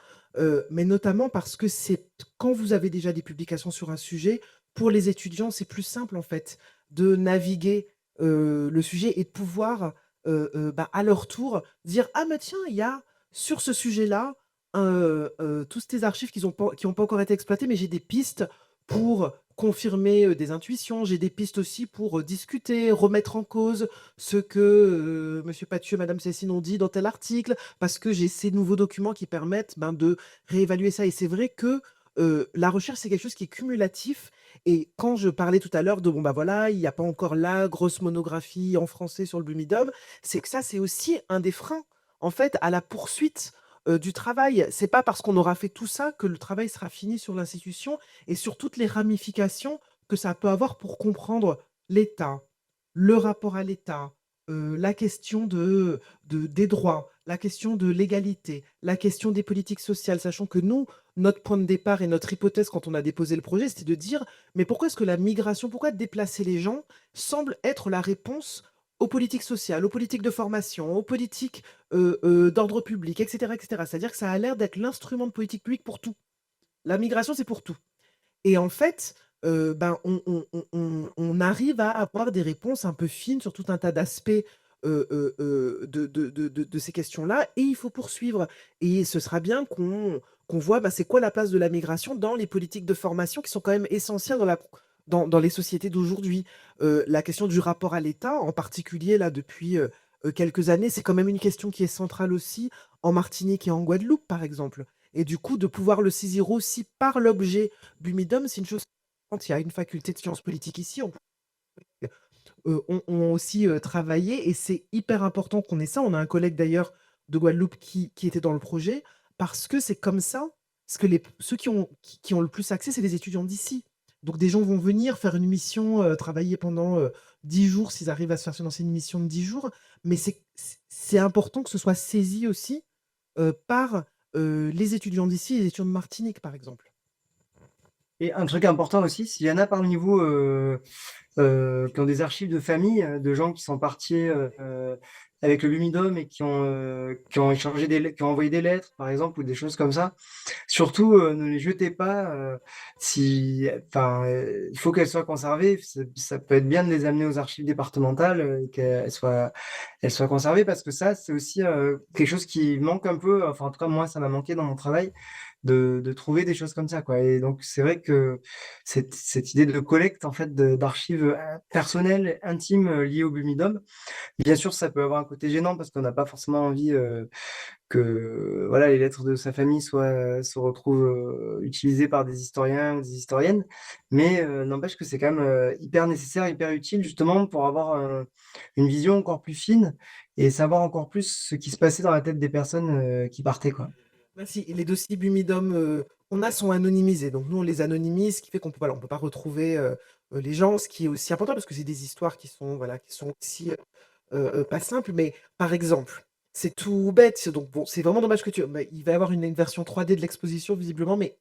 mais notamment parce que c'est quand vous avez déjà des publications sur un sujet, pour les étudiants, c'est plus simple en fait de naviguer le sujet et de pouvoir à leur tour dire ah mais tiens, il y a sur ce sujet-là tous tes archives qui ont pas encore été exploitées, mais j'ai des pistes pour confirmer des intuitions, j'ai des pistes aussi pour discuter, remettre en cause ce que Monsieur Pathieu, Madame Cécine ont dit dans tel article, parce que j'ai ces nouveaux documents qui permettent de réévaluer ça. Et c'est vrai que la recherche, c'est quelque chose qui est cumulatif. Et quand je parlais tout à l'heure de, bon, bah voilà, il n'y a pas encore la grosse monographie en français sur le Bumidum, c'est que ça, c'est aussi un des freins, en fait, à la poursuite du travail. C'est pas parce qu'on aura fait tout ça que le travail sera fini sur l'institution et sur toutes les ramifications que ça peut avoir pour comprendre l'État, le rapport à l'État, la question des droits, la question de l'égalité, la question des politiques sociales, sachant que nous, notre point de départ et notre hypothèse quand on a déposé le projet, c'était de dire, mais pourquoi est-ce que la migration, pourquoi déplacer les gens semble être la réponse aux politiques sociales, aux politiques de formation, aux politiques d'ordre public, etc., etc. C'est-à-dire que ça a l'air d'être l'instrument de politique publique pour tout. La migration, c'est pour tout. Et en fait, on arrive à avoir des réponses un peu fines sur tout un tas d'aspects de ces questions-là, et il faut poursuivre. Et ce sera bien qu'on voit c'est quoi la place de la migration dans les politiques de formation qui sont quand même essentielles dans les sociétés d'aujourd'hui. La question du rapport à l'État, en particulier là depuis quelques années, c'est quand même une question qui est centrale aussi en Martinique et en Guadeloupe, par exemple. Et du coup, de pouvoir le saisir aussi par l'objet Bumidum, c'est une chose. Quand il y a une faculté de sciences politiques ici, on aussi travaillé, et c'est hyper important qu'on ait ça. On a un collègue d'ailleurs de Guadeloupe qui était dans le projet, parce que c'est comme ça, parce que ceux qui ont le plus accès, c'est les étudiants d'ici. Donc des gens vont venir faire une mission, travailler pendant 10 jours, s'ils arrivent à se faire financer une mission de 10 jours, mais c'est important que ce soit saisi aussi par les étudiants d'ici et les étudiants de Martinique, par exemple. Et un truc important aussi, s'il y en a parmi vous qui ont des archives de famille, de gens qui sont partis avec le Lumidum et qui ont échangé qui ont envoyé des lettres, par exemple, ou des choses comme ça, surtout ne les jetez pas. Il faut qu'elles soient conservées. Ça peut être bien de les amener aux archives départementales et qu'elles soient conservées, parce que ça, c'est aussi quelque chose qui manque un peu. Enfin, en tout cas, moi, ça m'a manqué dans mon travail. de trouver des choses comme ça, quoi. Et donc, c'est vrai que cette idée de collecte, en fait, d'archives personnelles, intimes, liées au Bumidum, bien sûr, ça peut avoir un côté gênant parce qu'on n'a pas forcément envie que voilà, les lettres de sa famille se retrouvent utilisées par des historiens ou des historiennes. Mais n'empêche que c'est quand même hyper nécessaire, hyper utile, justement, pour avoir une vision encore plus fine et savoir encore plus ce qui se passait dans la tête des personnes qui partaient, quoi. Merci. Et les dossiers Bumidum qu'on a sont anonymisés. Donc nous, on les anonymise, ce qui fait qu'on peut, voilà, on peut pas retrouver les gens, ce qui est aussi important parce que c'est des histoires qui sont, voilà, qui sont aussi pas simples. Mais par exemple, c'est tout bête. Donc bon, c'est vraiment dommage que mais il va y avoir une version 3D de l'exposition visiblement, mais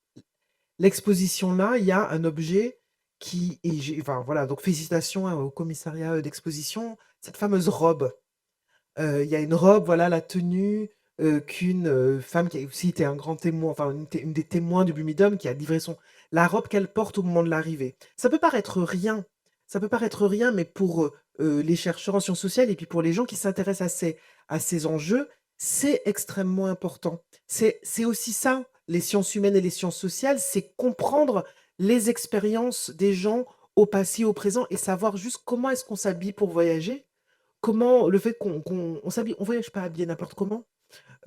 l'exposition là, il y a un objet qui, enfin voilà, donc félicitations au commissariat d'exposition, cette fameuse robe. Il y a une robe, voilà, la tenue, qu'une, femme qui a aussi été un grand témoin, enfin une des témoins du Bumidum qui a livré son la robe qu'elle porte au moment de l'arrivée. Ça peut paraître rien, mais pour, les chercheurs en sciences sociales et puis pour les gens qui s'intéressent à ces enjeux, c'est extrêmement important. C'est aussi ça, les sciences humaines et les sciences sociales, c'est comprendre les expériences des gens au passé, au présent et savoir juste comment est-ce qu'on s'habille pour voyager. Comment le fait qu'on s'habille on voyage pas habillé n'importe comment.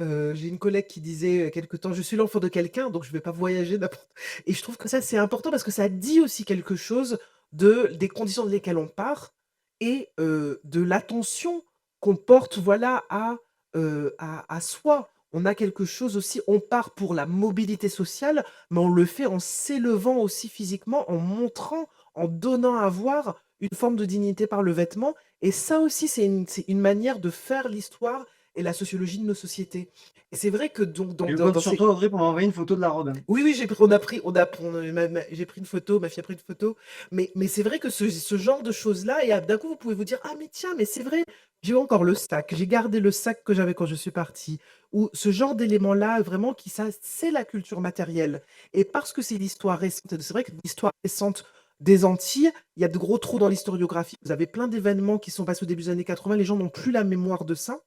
J'ai une collègue qui disait, quelque temps: «Je suis l'enfant de quelqu'un, donc je vais pas voyager n'importe» et je trouve que ça, c'est important parce que ça dit aussi quelque chose des conditions dans lesquelles on part et de l'attention qu'on porte, voilà, à soi. On a quelque chose aussi on part pour la mobilité sociale, mais on le fait en s'élevant aussi physiquement, en montrant, en donnant à voir une forme de dignité par le vêtement et ça aussi, c'est une manière de faire l'histoire et la sociologie de nos sociétés. Et c'est vrai que donc Je compte dans sur ces toi, Audrey, pour m'envoyer une photo de la robe, hein. oui, oui, j'ai pris une photo, ma fille a pris une photo, mais c'est vrai que ce genre de choses-là et d'un coup, vous pouvez vous dire: «Ah mais tiens, mais c'est vrai, j'ai encore le sac, j'ai gardé le sac que j'avais quand je suis partie» ou ce genre d'éléments-là, vraiment qui ça c'est la culture matérielle et parce que c'est l'histoire récente, c'est vrai que l'histoire récente des Antilles, il y a de gros trous dans l'historiographie. Vous avez plein d'événements qui sont passés au début des années 80, les gens n'ont plus la mémoire de ça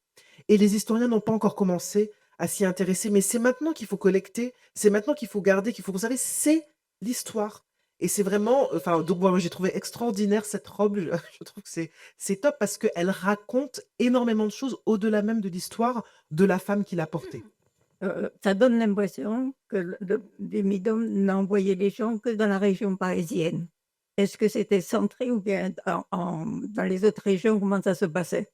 et les historiens n'ont pas encore commencé à s'y intéresser. Mais c'est maintenant qu'il faut collecter, c'est maintenant qu'il faut garder, qu'il faut conserver, c'est l'histoire. Et c'est vraiment, enfin, donc moi j'ai trouvé extraordinaire cette robe. Je trouve que c'est top parce qu'elle raconte énormément de choses au-delà même de l'histoire de la femme qui l'a portée. Ça donne l'impression que le Bumidum n'envoyait les gens que dans la région parisienne. Est-ce que c'était centré ou bien dans les autres régions, comment ça se passait?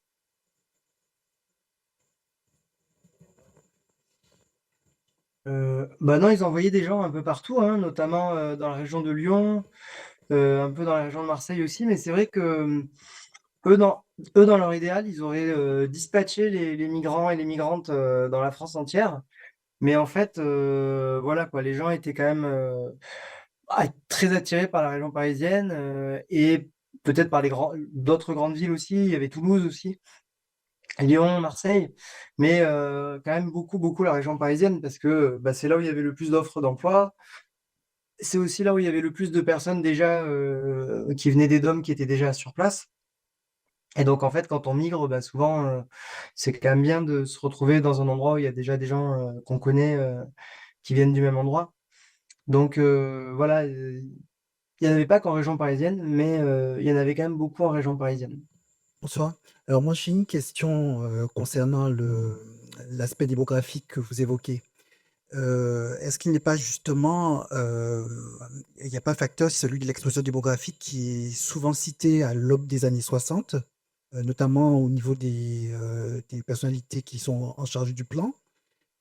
Bah, non, ils envoyaient des gens un peu partout, hein, notamment, dans la région de Lyon, un peu dans la région de Marseille aussi, mais c'est vrai que, eux dans dans leur idéal, ils auraient, dispatché les migrants et les migrantes, dans la France entière. Mais en fait, voilà quoi, les gens étaient quand même, très attirés par la région parisienne, et peut-être par d'autres grandes villes aussi. Il y avait Toulouse aussi, Lyon, Marseille, mais quand même beaucoup, beaucoup la région parisienne parce que, bah, c'est là où il y avait le plus d'offres d'emploi. C'est aussi là où il y avait le plus de personnes déjà, qui venaient des DOM qui étaient déjà sur place et donc en fait, quand on migre, bah, souvent, c'est quand même bien de se retrouver dans un endroit où il y a déjà des gens, qu'on connaît, qui viennent du même endroit. Donc voilà, il y en avait pas qu'en région parisienne, mais il y en avait quand même beaucoup en région parisienne. Bonsoir. Alors moi, j'ai une question concernant l'aspect démographique que vous évoquez. Est-ce qu'il n'est pas justement, il n'y a pas un facteur, celui de l'explosion démographique qui est souvent cité à l'aube des années 60, notamment au niveau des personnalités qui sont en charge du plan?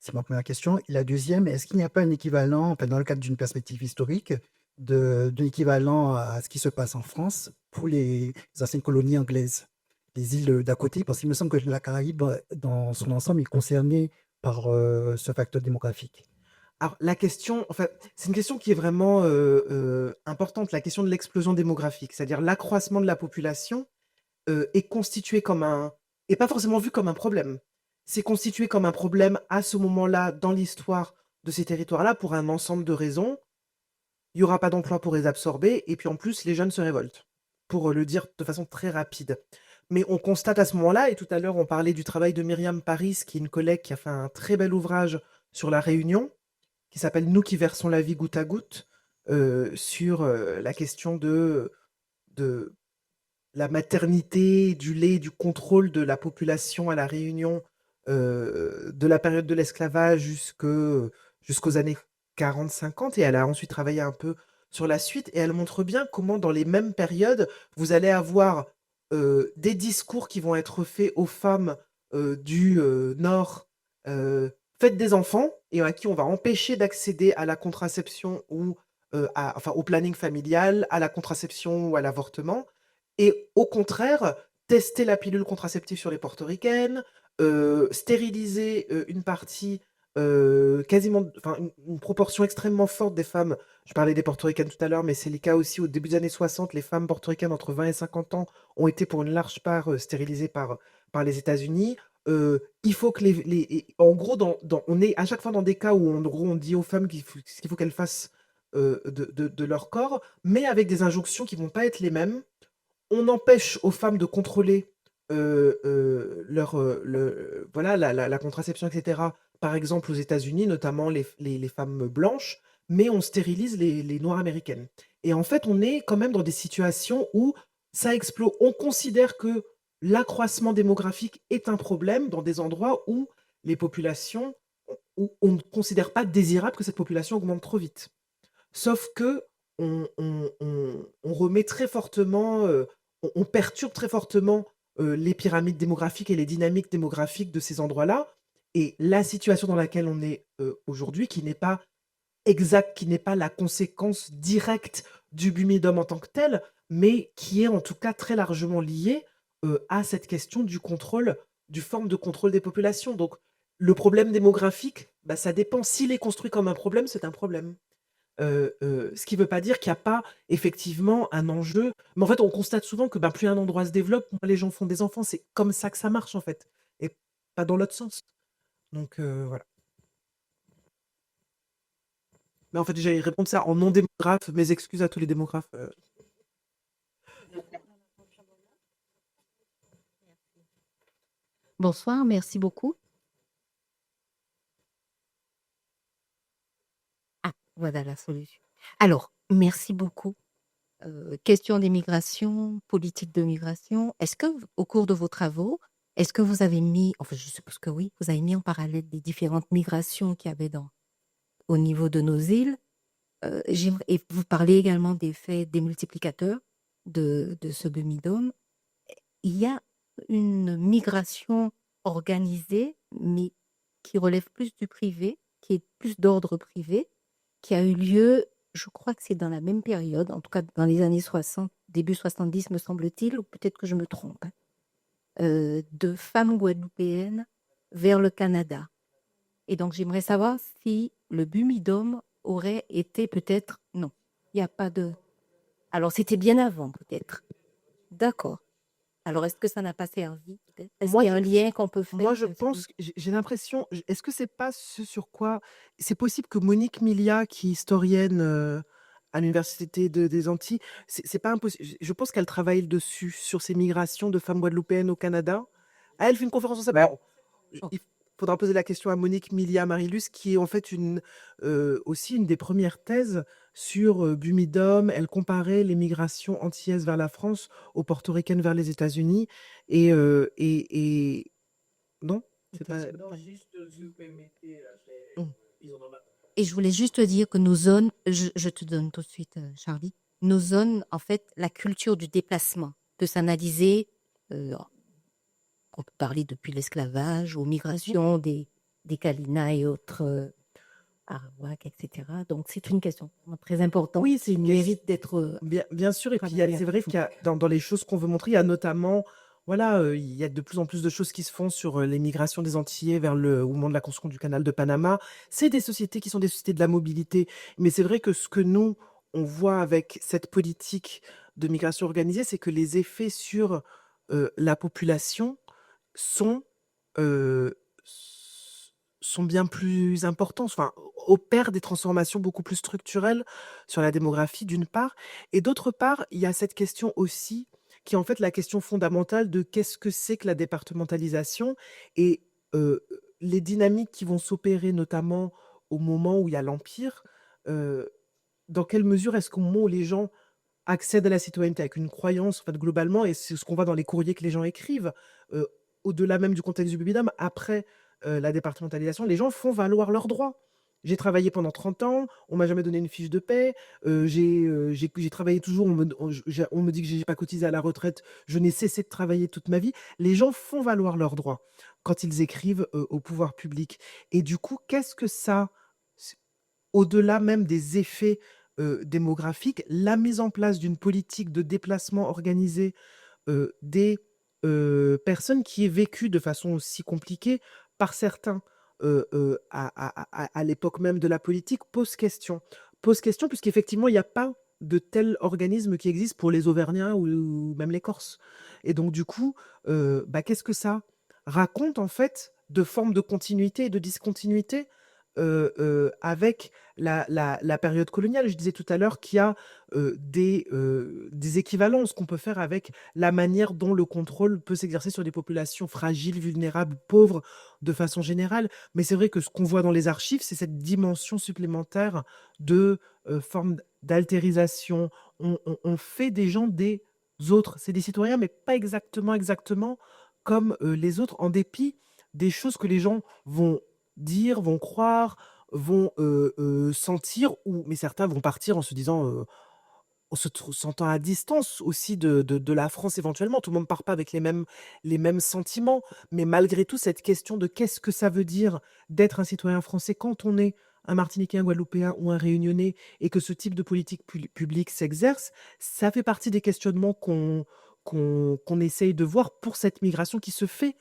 C'est ma première question. Et la deuxième, est-ce qu'il n'y a pas un équivalent, enfin, dans le cadre d'une perspective historique, d'un équivalent à ce qui se passe en France pour les anciennes colonies anglaises, les îles d'à côté? Parce qu'il me semble que la Caraïbe, dans son ensemble, est concernée par ce facteur démographique. Alors la question, enfin, c'est une question qui est vraiment, importante, la question de l'explosion démographique. C'est-à-dire l'accroissement de la population, est constitué comme et pas forcément vu comme un problème. C'est constitué comme un problème à ce moment-là dans l'histoire de ces territoires-là pour un ensemble de raisons. Il y aura pas d'emploi pour les absorber et puis en plus les jeunes se révoltent, pour, le dire de façon très rapide. Mais on constate à ce moment-là et tout à l'heure on parlait du travail de Myriam Paris, qui est une collègue qui a fait un très bel ouvrage sur La Réunion, qui s'appelle Nous qui versons la vie goutte à goutte, sur la question de la maternité, du lait, du contrôle de la population à La Réunion, de la période de l'esclavage jusqu'aux années 40-50. Et elle a ensuite travaillé un peu sur la suite. Et elle montre bien comment, dans les mêmes périodes, vous allez avoir des discours qui vont être faits aux femmes du Nord. Faites des enfants et à qui on va empêcher d'accéder à la contraception ou enfin, au planning familial, à la contraception ou à l'avortement. Et au contraire, tester la pilule contraceptive sur les portoricaines, stériliser une partie, quasiment, enfin une proportion extrêmement forte des femmes. Je parlais des portoricaines tout à l'heure, mais c'est le cas aussi au début des années 60. Les femmes portoricaines entre 20 et 50 ans ont été pour une large part stérilisées par les États-Unis. Il faut que en gros, on est à chaque fois dans des cas où en gros on dit aux femmes ce qu'il faut qu'elles fassent de leur corps, mais avec des injonctions qui vont pas être les mêmes. On empêche aux femmes de contrôler voilà, la contraception, etc. Par exemple, aux États-Unis, notamment les femmes blanches, mais on stérilise les noires américaines. Et en fait, on est quand même dans des situations où ça explose. On considère que l'accroissement démographique est un problème dans des endroits où les populations, où on ne considère pas désirable que cette population augmente trop vite. Sauf que on remet très fortement, on perturbe très fortement les pyramides démographiques et les dynamiques démographiques de ces endroits-là. Et la situation dans laquelle on est aujourd'hui, qui n'est pas exacte, qui n'est pas la conséquence directe du bumidum en tant que tel, mais qui est en tout cas très largement liée à cette question du contrôle, du forme de contrôle des populations. Donc, le problème démographique, bah, ça dépend. S'il est construit comme un problème, c'est un problème. Ce qui ne veut pas dire qu'il n'y a pas effectivement un enjeu. Mais en fait, on constate souvent que plus un endroit se développe, moins les gens font des enfants. C'est comme ça que ça marche, en fait, et pas dans l'autre sens. Donc, voilà. Mais en fait, j'allais répondre ça en non-démographe. Mes excuses à tous les démographes. Bonsoir, merci beaucoup. Ah, voilà la solution. Alors, merci beaucoup. Question des migrations, politique de migration. Est-ce que, au cours de vos travaux, est-ce que vous avez mis, enfin, je suppose que oui, vous avez mis en parallèle les différentes migrations qu'il y avait au niveau de nos îles? Et vous parlez également des faits démultiplicateurs de ce bumidum. Il y a une migration organisée, mais qui relève plus du privé, qui est plus d'ordre privé, qui a eu lieu, je crois que c'est dans la même période, en tout cas dans les années 60, début 70, me semble-t-il, ou peut-être que je me trompe, de femmes guadeloupéennes vers le Canada. Et donc, j'aimerais savoir si le bumidum aurait été peut-être... Non, il n'y a pas de... Alors, c'était bien avant, peut-être. D'accord. Alors, est-ce que ça n'a pas servi, peut-être? Est-ce qu'il y a un lien qu'on peut faire? Moi, je pense, j'ai l'impression, est-ce que c'est pas ce sur quoi... C'est possible que Monique Milia, qui est historienne à l'Université des Antilles, c'est pas impossible. Je pense qu'elle travaille dessus, sur ces migrations de femmes guadeloupéennes au Canada. Ah, elle fait une conférence en septembre. Il faudra poser la question à Monique Milia Marilus, qui est en fait aussi une des premières thèses sur Bumidum. Elle comparait les migrations antillaises vers la France aux portoricaines vers les États-Unis. Et non, c'est pas. Et je voulais juste te dire que nos zones, je te donne tout de suite, Charlie, nos zones, en fait, la culture du déplacement peut s'analyser, on peut parler depuis l'esclavage aux migrations des Kalina et autres Arawak, etc. Donc, c'est une question très importante. Oui, c'est une mérite d'être. Bien sûr, et puis c'est vrai qu'il y a dans les choses qu'on veut montrer, il y a notamment, voilà, il y a de plus en plus de choses qui se font sur les migrations des Antillais vers au moment de la construction du canal de Panama. C'est des sociétés qui sont des sociétés de la mobilité, mais c'est vrai que ce que nous, on voit avec cette politique de migration organisée, c'est que les effets sur la population sont bien plus importants, enfin, opèrent des transformations beaucoup plus structurelles sur la démographie, d'une part. Et d'autre part, il y a cette question aussi, qui est en fait la question fondamentale de qu'est-ce que c'est que la départementalisation et les dynamiques qui vont s'opérer, notamment au moment où il y a l'Empire, dans quelle mesure est-ce qu'au moment où les gens accèdent à la citoyenneté avec une croyance, en fait, globalement, et c'est ce qu'on voit dans les courriers que les gens écrivent, au-delà même du contexte du Bubidam, après la départementalisation, les gens font valoir leurs droits. J'ai travaillé pendant 30 ans, on m'a jamais donné une fiche de paie, j'ai travaillé toujours, on me dit que j'ai pas cotisé à la retraite, je n'ai cessé de travailler toute ma vie. Les gens font valoir leurs droits quand ils écrivent au pouvoir public. Et du coup, qu'est-ce que ça, au-delà même des effets démographiques, la mise en place d'une politique de déplacement organisée des personnes qui est vécue de façon aussi compliquée par certains à l'époque même de la politique pose question. Pose question puisqu'effectivement, il n'y a pas de tel organisme qui existe pour les Auvergnats ou même les Corses. Et donc, du coup, qu'est-ce que ça raconte en fait de forme de continuité et de discontinuité avec la période coloniale? Je disais tout à l'heure qu'il y a des équivalences qu'on peut faire avec la manière dont le contrôle peut s'exercer sur des populations fragiles, vulnérables, pauvres, de façon générale. Mais c'est vrai que ce qu'on voit dans les archives, c'est cette dimension supplémentaire de forme d'altérisation. On fait des gens des autres. C'est des citoyens, mais pas exactement comme les autres, en dépit des choses que les gens vont dire, vont croire, vont sentir, mais certains vont partir en se disant, en sentant à distance aussi de la France éventuellement. Tout le monde ne part pas avec les mêmes sentiments, mais malgré tout, cette question de qu'est-ce que ça veut dire d'être un citoyen français quand on est un Martiniquais, un Guadeloupéen ou un Réunionnais, et que ce type de politique publique s'exerce, ça fait partie des questionnements qu'on essaye de voir pour cette migration qui se fait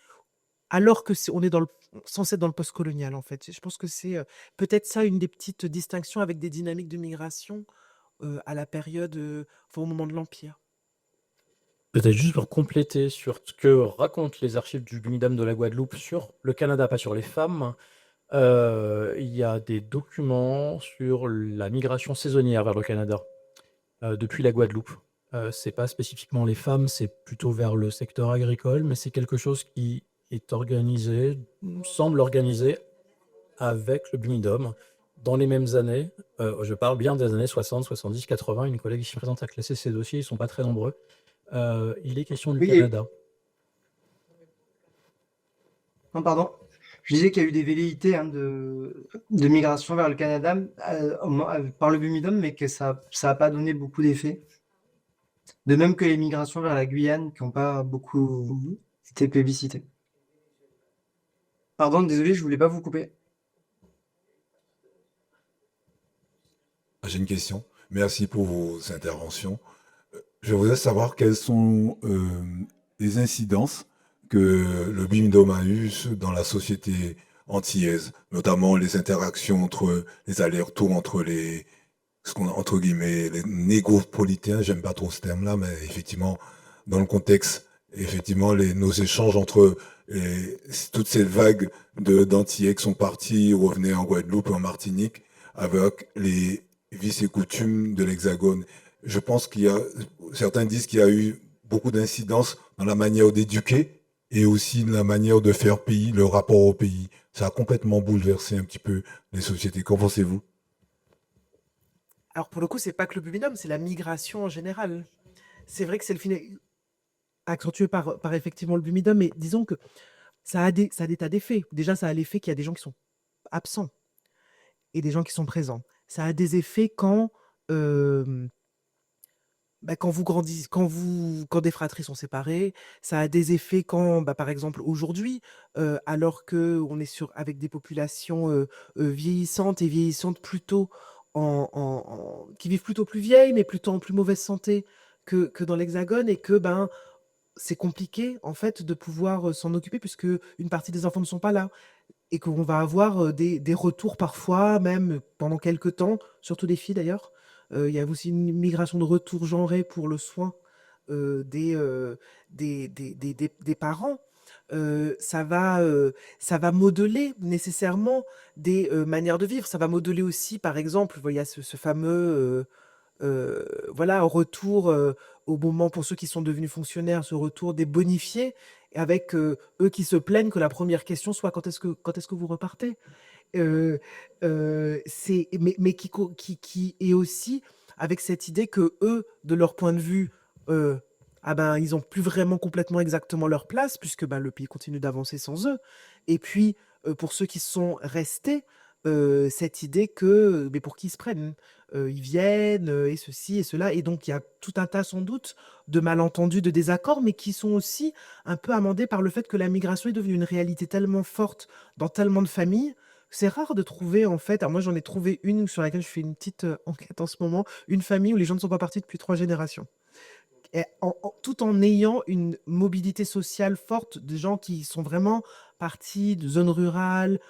alors que on est censé être dans le post-colonial, en fait. Je pense que c'est peut-être ça une des petites distinctions avec des dynamiques de migration à la période, au moment de l'Empire. Peut-être juste pour compléter sur ce que racontent les archives du Bumidum de la Guadeloupe sur le Canada, pas sur les femmes, il y a des documents sur la migration saisonnière vers le Canada depuis la Guadeloupe. C'est pas spécifiquement les femmes, c'est plutôt vers le secteur agricole, mais c'est quelque chose qui est organisé, semble organisé avec le Bumidum dans les mêmes années. Je parle bien des années 60, 70, 80. Une collègue ici présente a classé ces dossiers, ils ne sont pas très nombreux. Il est question du Oui, Canada. Non, pardon. Je disais qu'il y a eu des velléités de migration vers le Canada par le Bumidum, mais que ça n'a pas donné beaucoup d'effets. De même que les migrations vers la Guyane, qui n'ont pas beaucoup été plébiscitées. Pardon, désolé, je voulais pas vous couper. J'ai une question. Merci pour vos interventions. Je voudrais savoir quelles sont les incidences que le BIMDOM a eues dans la société antillaise, notamment les interactions les allers-retours entre entre guillemets, les négopolitains, j'aime pas trop ce terme-là, mais effectivement, dans le contexte, effectivement, nos échanges entre toutes ces vagues d'Antillais qui sont partis, revenaient en Guadeloupe et en Martinique, avec les vices et coutumes de l'Hexagone. Je pense certains disent qu'il y a eu beaucoup d'incidences dans la manière d'éduquer et aussi la manière de faire pays, le rapport au pays. Ça a complètement bouleversé un petit peu les sociétés. Qu'en pensez-vous? Alors pour le coup, c'est pas que le Bumidum, c'est la migration en général. C'est vrai que c'est le phénomène accentué par effectivement le Bumidum, mais disons que ça a des tas d'effets. Déjà, ça a l'effet qu'il y a des gens qui sont absents et des gens qui sont présents. Ça a des effets quand vous grandissez, quand des fratries sont séparées. Ça a des effets quand, par exemple, aujourd'hui, alors qu'on est avec des populations vieillissantes et vieillissantes plutôt qui vivent plutôt plus vieilles, mais plutôt en plus mauvaise santé que dans l'Hexagone, et que c'est compliqué en fait de pouvoir s'en occuper puisque une partie des enfants ne sont pas là et qu'on va avoir des retours parfois, même pendant quelques temps, surtout des filles d'ailleurs. Il y a aussi une migration de retour genré pour le soin des parents. Ça va modeler nécessairement des manières de vivre. Ça va modeler aussi, par exemple, il y a ce fameux retour au moment, pour ceux qui sont devenus fonctionnaires, ce retour des bonifiés, avec eux qui se plaignent que la première question soit quand est-ce que vous repartez? Heu c'est mais qui est aussi avec cette idée que eux, de leur point de vue, heu, ah ben, ils ont plus vraiment complètement exactement leur place puisque, ben, le pays continue d'avancer sans eux et puis, pour ceux qui sont restés, cette idée que, mais pour qui ils se prennent? Ils viennent, et ceci et cela et donc il y a tout un tas sans doute de malentendus, de désaccords, mais qui sont aussi un peu amendés par le fait que la migration est devenue une réalité tellement forte dans tellement de familles. C'est rare de trouver en fait, alors moi j'en ai trouvé une sur laquelle je fais une petite, enquête en ce moment, une famille où les gens ne sont pas partis depuis 3 générations. Et tout en ayant une mobilité sociale forte, des gens qui sont vraiment partis de zones rurales,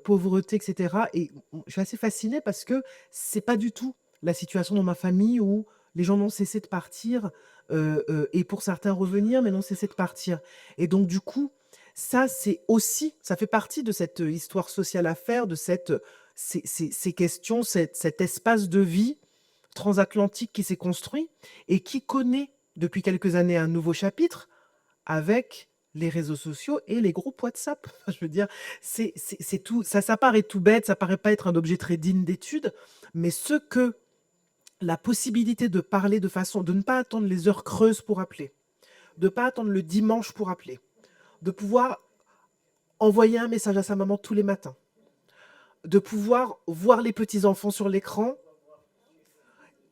pauvreté et cetera et je suis assez fascinée parce que c'est pas du tout la situation dans ma famille où les gens n'ont cessé de partir, et pour certains revenir, mais n'ont cessé de partir et donc du coup, ça c'est aussi ça fait partie de cette, histoire sociale à faire, de cette, ces questions, cet espace de vie transatlantique qui s'est construit et qui connaît depuis quelques années un nouveau chapitre avec les réseaux sociaux et les groupes WhatsApp. Je veux dire, c'est tout. Ça paraît tout bête, ça paraît pas être un objet très digne d'étude, mais ce que la possibilité de parler de façon, de ne pas attendre les heures creuses pour appeler, de ne pas attendre le dimanche pour appeler, de pouvoir envoyer un message à sa maman tous les matins, de pouvoir voir les petits-enfants sur l'écran.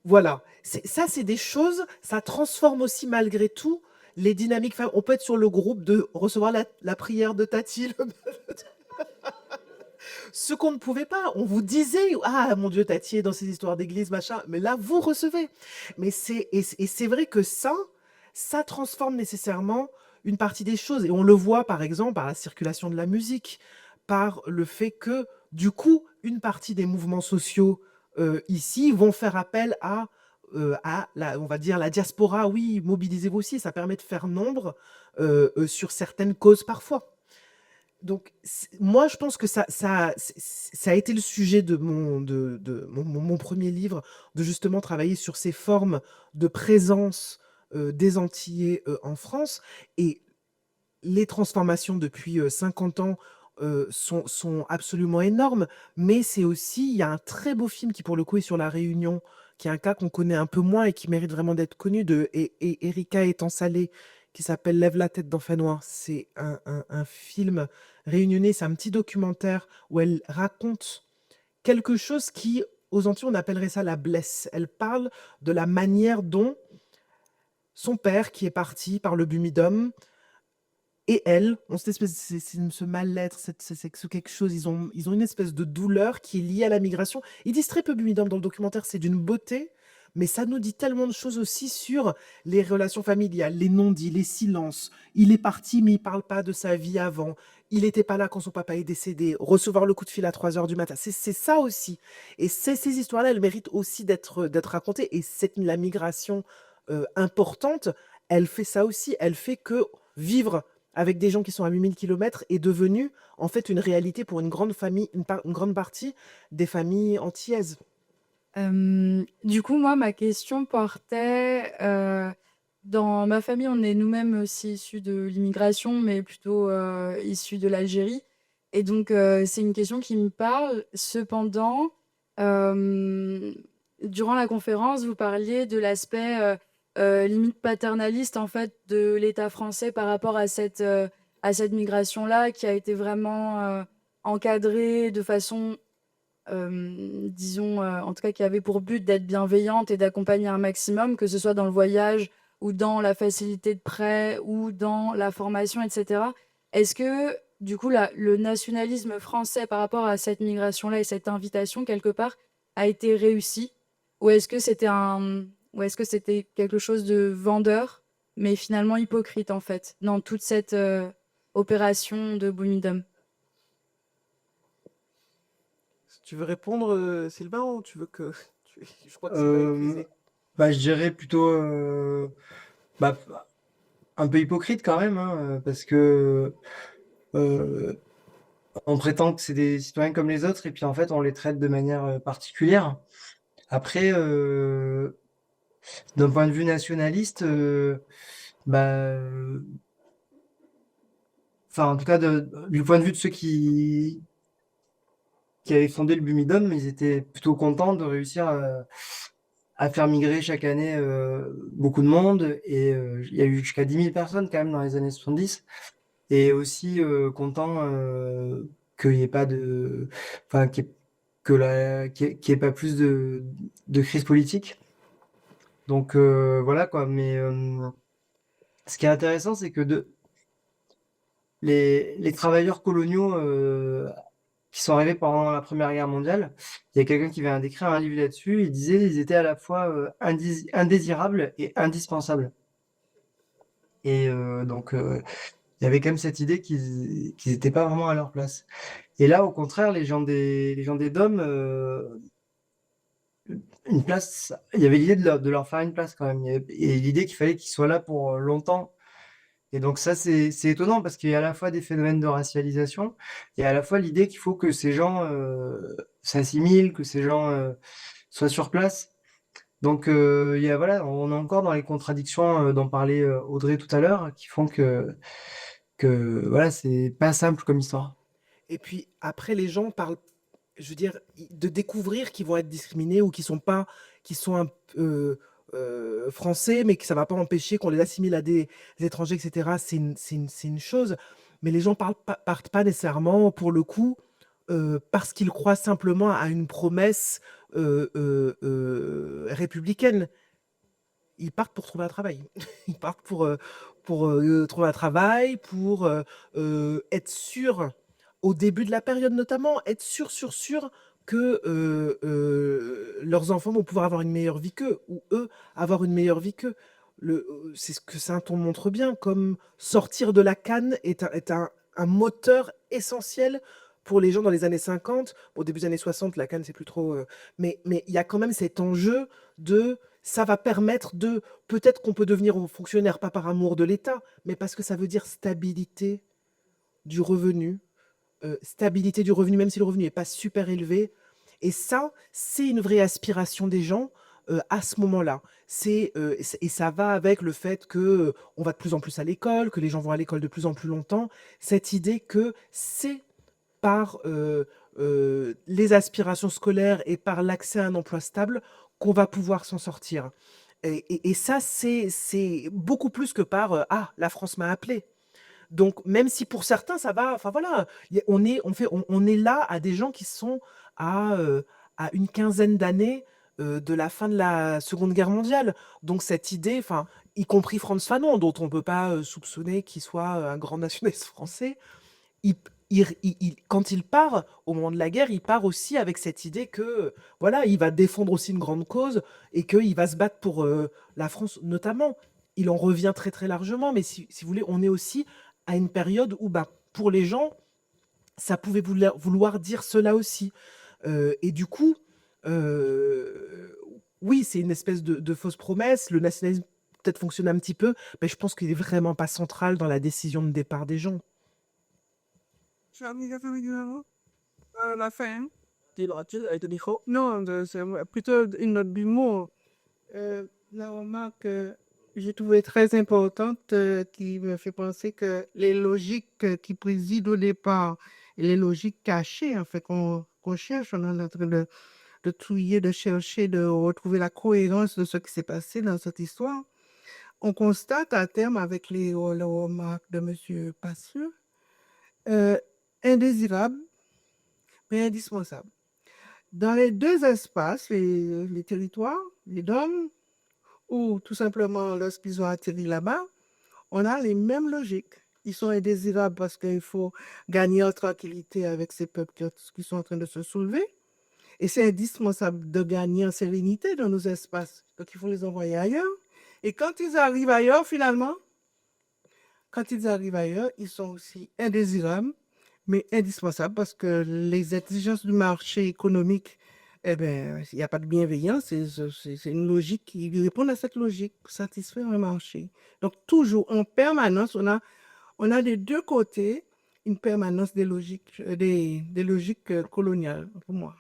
Voilà, c'est des choses, ça transforme aussi malgré tout les dynamiques. On peut être sur le groupe de recevoir la prière de Tati. Ce qu'on ne pouvait pas, on vous disait, ah mon Dieu, Tati est dans ces histoires d'église, machin, mais là vous recevez. Mais c'est vrai que ça transforme nécessairement une partie des choses. Et on le voit par exemple par la circulation de la musique, par le fait que du coup, une partie des mouvements sociaux ici vont faire appel à on va dire la diaspora. Oui, mobilisez-vous aussi, ça permet de faire nombre sur certaines causes parfois. Donc, moi, je pense que ça a été le sujet de mon premier livre, de justement travailler sur ces formes de présence des Antillais en France. Et les transformations depuis 50 ans sont absolument énormes, mais c'est aussi, il y a un très beau film qui, pour le coup, est sur La Réunion, qui est un cas qu'on connaît un peu moins et qui mérite vraiment d'être connu, et Erika étant salée, qui s'appelle Lève la tête d'enfant noir. C'est un film réunionnais, c'est un petit documentaire où elle raconte quelque chose qui, aux Antilles, on appellerait ça la blesse. Elle parle de la manière dont son père, qui est parti par le Bumidum, et elle ont cette espèce ce mal-être, c'est quelque chose, ils ont une espèce de douleur qui est liée à la migration. Ils disent très peu Bumidum dans le documentaire, c'est d'une beauté, mais ça nous dit tellement de choses aussi sur les relations familiales, les non-dits, les silences. Il est parti, mais il parle pas de sa vie avant. Il n'était pas là quand son papa est décédé. Recevoir le coup de fil à 3 heures du matin, c'est ça aussi. Et ces histoires-là, elles méritent aussi d'être racontées. Et c'est la migration importante, elle fait ça aussi. Elle fait que vivre avec des gens qui sont à 8000 kilomètres est devenu en fait une réalité pour une grande famille, une grande partie des familles antillaises. Du coup, moi, ma question portait, dans ma famille, on est nous-mêmes aussi issus de l'immigration, mais plutôt, issus de l'Algérie et donc c'est une question qui me parle. Cependant, durant la conférence, vous parliez de l'aspect, limite paternaliste, en fait, de l'État français par rapport à cette migration-là qui a été vraiment, encadrée de façon disons, en tout cas qui avait pour but d'être bienveillante et d'accompagner un maximum, que ce soit dans le voyage ou dans la facilité de prêt ou dans la formation, et cetera. Est-ce que, du coup, le nationalisme français par rapport à cette migration-là et cette invitation, quelque part, a été réussi? Ou est-ce que c'était quelque chose de vendeur, mais finalement hypocrite, en fait, dans toute cette opération de Bumidum? Tu veux répondre, Sylvain, ou tu veux que... Je crois que Sylvain est épuisé. Bah, je dirais plutôt bah, un peu hypocrite quand même, hein, parce que on prétend que c'est des citoyens comme les autres et puis en fait on les traite de manière particulière. Après, d'un point de vue nationaliste, bah, enfin en tout cas du point de vue de ceux qui qui avaient fondé le Bumidum, ils étaient plutôt contents de réussir à faire migrer chaque année beaucoup de monde. Et il y a eu jusqu'à 10 000 personnes quand même dans les années 70. Et aussi content qu'il n'y ait pas de... Enfin, qu'il y ait pas plus de crise politique. Donc voilà quoi. Mais ce qui est intéressant, c'est que les travailleurs coloniaux qui sont arrivés pendant la Première Guerre mondiale, il y a quelqu'un qui vient d'écrire un livre là-dessus. Il disait ils étaient à la fois indésirables et indispensables. Et donc il y avait quand même cette idée qu'ils n'étaient pas vraiment à leur place. Et là, au contraire, les gens des DOM, une place, il y avait l'idée de leur faire une place quand même. Et l'idée qu'il fallait qu'ils soient là pour longtemps. Et donc ça, c'est étonnant parce qu'il y a à la fois des phénomènes de racialisation et à la fois l'idée qu'il faut que ces gens s'assimilent, que ces gens soient sur place. Donc voilà, on est encore dans les contradictions dont parlait Audrey tout à l'heure, qui font que voilà, c'est pas simple comme histoire. Et puis après, les gens parlent, je veux dire, de découvrir qu'ils vont être discriminés ou qu'ils sont un peu français, mais que ça va pas empêcher qu'on les assimile à des étrangers, etc. C'est une chose. Mais les gens partent pas nécessairement, pour le coup, parce qu'ils croient simplement à une promesse républicaine. Ils partent pour trouver un travail. Ils partent pour trouver un travail, pour être sûr, au début de la période notamment, être sûr que leurs enfants vont pouvoir avoir une meilleure vie qu'eux, ou eux avoir une meilleure vie qu'eux. C'est ce que Saint-On montre bien, comme sortir de la canne est un moteur essentiel pour les gens dans les années 50. Au début des années 60, la canne, c'est plus trop... mais il y a quand même cet enjeu de... Ça va permettre de... Peut-être qu'on peut devenir fonctionnaire, pas par amour de l'État, mais parce que ça veut dire stabilité du revenu. Stabilité du revenu, même si le revenu n'est pas super élevé. Et ça, c'est une vraie aspiration des gens à ce moment-là. Et ça va avec le fait que on va de plus en plus à l'école, que les gens vont à l'école de plus en plus longtemps. Cette idée que c'est par les aspirations scolaires et par l'accès à un emploi stable qu'on va pouvoir s'en sortir. Et ça, c'est beaucoup plus que par ah, la France m'a appelé. Donc, même si pour certains, ça va, enfin voilà, on est là à des gens qui sont à, une quinzaine d'années de la fin de la Seconde Guerre mondiale. Donc, cette idée, enfin, y compris Frantz Fanon, dont on ne peut pas soupçonner qu'il soit un grand nationaliste français, quand il part au moment de la guerre, il part aussi avec cette idée que voilà, il va défendre aussi une grande cause et qu'il va se battre pour la France notamment. Il en revient très très largement, mais si vous voulez, on est aussi à une période où bah, pour les gens, ça pouvait vouloir dire cela aussi. Et du coup, oui, c'est une espèce de fausse promesse. Le nationalisme peut-être fonctionne un petit peu, mais je pense qu'il est vraiment pas central dans la décision de départ des gens. La fin. Non, c'est plutôt une autre mot. La remarque que j'ai trouvée très importante qui me fait penser que les logiques qui président au départ et les logiques cachées, en fait, qu'on cherche, on est en train de trouiller, de chercher, de retrouver la cohérence de ce qui s'est passé dans cette histoire. On constate à terme avec les remarques de M. Passieux, indésirable, mais indispensable. Dans les deux espaces, les territoires, les DOM, ou tout simplement lorsqu'ils ont atterri là-bas, on a les mêmes logiques. Ils sont indésirables parce qu'il faut gagner en tranquillité avec ces peuples qui sont en train de se soulever. Et c'est indispensable de gagner en sérénité dans nos espaces. Donc il faut les envoyer ailleurs. Et quand ils arrivent ailleurs, finalement, ils sont aussi indésirables, mais indispensables parce que les exigences du marché économique, eh bien, il n'y a pas de bienveillance, c'est une logique qui répond à cette logique, satisfaire un marché. Donc, toujours, en permanence, on a des deux côtés une permanence des logiques coloniales, pour moi.